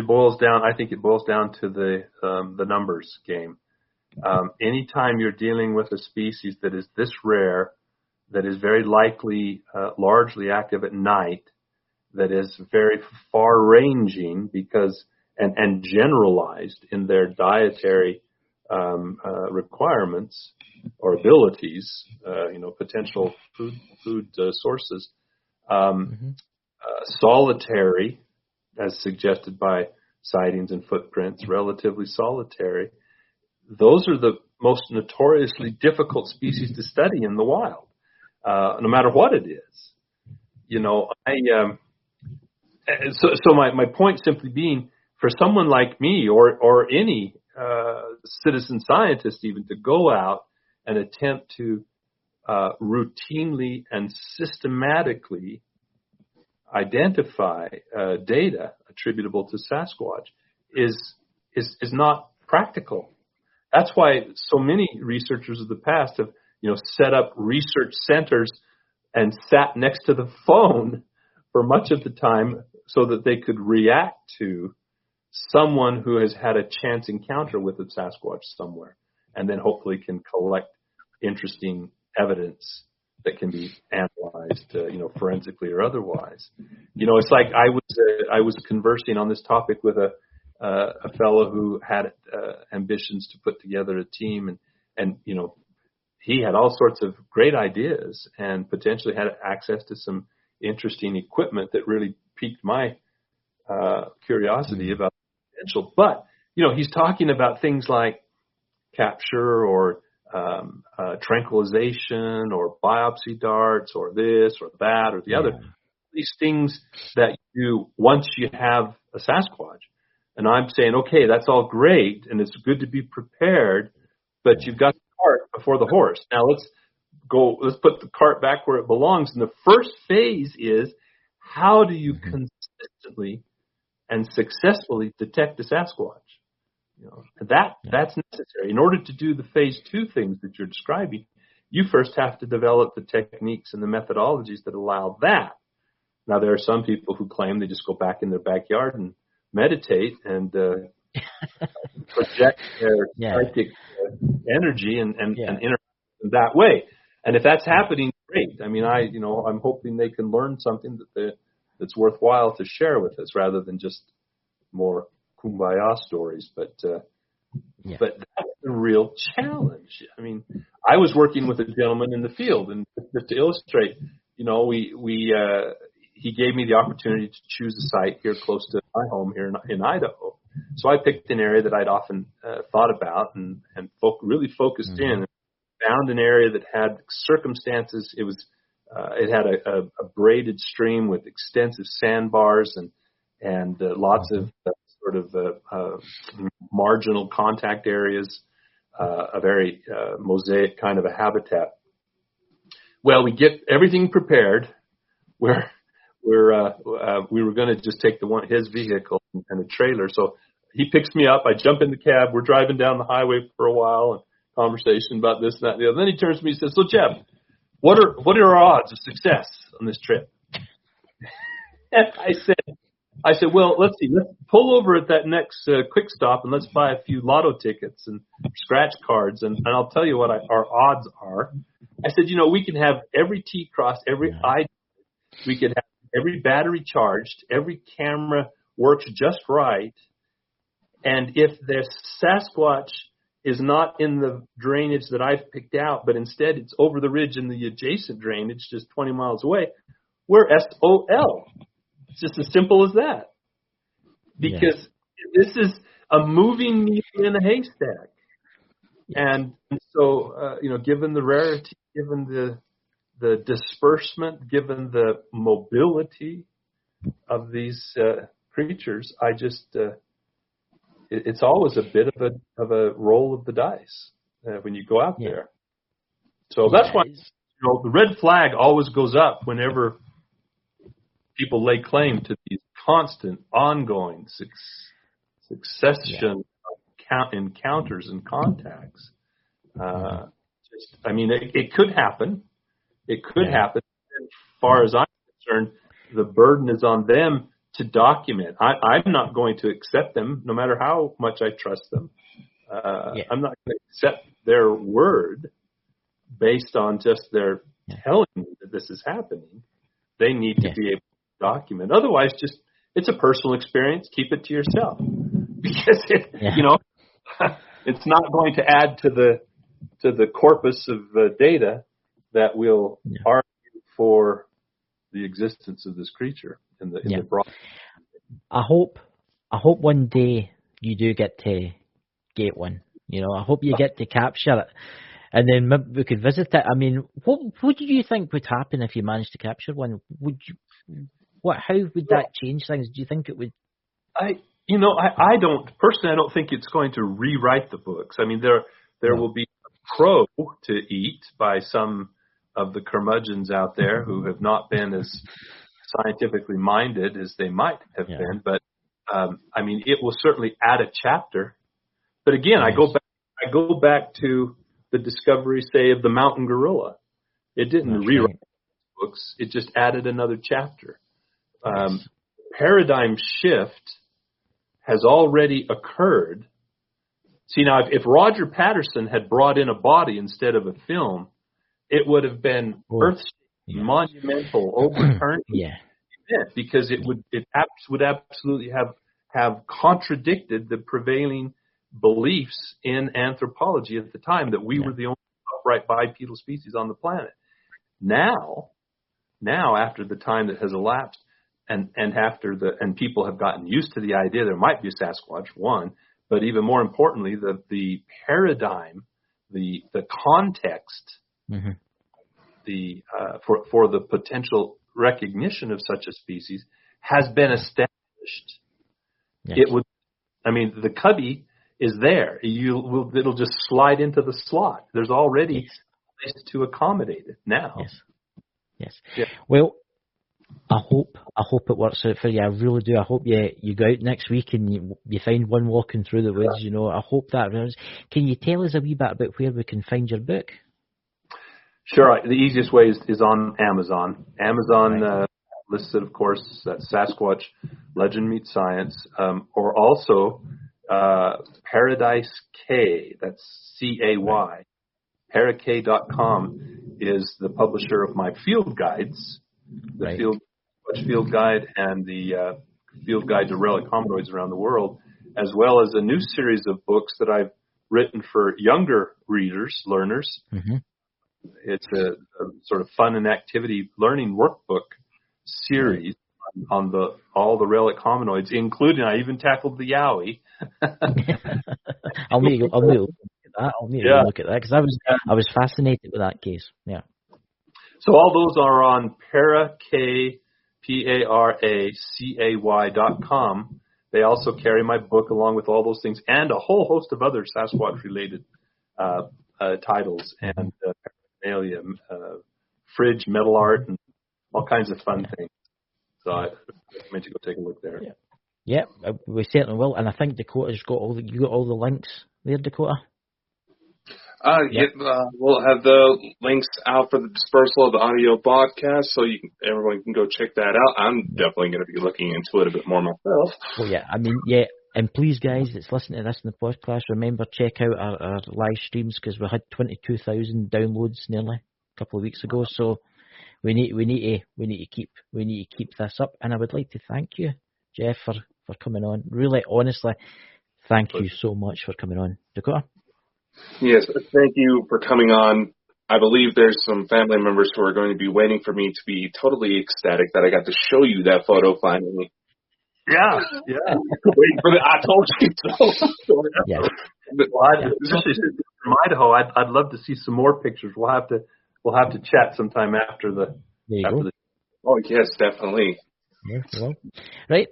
boils down. I think it boils down to the numbers game. Anytime you're dealing with a species that is this rare, that is very likely largely active at night, that is very far-ranging because and generalized in their dietary requirements or abilities, potential food sources, solitary, as suggested by sightings and footprints, relatively solitary. Those are the most notoriously difficult species to study in the wild, no matter what it is. So my point simply being, for someone like me or any citizen scientist even to go out and attempt to routinely and systematically identify data attributable to Sasquatch is not practical. That's why so many researchers of the past have, set up research centers and sat next to the phone for much of the time so that they could react to someone who has had a chance encounter with a Sasquatch somewhere, and then hopefully can collect interesting evidence that can be analyzed, forensically or otherwise. It's like I was conversing on this topic with a fellow who had ambitions to put together a team, and he had all sorts of great ideas and potentially had access to some interesting equipment that really piqued my curiosity about potential. But he's talking about things like capture or tranquilization or biopsy darts or this or that or the other. These things that you do once you have a Sasquatch. And I'm saying, okay, that's all great, and it's good to be prepared, but you've got the cart before the horse. Now let's put the cart back where it belongs. And the first phase is, how do you consistently and successfully detect a Sasquatch? That's necessary. In order to do the phase 2 things that you're describing, you first have to develop the techniques and the methodologies that allow that. Now, there are some people who claim they just go back in their backyard and meditate and project their psychic energy and interact in that way. And if that's happening, great. I mean, I'm hoping they can learn something that's worthwhile to share with us, rather than just more kumbaya stories. But that's the real challenge. I mean, I was working with a gentleman in the field, and just to illustrate, he gave me the opportunity to choose a site here close to my home here in Idaho. So I picked an area that I'd often thought about and really focused in, and found an area that had circumstances. It had a braided stream with extensive sandbars and lots of sort of marginal contact areas, a very mosaic kind of a habitat. Well, we get everything prepared. We were going to just take his vehicle and a trailer. So he picks me up. I jump in the cab. We're driving down the highway for a while, and conversation about this and that and the other. Then he turns to me and says, "So Jeff, what are our odds of success on this trip?" And I said, well, let's see. Let's pull over at that next quick stop and let's buy a few lotto tickets and scratch cards, and I'll tell you what our odds are. I said, we can have every T crossed, every I. We could have every battery charged, every camera works just right, and if the Sasquatch is not in the drainage that I've picked out, but instead it's over the ridge in the adjacent drainage just 20 miles away, we're SOL. It's just as simple as that. Because this is a moving needle in a haystack. And so, given the rarity, given the disbursement, given the mobility of these creatures, I just... it's always a bit of a roll of the dice when you go out there. So that's why the red flag always goes up whenever people lay claim to these constant, ongoing succession of encounters and contacts. It could happen. It could happen. As far as I'm concerned, the burden is on them to document. I'm not going to accept them, no matter how much I trust them. I'm not going to accept their word based on just their telling me that this is happening. They need to be able to document. Otherwise, it's a personal experience. Keep it to yourself, because it's not going to add to the corpus of data that will argue for the existence of this creature in the broad. I hope one day you do get to get one. I hope you get to capture it, and then maybe we could visit it. I mean, what do you think would happen if you managed to capture one? How would that change things? Do you think it would? I don't think it's going to rewrite the books. I mean, there will be a crow to eat by some of the curmudgeons out there who have not been as scientifically minded as they might have been. But I mean, it will certainly add a chapter. But again, I go back to the discovery, say, of the mountain gorilla. It didn't rewrite the books; it just added another chapter. Paradigm shift has already occurred. See, now, if Roger Patterson had brought in a body instead of a film, it would have been earth-shaking, monumental, overturning event, because it would absolutely have contradicted the prevailing beliefs in anthropology at the time that we were the only upright bipedal species on the planet. Now, after the time that has elapsed, and people have gotten used to the idea there might be a Sasquatch, one, but even more importantly, the paradigm, the context, for the potential recognition of such a species has been established. Yes. The cubby is there. It'll just slide into the slot. There's already a place to accommodate it now. Yes. Yeah. Well, I hope it works out for you. I really do. I hope you go out next week and you find one walking through the woods. I hope that. Can you tell us a wee bit about where we can find your book? Sure. The easiest way is on Amazon. Amazon lists it, of course, that's Sasquatch, Legend Meets Science, or also Paradise K, that's C-A-Y. Parak.com is the publisher of my field guides, the field guide and the field guide to relic hominoids around the world, as well as a new series of books that I've written for younger readers, learners. Mm-hmm. It's a sort of fun and activity learning workbook series on all the relic hominoids, including I even tackled the Yowie. I'll need to look at that. Look at that because I was fascinated with that case. Yeah. So all those are on Paracay.com. They also carry my book along with all those things and a whole host of other Sasquatch-related titles and paraphernalia, fridge, metal art, and all kinds of fun things. So I recommend you go take a look there. Yeah, we certainly will. And I think Dakota's got all the links there, Dakota. We'll have the links out for the dispersal of the audio podcast, so everyone can go check that out. I'm definitely going to be looking into it a bit more myself. Well, and please, guys, that's listening to this in the podcast, remember, check out our live streams, because we had 22,000 downloads nearly a couple of weeks ago. So we need to keep this up. And I would like to thank you, Jeff, for coming on. Really, honestly, thank you so much for coming on, Dakota. Yes, thank you for coming on. I believe there's some family members who are going to be waiting for me to be totally ecstatic that I got to show you that photo finally. Yeah. Waiting for I told you so. Yeah. Well, especially from Idaho, I'd love to see some more pictures. We'll have to chat sometime after the. Oh yes, definitely. Yeah, well. Right.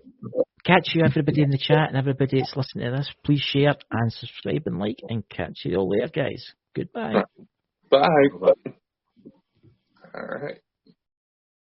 Catch you, everybody in the chat, and everybody that's listening to this. Please share and subscribe and like, and catch you all later, guys. Goodbye. Bye. All right.